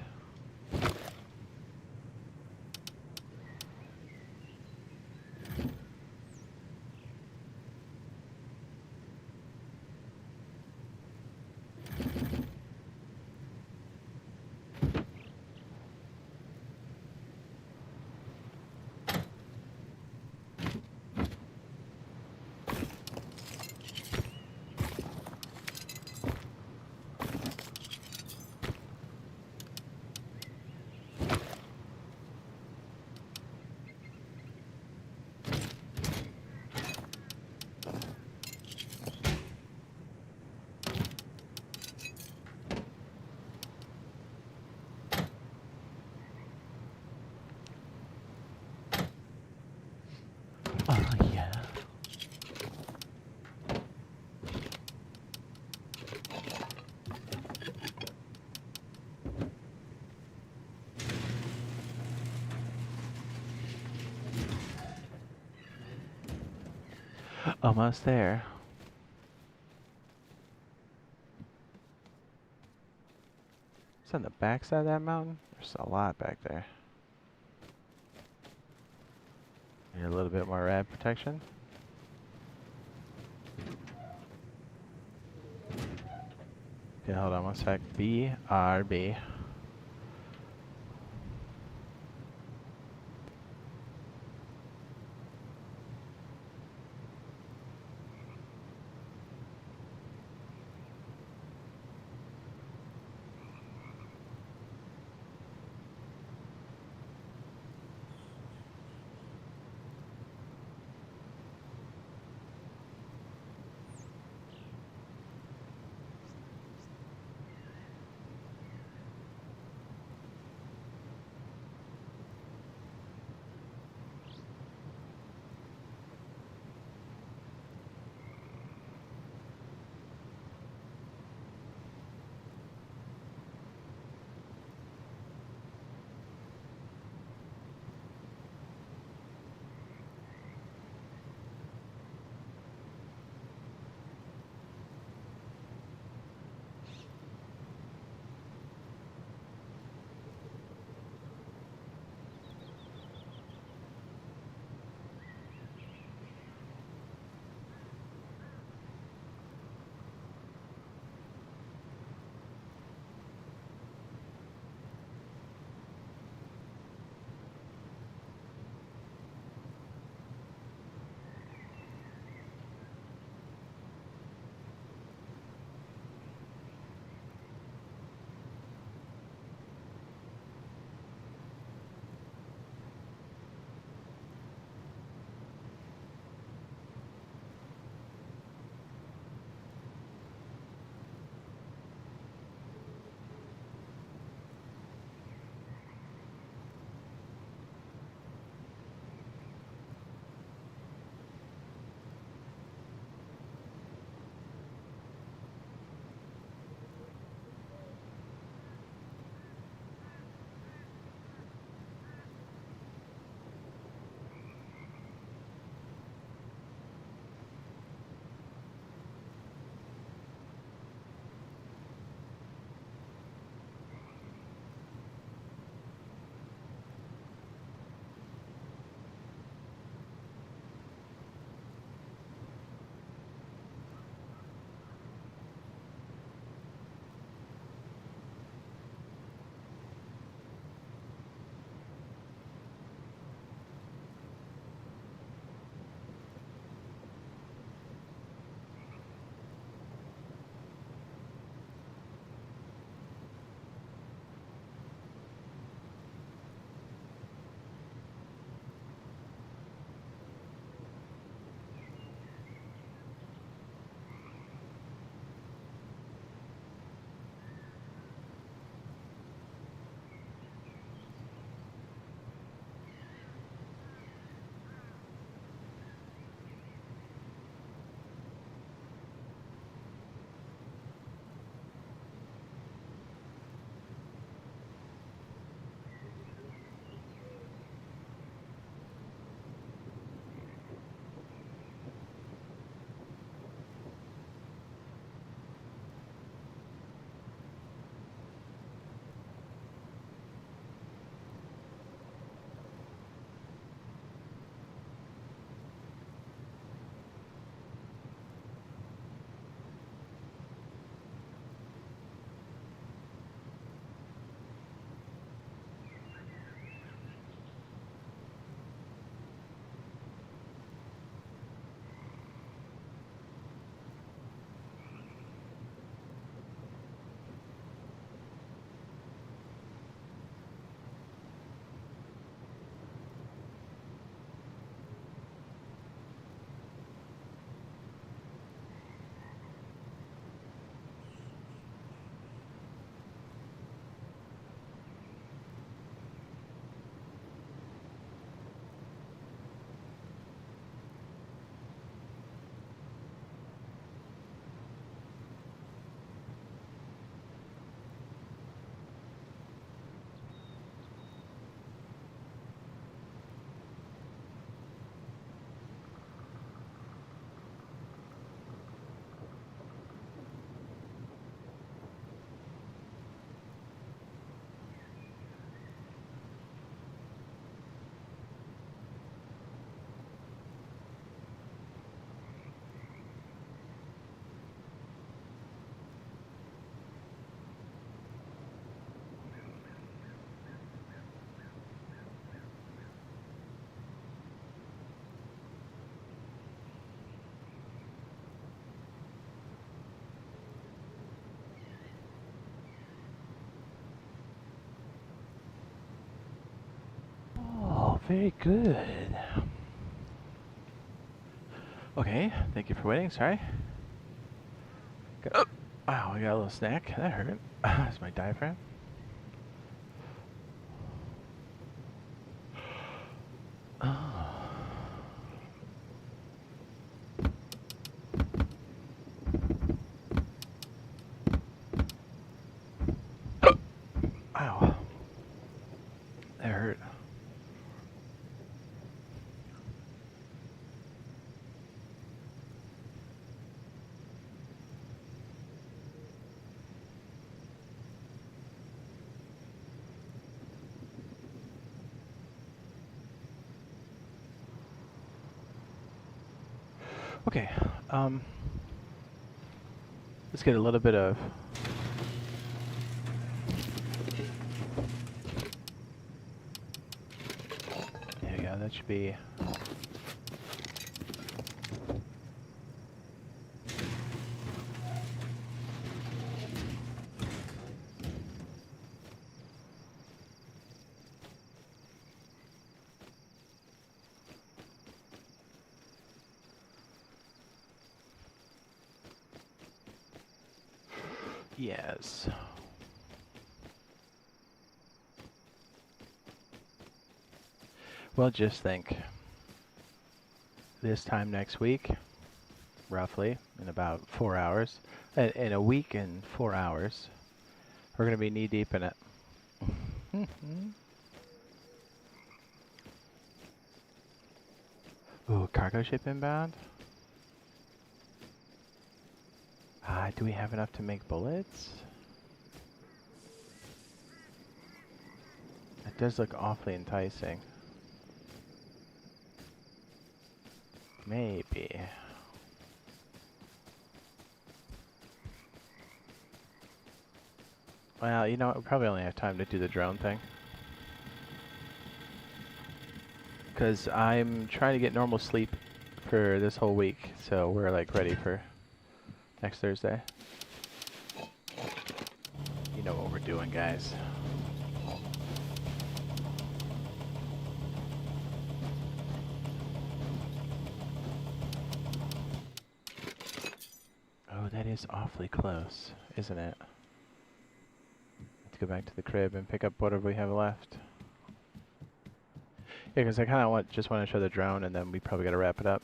Oh, yeah. Almost there. It's on the back side of that mountain. There's a lot back there. Need a little bit more rad protection. Okay, hold on one sec. BRB. Very good. Okay, thank you for waiting. Sorry. Oh, wow, I got a little snack. That hurt. That's my diaphragm. Oh. Ow. That hurt. Okay, let's get a little bit of... There we go, that should be... Yes. Well, just think. This time next week, roughly, in about 4 hours, in a week and 4 hours, we're going to be knee-deep in it. Ooh, cargo ship inbound? Do we have enough to make bullets? That does look awfully enticing. Maybe. Well, you know what? We probably only have time to do the drone thing. Because I'm trying to get normal sleep for this whole week, so we're like ready for next Thursday. You know what we're doing, guys. Oh, that is awfully close, isn't it? Let's go back to the crib and pick up whatever we have left. Yeah, because I kind of just want to show the drone, and then we probably got to wrap it up.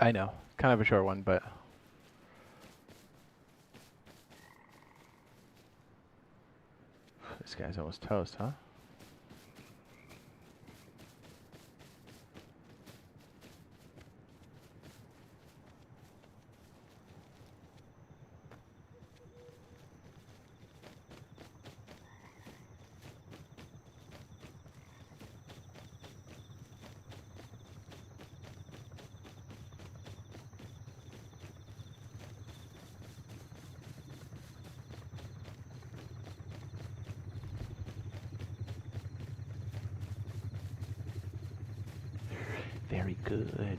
I know, kind of a short one, but... This guy's almost toast, huh? Very good.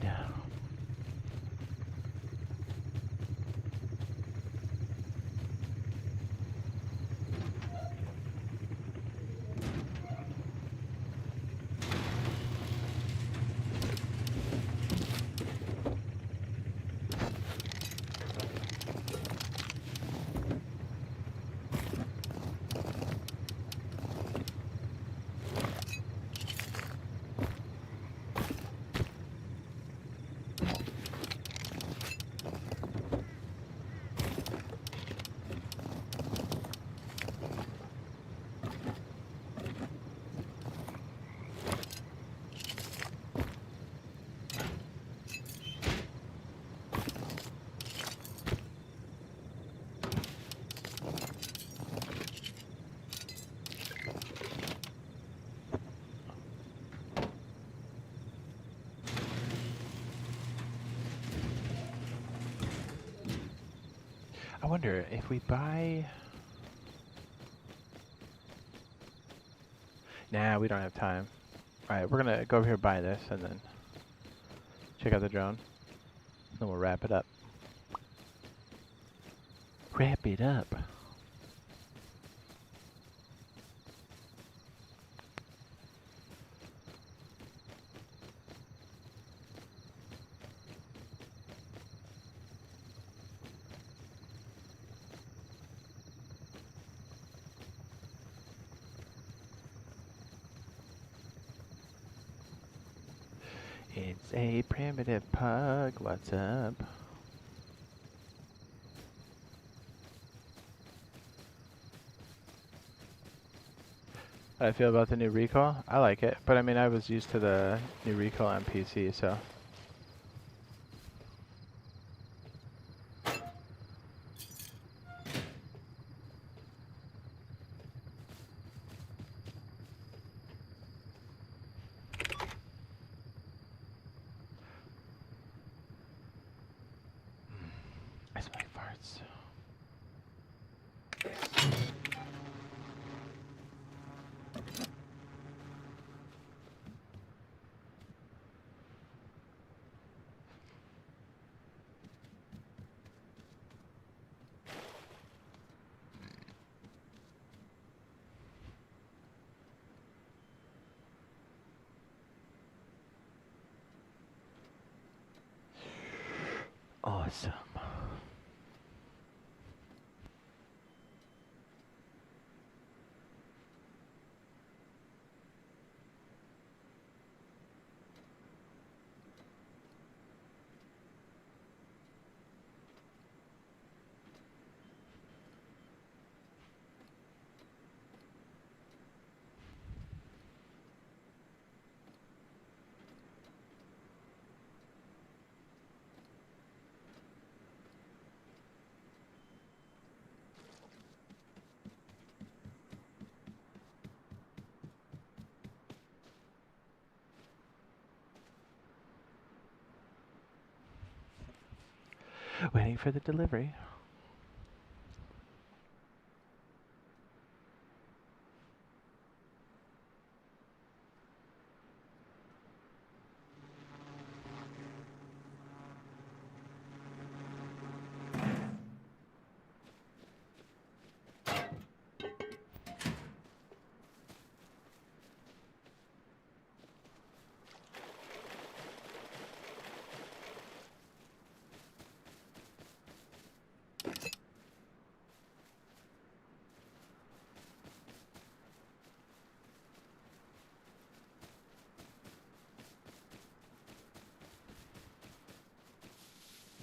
I wonder if we buy... Nah, we don't have time. Alright, we're gonna go over here and buy this, and then check out the drone. Then we'll wrap it up. Wrap it up. Say primitive pug, what's up? How I feel about the new Recoil? I like it, but I mean, I was used to the new Recoil on PC, so. I smell farts. Awesome. Waiting for the delivery.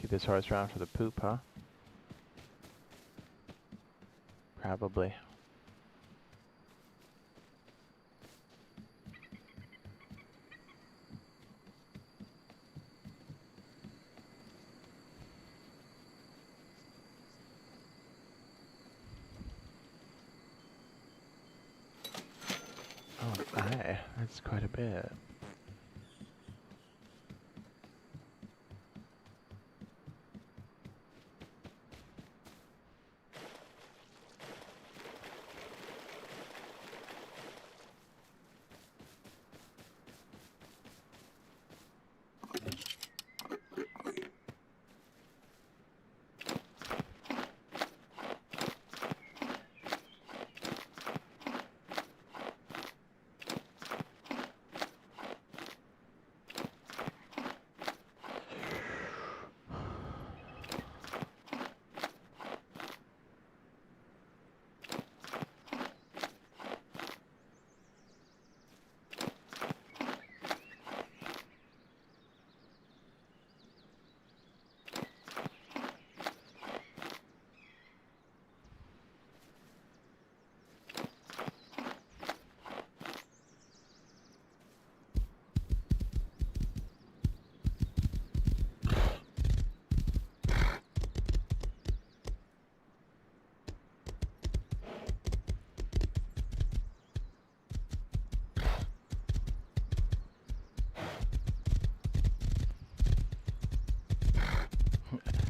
Keep this horse around for the poop, huh? Probably. Oh, aye. That's quite a bit.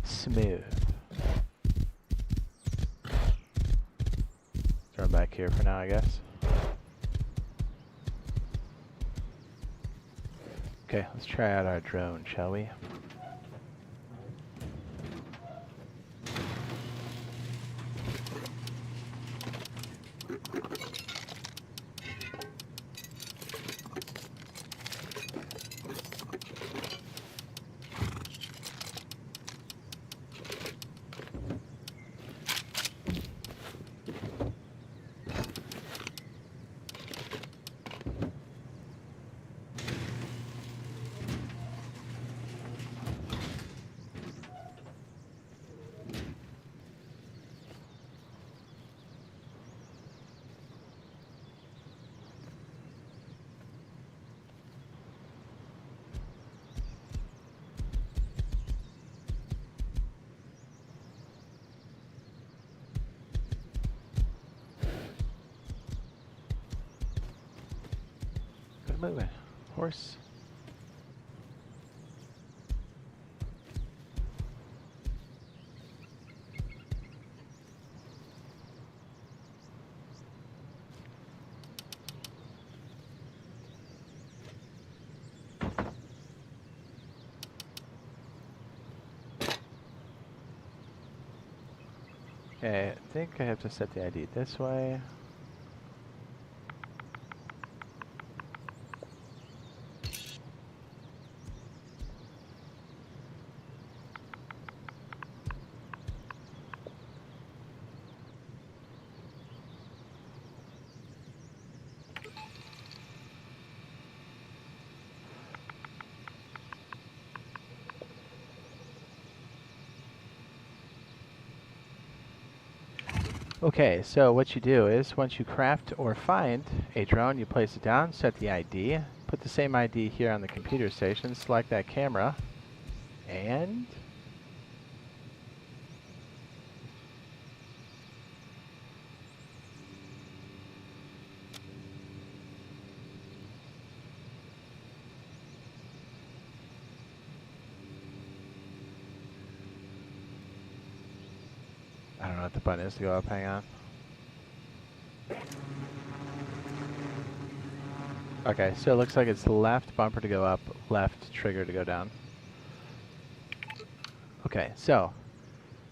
Smooth. Throw him back here for now, I guess. Okay, let's try out our drone, shall we? it moving. Horse. Okay, I think I have to set the ID this way. Okay, so what you do is once you craft or find a drone, you place it down, set the ID, put the same ID here on the computer station, select that camera, and I don't know what the button is to go up, hang on. Okay, so it looks like it's left bumper to go up, left trigger to go down. Okay, so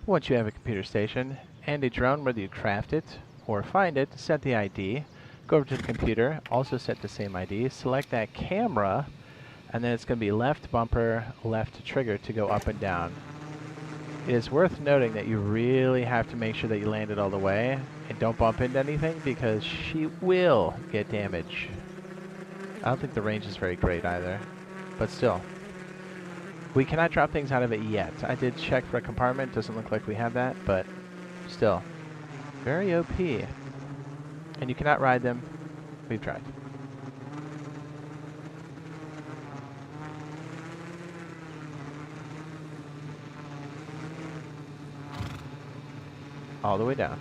once you have a computer station and a drone, whether you craft it or find it, set the ID, go over to the computer, also set the same ID, select that camera, and then it's going to be left bumper, left trigger to go up and down. It is worth noting that you really have to make sure that you land it all the way and don't bump into anything because she will get damage. I don't think the range is very great either, but still. We cannot drop things out of it yet. I did check for a compartment, doesn't look like we have that, but still. Very OP. And you cannot ride them. We've tried. All the way down.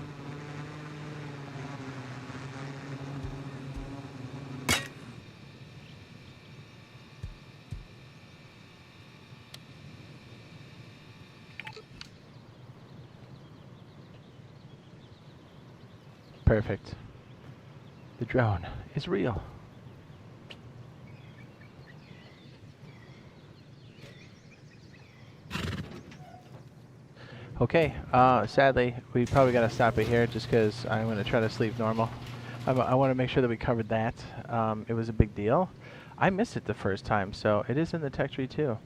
Perfect. The drone is real. Okay, sadly, we probably got to stop it here just because I'm going to try to sleep normal. I want to make sure that we covered that. It was a big deal. I missed it the first time, so it is in the tech tree too.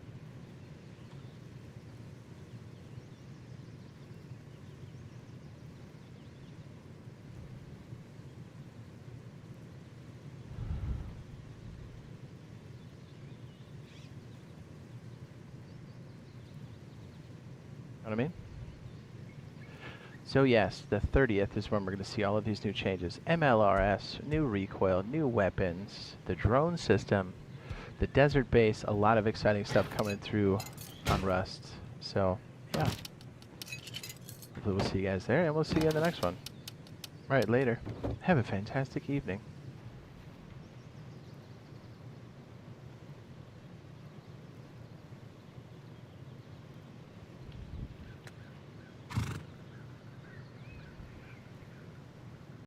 Know what I mean? So yes, the 30th is when we're going to see all of these new changes. MLRS, new recoil, new weapons, the drone system, the desert base, a lot of exciting stuff coming through on Rust. So, yeah. Hopefully we'll see you guys there, and we'll see you in the next one. Alright, later. Have a fantastic evening.